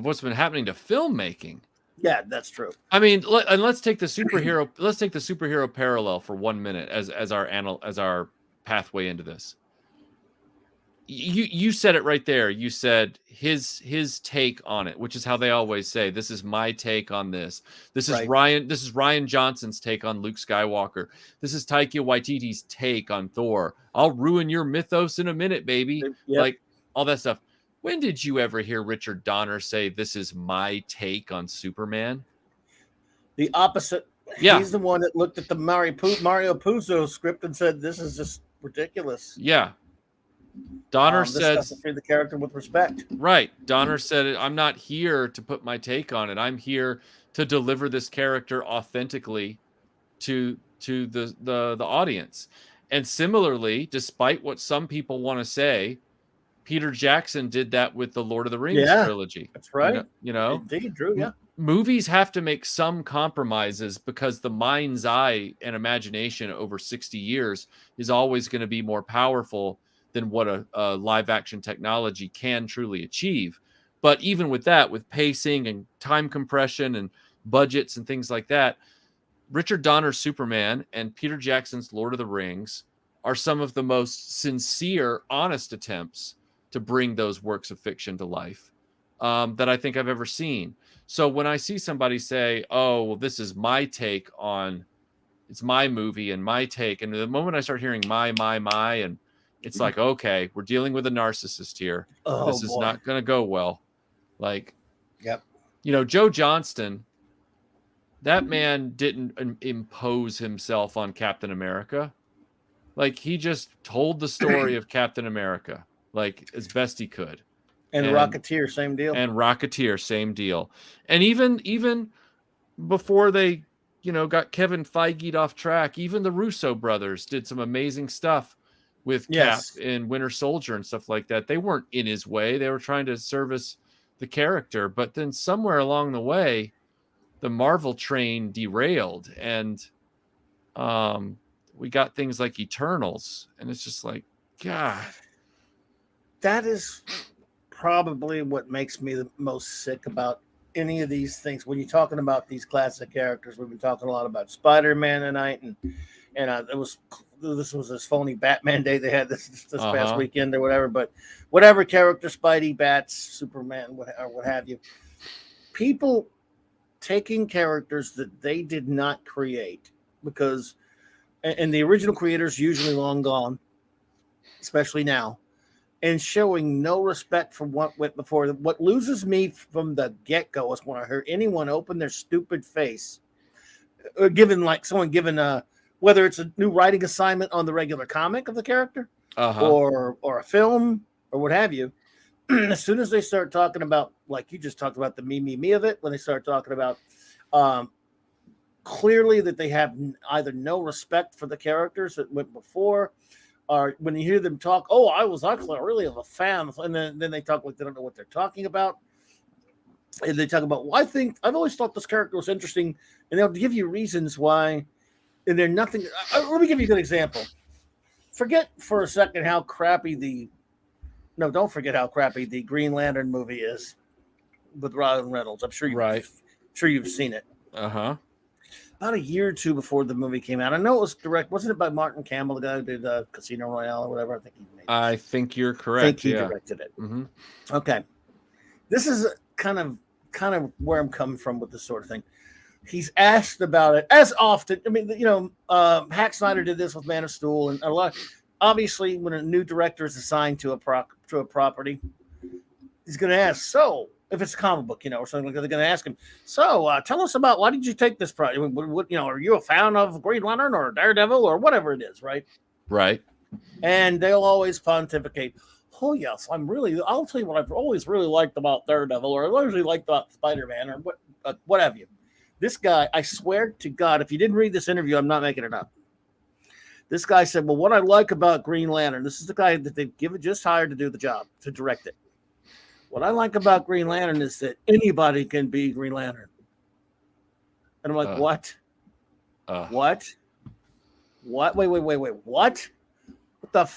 what's been happening to filmmaking. Yeah, that's true. I mean, let's take the superhero parallel for 1 minute as our pathway into this. You said it right there. You said his take on it, which is how they always say, this is my take on this. This is Ryan Johnson's take on Luke Skywalker. This is Taika Waititi's take on Thor. I'll ruin your mythos in a minute, baby. Yep. Like all that stuff. When did you ever hear Richard Donner say, this is my take on Superman? The opposite. Yeah. He's the one that looked at the Mario Puzo script and said, this is just ridiculous. Yeah. Donner said, treat the character with respect. Right. Donner said, I'm not here to put my take on it. I'm here to deliver this character authentically to the audience. And similarly, despite what some people want to say, Peter Jackson did that with the Lord of the Rings trilogy. That's right. Indeed, Drew, yeah. Movies have to make some compromises because the mind's eye and imagination over 60 years is always going to be more powerful than what a live action technology can truly achieve. But even with that, with pacing and time compression and budgets and things like that, Richard Donner's Superman and Peter Jackson's Lord of the Rings are some of the most sincere, honest attempts to bring those works of fiction to life that I think I've ever seen. So when I see somebody say, oh, well, this is my take on, it's my movie and my take, and the moment I start hearing my, and it's like, okay, we're dealing with a narcissist here. This is not going to go well. Like, yep. Joe Johnston, that man didn't impose himself on Captain America. Like, he just told the story of Captain America, like, as best he could. And Rocketeer, same deal. And even before they, got Kevin Feige'd off track, even the Russo brothers did some amazing stuff with Cap and Winter Soldier and stuff like that. They weren't in his way. They were trying to service the character. But then somewhere along the way, the Marvel train derailed. And we got things like Eternals. And it's just like, God. That is probably what makes me the most sick about any of these things. When you're talking about these classic characters, we've been talking a lot about Spider-Man tonight, and this was this phony Batman day they had this past weekend or whatever. But whatever character, Spidey, Bats, Superman, what have you, people taking characters that they did not create because, and the original creators usually long gone, especially now, and showing no respect for what went before. What loses me from the get-go is when I hear anyone open their stupid face, or someone given a, whether it's a new writing assignment on the regular comic of the character, or a film or what have you. As soon as they start talking about, like you just talked about, the me of it, when they start talking about clearly that they have either no respect for the characters that went before, or when you hear them talk, oh, I was actually really a fan, and then they talk like they don't know what they're talking about. And they talk about, well, I've always thought this character was interesting, and they'll give you reasons why, and they're nothing. Let me give you a good example. Forget for a second how crappy don't forget how crappy the Green Lantern movie is with Ryan Reynolds. I'm sure you've seen it. About a year or two before the movie came out. I know it was wasn't it by Martin Campbell, the guy who did Casino Royale or whatever? I think you're correct. I think he directed it. Okay. This is kind of where I'm coming from with this sort of thing. He's asked about it as often. I mean, Hack Snyder did this with Man of Steel, and a lot. Obviously, when a new director is assigned to a property, he's going to ask, so if it's a comic book, or something like that, they're going to ask him, so tell us about, why did you take this project? Are you a fan of Green Lantern or Daredevil or whatever it is, right? Right. And they'll always pontificate, oh, yes, I'll tell you what I've always really liked about Daredevil, or I always really liked about Spider-Man, or what have you. This guy, I swear to God, if you didn't read this interview, I'm not making it up. This guy said, well, what I like about Green Lantern, this is the guy that they've just hired to do the job, to direct it. What I like about Green Lantern is that anybody can be Green Lantern. And I'm like, what? What? Wait, what? What the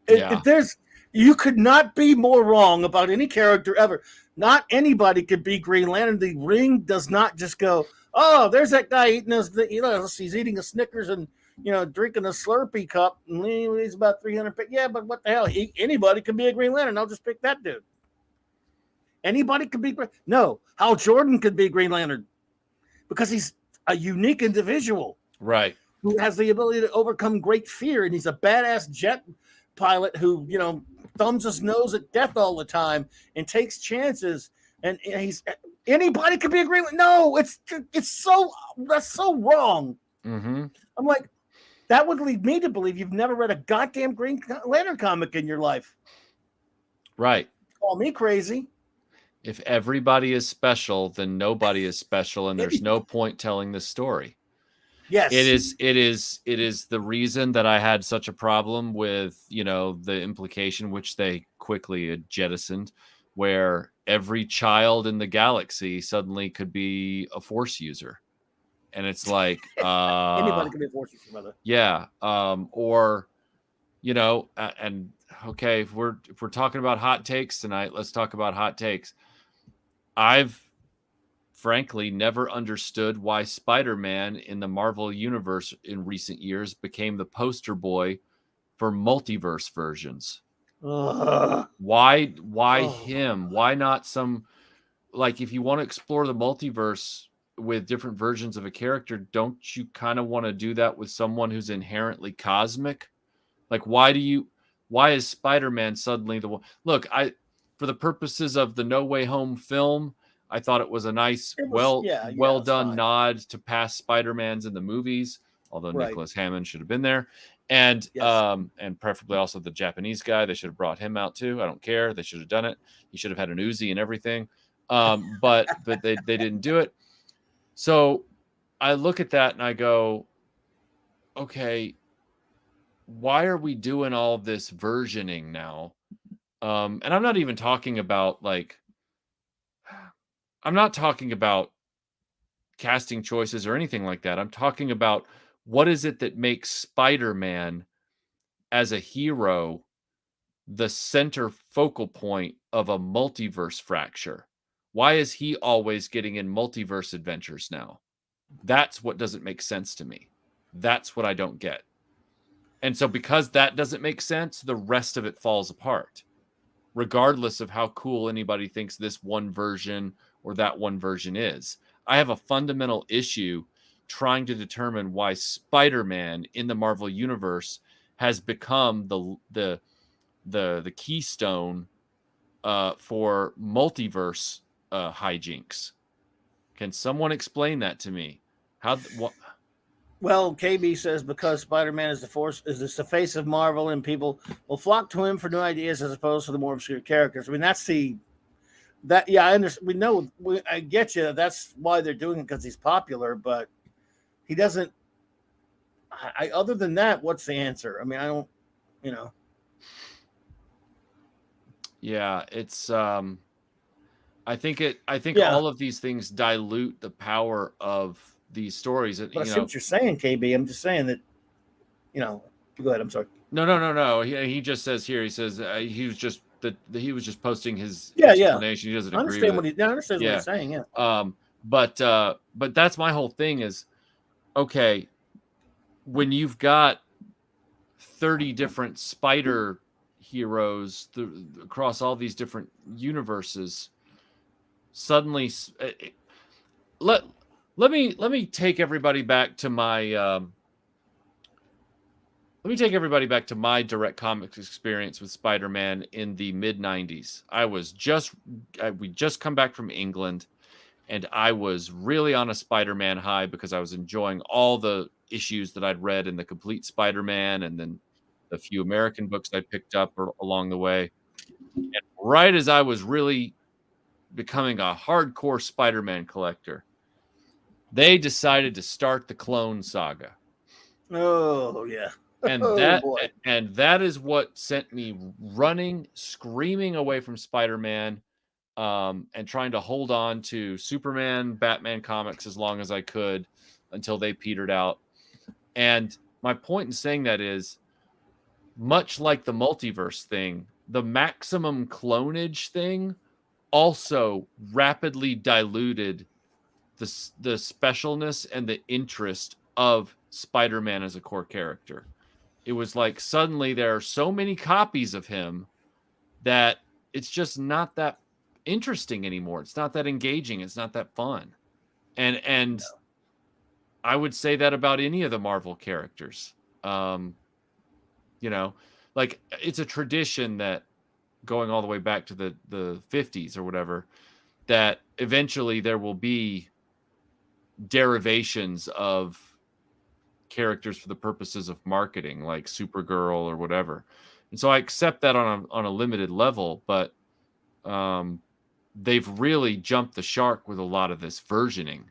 if you could not be more wrong about any character ever. Not anybody could be Green Lantern. The Ring does not just go, oh, there's that guy eating he's eating a Snickers and drinking a Slurpee cup, and he's about 300. Yeah, but what the hell? Anybody can be a Green Lantern. I'll just pick that dude. Anybody could be. No, Hal Jordan could be Green Lantern because he's a unique individual, right? Who has the ability to overcome great fear, and he's a badass jet pilot who thumbs his nose at death all the time and takes chances. And anybody could be a Green Lantern. No, that's so wrong. I'm like, that would lead me to believe you've never read a goddamn Green Lantern comic in your life. Right. Call me crazy. If everybody is special, then nobody is special, and there's no point telling this story. Yes. It is the reason that I had such a problem with, the implication, which they quickly jettisoned, where every child in the galaxy suddenly could be a Force user. And it's like anybody can be a Force user, brother. Yeah. And okay, if we're talking about hot takes tonight, let's talk about hot takes. I've frankly never understood why Spider-Man in the Marvel universe in recent years became the poster boy for multiverse versions. Why him? Why not some, like, if you want to explore the multiverse with different versions of a character, don't you kind of want to do that with someone who's inherently cosmic? Like, why is Spider-Man suddenly the one? Look, for the purposes of the No Way Home film, I thought it was a nice, well done nod to past Spider-Mans in the movies, although Nicholas Hammond should have been there. And and preferably also the Japanese guy. They should have brought him out too. I don't care. They should have done it. He should have had an Uzi and everything. But they didn't do it. So I look at that and I go, okay, why are we doing all this versioning now? And I'm not even talking about I'm not talking about casting choices or anything like that. I'm talking about what is it that makes Spider-Man as a hero the center focal point of a multiverse fracture? Why is he always getting in multiverse adventures now? That's what doesn't make sense to me. That's what I don't get. And so because that doesn't make sense, the rest of it falls apart, regardless of how cool anybody thinks this one version or that one version is. I have a fundamental issue trying to determine why Spider-Man in the Marvel Universe has become the keystone for multiverse hijinks. Can someone explain that to me? What? Well, KB says because Spider-Man is the face of Marvel, and people will flock to him for new ideas as opposed to the more obscure characters. I mean, I understand. I get you. That's why they're doing it, because he's popular, but he doesn't. Other than that, what's the answer? I mean, I don't. Yeah, it's. I think Yeah. all of these things dilute the power of these stories. But I see what you're saying, KB. I'm just saying that. Go ahead. I'm sorry. No. He just says here. He says he was just posting his explanation. He doesn't I agree with I understand what he's saying. Yeah. But that's my whole thing is, okay, when you've got 30 different spider heroes across all these different universes, suddenly let me take everybody back to my direct comics experience with Spider-Man in the mid-90s. We just come back from England, and I was really on a Spider-Man high because I was enjoying all the issues that I'd read in the Complete Spider-Man, and then the few American books I picked up along the way. And right as I was really becoming a hardcore Spider-Man collector, they decided to start the Clone Saga. Oh, yeah. And that is what sent me running, screaming away from Spider-Man, and trying to hold on to Superman, Batman comics as long as I could until they petered out. And my point in saying that is, much like the multiverse thing, the maximum clonage thing also rapidly diluted the specialness and the interest of Spider-Man as a core character. It was like suddenly there are so many copies of him that it's just not that interesting anymore. It's not that engaging. It's not that fun. And I would say that about any of the Marvel characters. Like it's a tradition that going all the way back to the 50s or whatever, that eventually there will be derivations of characters for the purposes of marketing, like Supergirl or whatever. And so I accept that on a limited level, but they've really jumped the shark with a lot of this versioning,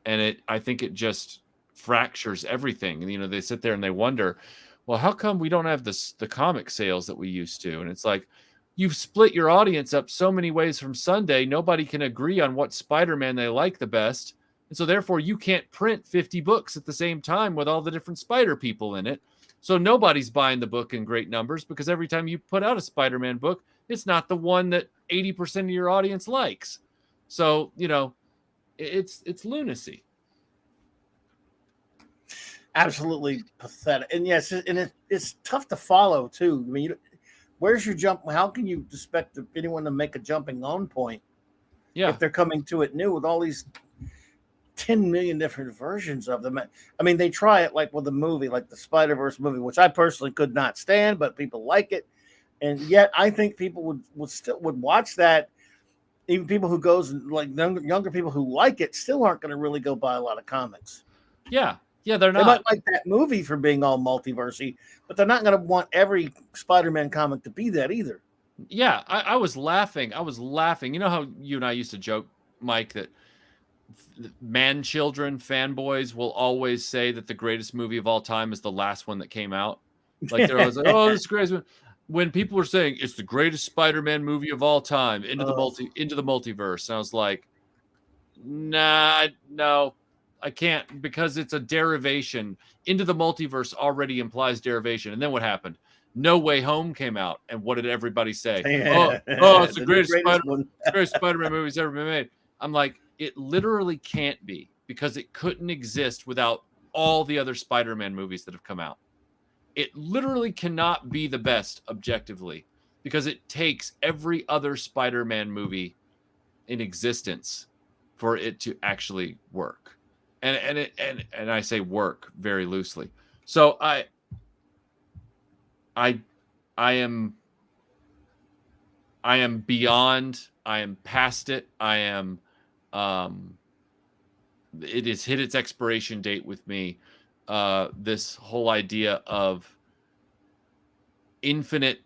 and I think it just fractures everything. And they sit there and they wonder, well, how come we don't have the comic sales that we used to? And it's like, you've split your audience up so many ways from Sunday. Nobody can agree on what Spider-Man they like the best. And so therefore you can't print 50 books at the same time with all the different Spider people in it. So nobody's buying the book in great numbers, because every time you put out a Spider-Man book, it's not the one that 80% of your audience likes. So, it's lunacy. Absolutely pathetic. And yes, it's tough to follow too. I mean, where's your jump? How can you expect anyone to make a jumping on point? Yeah. If they're coming to it new with all these 10 million different versions of them. I mean, they try it like with a movie, like the Spider-Verse movie, which I personally could not stand, but people like it. And yet I think people would watch that. Even people who goes, like younger people who like it, still aren't going to really go buy a lot of comics. Yeah, they're not. They might like that movie for being all multiversy, but they're not going to want every Spider-Man comic to be that either. Yeah, I was laughing. You know how you and I used to joke, Mike, that man-children fanboys will always say that the greatest movie of all time is the last one that came out. Like they're always like, "Oh, this is great." When people were saying it's the greatest Spider-Man movie of all time, into the multiverse, and I was like, "Nah, no, I can't, because it's a derivation. Into the multiverse already implies derivation." And then what happened? No Way Home came out, and what did everybody say? Yeah. Oh, it's the greatest one. Spider-Man movie's ever been made. I'm like, it literally can't be, because it couldn't exist without all the other Spider-Man movies that have come out. It literally cannot be the best objectively, because it takes every other Spider-Man movie in existence for it to actually work. And I say work very loosely. So I am beyond, I am past it. I am it has hit its expiration date with me. This whole idea of infinite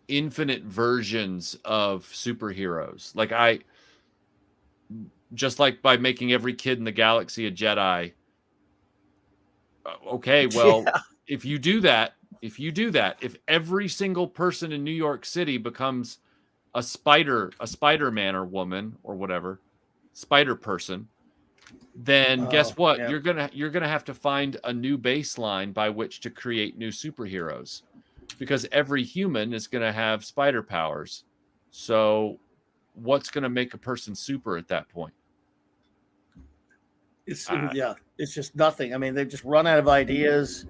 versions of superheroes. Like, just like by making every kid in the galaxy a Jedi. Okay, well, Yeah. if you do that, if every single person in New York City becomes a Spider-Man or woman or whatever, spider person, then guess what? Yeah. You're gonna have to find a new baseline by which to create new superheroes, because every human is gonna have spider powers. So what's gonna make a person super at that point? It's just nothing. I mean, they just run out of ideas,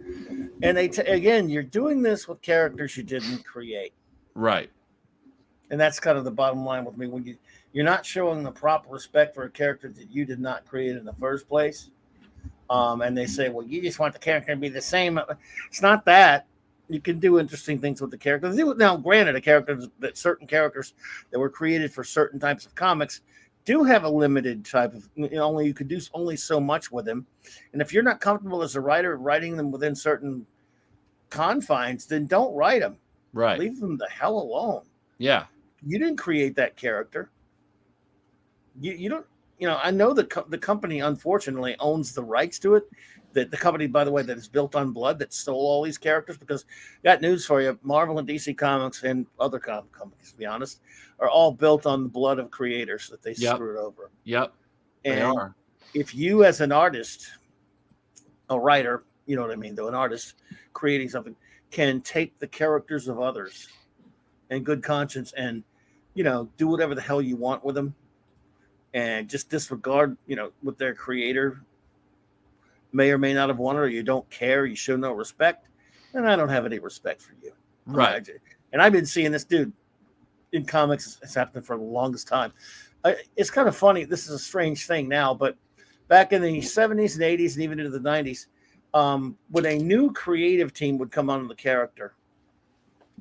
and again, you're doing this with characters you didn't create, Right. and that's kind of the bottom line with me. When you're not showing the proper respect for a character that you did not create in the first place, and they say, "Well, you just want the character to be the same." It's not that. You can do interesting things with the characters. Now, granted, certain characters that were created for certain types of comics do have a limited type of, only you could do only so much with them. And if you're not comfortable as a writer writing them within certain confines, then don't write them. Right. Leave them the hell alone. Yeah. You didn't create that character. You don't, I know the company unfortunately owns the rights to it. The company, by the way, that is built on blood, that stole all these characters, because got news for you, Marvel and DC Comics and other companies, to be honest, are all built on the blood of creators that they screwed over. Yep. And they are. If you, as an artist, a writer, you know what I mean, though, an artist creating something, can take the characters of others in good conscience and, do whatever the hell you want with them, and just disregard, what their creator may or may not have wanted, or you don't care, you show no respect, then I don't have any respect for you. Right. And I've been seeing this dude in comics. It's happened for the longest time. It's kind of funny. This is a strange thing now, but back in the 70s and 80s and even into the 90s, when a new creative team would come on the character,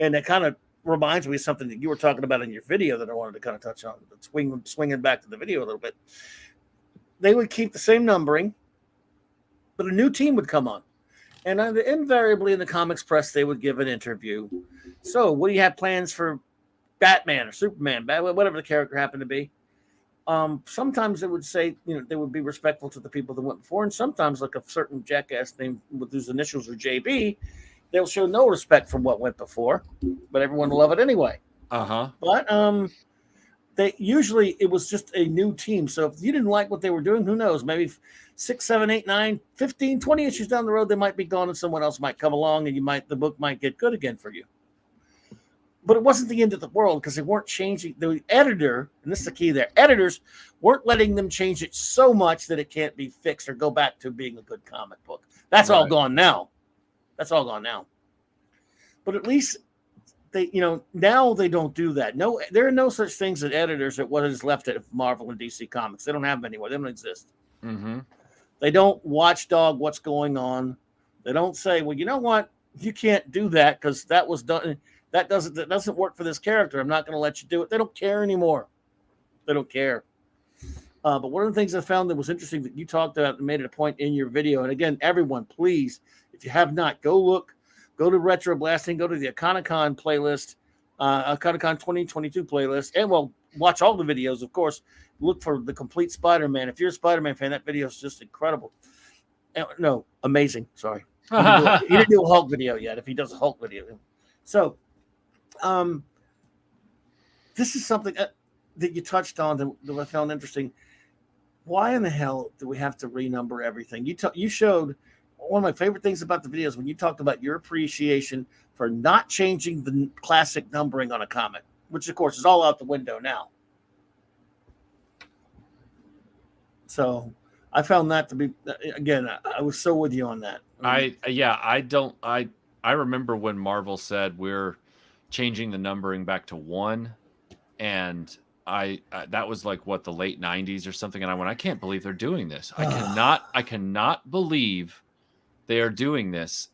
and it kind of reminds me of something that you were talking about in your video that I wanted to kind of touch on, but swinging back to the video a little bit. They would keep the same numbering, but a new team would come on. And invariably in the comics press, they would give an interview. So what do you have plans for Batman or Superman, whatever the character happened to be? Sometimes they would say, they would be respectful to the people that went before. And sometimes, like a certain jackass named with whose initials are JB, they'll show no respect for what went before, but everyone will love it anyway. Uh-huh. But it was just a new team. So if you didn't like what they were doing, who knows, maybe 6, 7, 8, 9, 15, 20 issues down the road, they might be gone and someone else might come along and the book might get good again for you. But it wasn't the end of the world, because they weren't changing. The editor, and this is the key there, editors weren't letting them change it so much that it can't be fixed or go back to being a good comic book. That's all gone now. But at least they, now they don't do that. No, there are no such things as editors at what is left of Marvel and DC Comics. They don't have them anymore. They don't exist. Mm-hmm. They don't watchdog what's going on. They don't say, well, you know what? You can't do that because that was done. That doesn't work for this character. I'm not going to let you do it. They don't care anymore. They don't care. But one of the things I found that was interesting that you talked about and made it a point in your video. And again, everyone, please, if you have not, go to Retroblasting, go to the Iconicon playlist, Iconicon 2022 playlist, and watch all the videos, of course. Look for the complete Spider-Man. If you're a Spider-Man fan, that video is just incredible. No, amazing. Sorry. He didn't do a Hulk video yet. If he does a Hulk video. So, this is something that you touched on that I found interesting. Why in the hell do we have to renumber everything? You showed one of my favorite things about the videos when you talked about your appreciation for not changing the classic numbering on a comic, which of course is all out the window now. So I found that to be, again, I was so with you on that. I remember when Marvel said we're changing the numbering back to 1, and I that was like what, the late 90s or something, and I went, I can't believe they're doing this. I cannot believe they are doing this.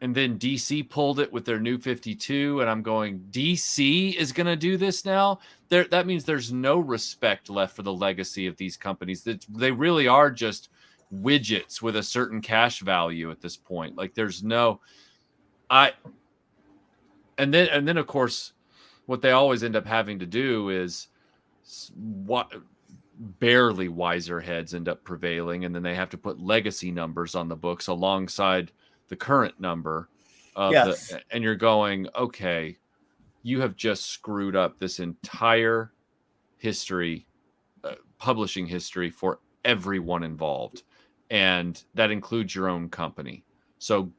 And then DC pulled it with their New 52, and I'm going, DC is going to do this now? That means there's no respect left for the legacy of these companies. That they really are just widgets with a certain cash value at this point. Like there's no, and then of course, what they always end up having to do is what barely wiser heads end up prevailing, and then they have to put legacy numbers on the books alongside the current number of and you're going, okay, you have just screwed up this entire history, publishing history for everyone involved, and that includes your own company. So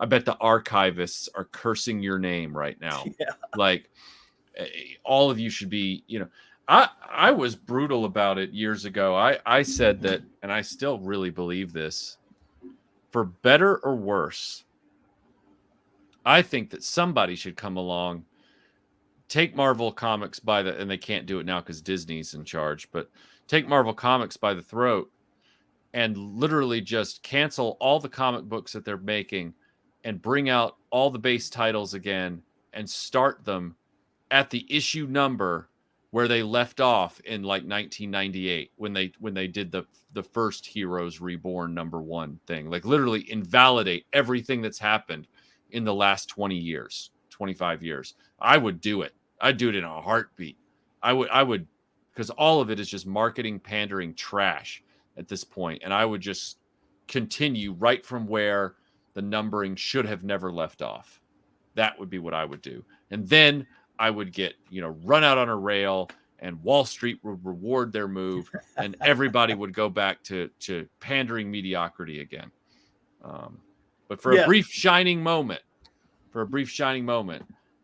I bet the archivists are cursing your name right now. Yeah. Like all of you should be, I was brutal about it years ago. I said that, and I still really believe this, for better or worse, I think that somebody should come along, take Marvel Comics by the, and they can't do it now because Disney's in charge, but take Marvel Comics by the throat and literally just cancel all the comic books that they're making and bring out all the base titles again and start them at the issue number where they left off in like 1998 when they did the first Heroes Reborn #1 thing. Like literally invalidate everything that's happened in the last 20 years, 25 years. I would do it. I'd do it in a heartbeat. I would, because all of it is just marketing, pandering trash at this point. And I would just continue right from where the numbering should have never left off. That would be what I would do. And then I would get, run out on a rail, and Wall Street would reward their move, and everybody would go back to pandering mediocrity again. But for a brief shining moment,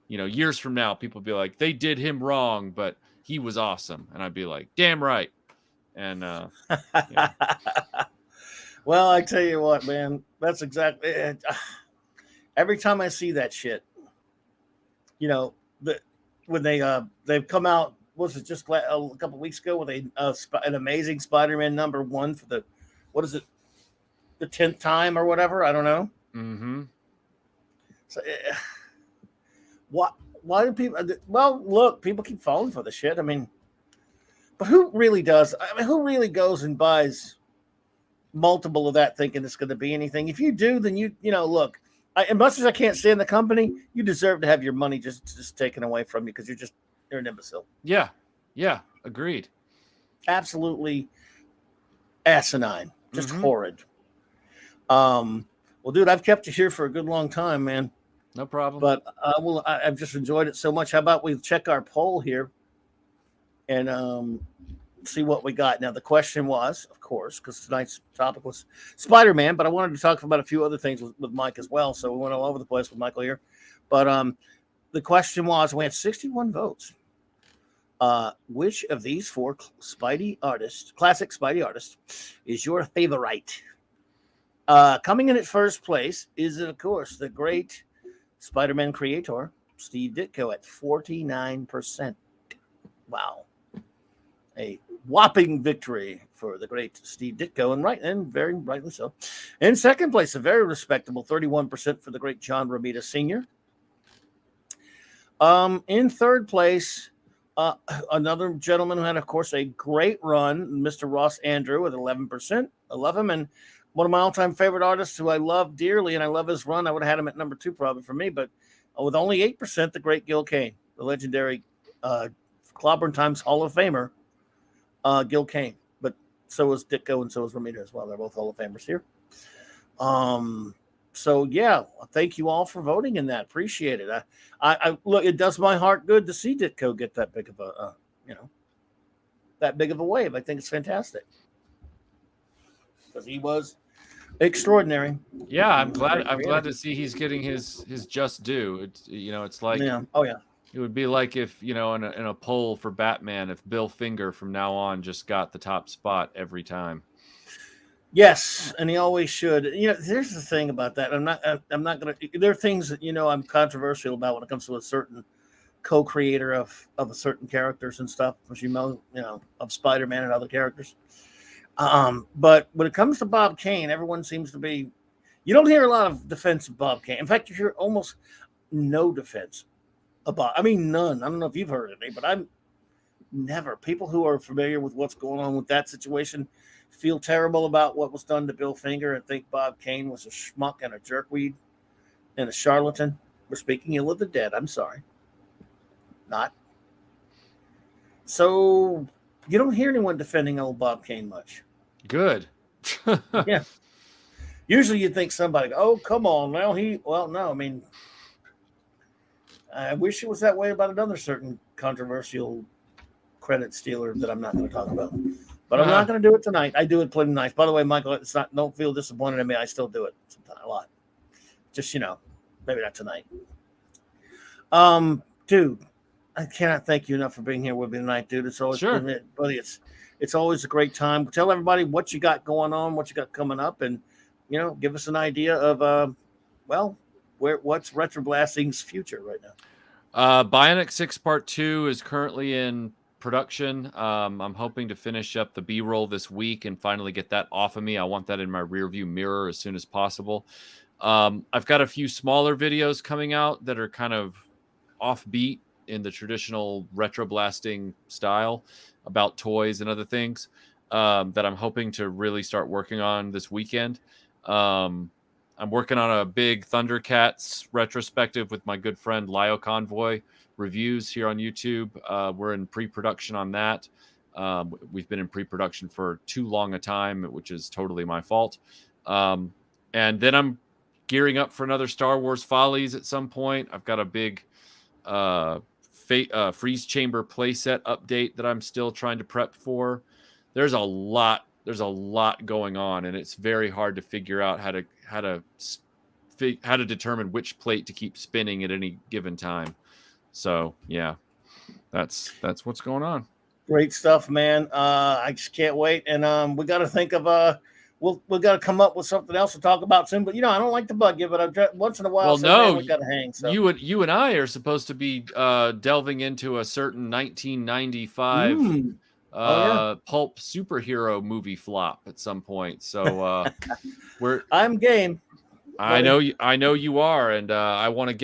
years from now, people would be like, they did him wrong, but he was awesome. And I'd be like, damn right. And well, I tell you what, man, that's exactly it. Every time I see that shit, when they've come out, was it just a couple weeks ago with an amazing Spider-Man #1 for the, what is it, the 10th time or whatever? I don't know. Mm-hmm. So, why do people? Well, look, people keep falling for the shit. I mean, but who really does? I mean, who really goes and buys multiple of that thinking it's going to be anything? If you do, then look. As much as I can't stand the company, you deserve to have your money just taken away from you because you're an imbecile. Yeah, agreed. Absolutely asinine, just horrid. Well, dude, I've kept you here for a good long time, man. No problem. But I've just enjoyed it so much. How about we check our poll here and see what we got. Now, the question was, of course, because tonight's topic was Spider-Man, but I wanted to talk about a few other things with Mike as well. So we went all over the place with Michael here. But the question was, we had 61 votes. Which of these 4 classic Spidey artists, is your favorite? Coming in at first place is, of course, the great Spider-Man creator, Steve Ditko, at 49%. Wow. A whopping victory for the great Steve Ditko, and very rightly so. In second place, a very respectable 31% for the great John Romita Sr. In third place, another gentleman who had, of course, a great run, Mr. Ross Andrew, with 11%. I love him, and one of my all-time favorite artists who I love dearly, and I love his run. I would have had him at number 2 probably for me, but with only 8%, the great Gil Kane, the legendary Clobberin Times Hall of Famer, Gil Kane. But so was Ditko and so was Romita as well. They're both Hall of Famers here. So yeah, thank you all for voting in that. Appreciate it. I look, it does my heart good to see Ditko get that big of a, that big of a wave. I think it's fantastic because he was Extraordinary. Yeah, I'm glad to see he's getting his just due. It's it's like Oh yeah. it would be like if in a poll for Batman, if Bill Finger from now on just got the top spot every time. Yes, and he always should. There's the thing about that. I'm not gonna. There are things that I'm controversial about when it comes to a certain co-creator of a certain characters and stuff, as of Spider-Man and other characters. But when it comes to Bob Kane, everyone seems to be. You don't hear a lot of defense of Bob Kane. In fact, you hear almost no defense about. I mean, none. I don't know if you've heard any, but I'm never. People who are familiar with what's going on with that situation feel terrible about what was done to Bill Finger and think Bob Kane was a schmuck and a jerkweed and a charlatan. We're speaking ill of the dead. I'm sorry. Not. So you don't hear anyone defending old Bob Kane much. Good. Yeah. Usually you'd think somebody, oh, come on. Well, no, I mean, I wish it was that way about another certain controversial credit stealer that I'm not going to talk about. But I'm not going to do it tonight. I do it plenty nice. By the way, Michael, don't feel disappointed in me. I still do it sometimes, a lot. Just, maybe not tonight. Dude, I cannot thank you enough for being here with me tonight, dude. It's always buddy. It's always a great time. Tell everybody what you got going on, what you got coming up, and give us an idea of what's Retroblasting's future right now. Bionic 6 Part 2 is currently in production. I'm hoping to finish up the B-roll this week and finally get that off of me. I want that in my rearview mirror as soon as possible. I've got a few smaller videos coming out that are kind of offbeat in the traditional Retroblasting style about toys and other things that I'm hoping to really start working on this weekend. I'm working on a big Thundercats retrospective with my good friend Lio Convoy Reviews here on YouTube. We're in pre-production on that. We've been in pre-production for too long a time, which is totally my fault. And then I'm gearing up for another Star Wars Follies at some point. I've got a big freeze chamber playset update that I'm still trying to prep for. There's a lot going on, and it's very hard to figure out how to determine which plate to keep spinning at any given time. So yeah, that's what's going on. Great stuff, man. I just can't wait. And we got to think of we got to come up with something else to talk about soon. But I don't like to bug you, but once in a while, we got to hang. So you and I are supposed to be delving into a certain 1995 pulp superhero movie flop at some point. So I'm game. I know you are, and I want to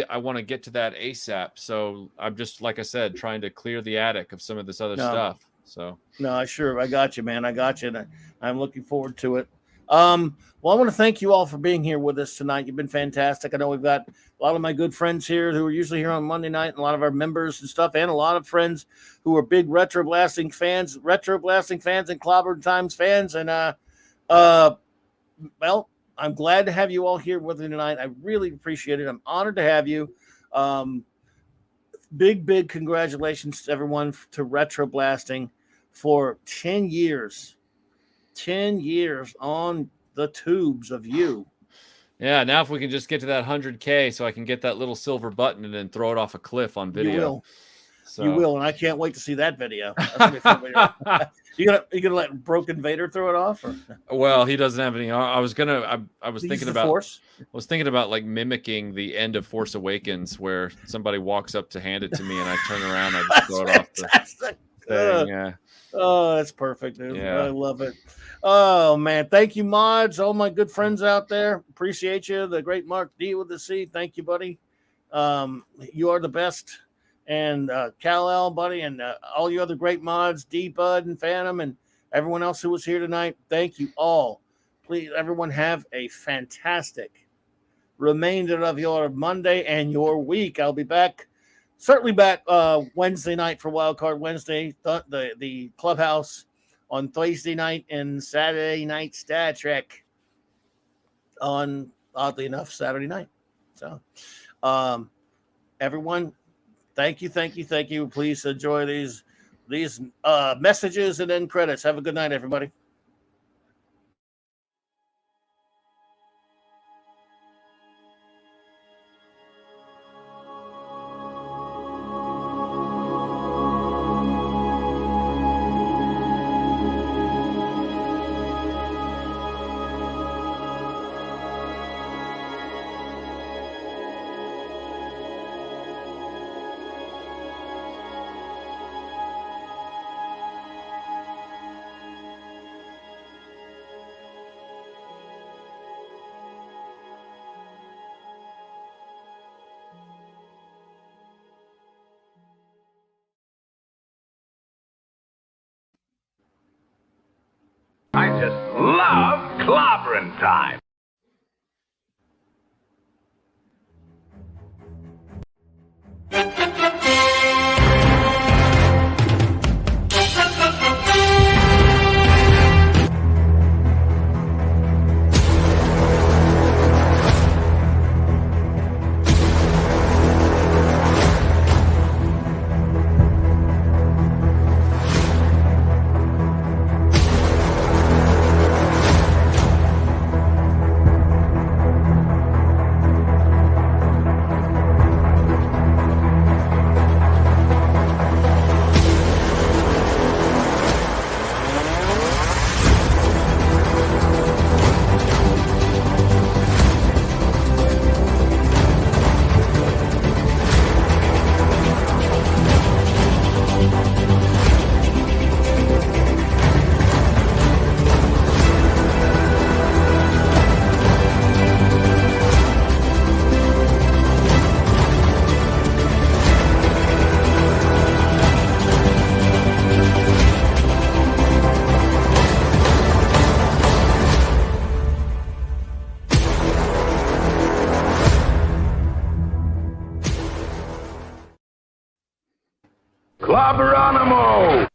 get to that ASAP. So I'm just, like I said, trying to clear the attic of some of this other stuff. So I got you, man. I got you, and I'm looking forward to it. Well, I want to thank you all for being here with us tonight. You've been fantastic. I know we've got a lot of my good friends here who are usually here on Monday night, and a lot of our members and stuff, and a lot of friends who are big Retroblasting fans, and Clobberin Times fans. And I'm glad to have you all here with me tonight. I really appreciate it. I'm honored to have you. Big congratulations to everyone, to Retroblasting for 10 years. 10 years on the tubes of you. Yeah, now if we can just get to that 100K so I can get that little silver button and then throw it off a cliff on video. You will. So. You will, and I can't wait to see that video. That's gonna be a fun video. You gonna let Broken Vader throw it off? Or? Well, he doesn't have any. I was thinking about Force? I was thinking about like mimicking the end of Force Awakens, where somebody walks up to hand it to me and I turn around, I just throw it off the thing. Yeah. Oh, that's perfect, dude. Yeah. I love it. Oh man, thank you, mods, all my good friends out there. Appreciate you. The great Mark D with the C. Thank you, buddy. You are the best. And Kal-El, buddy, and all you other great mods, D Bud and Phantom, and everyone else who was here tonight. Thank you all. Please, everyone, have a fantastic remainder of your Monday and your week. I'll be certainly back Wednesday night for Wildcard Wednesday, the clubhouse on Thursday night, and Saturday night Star Trek on, oddly enough, Saturday night. So, everyone, thank you. Please enjoy these messages and end credits. Have a good night, everybody. I just love clobbering time. Clobberonimo!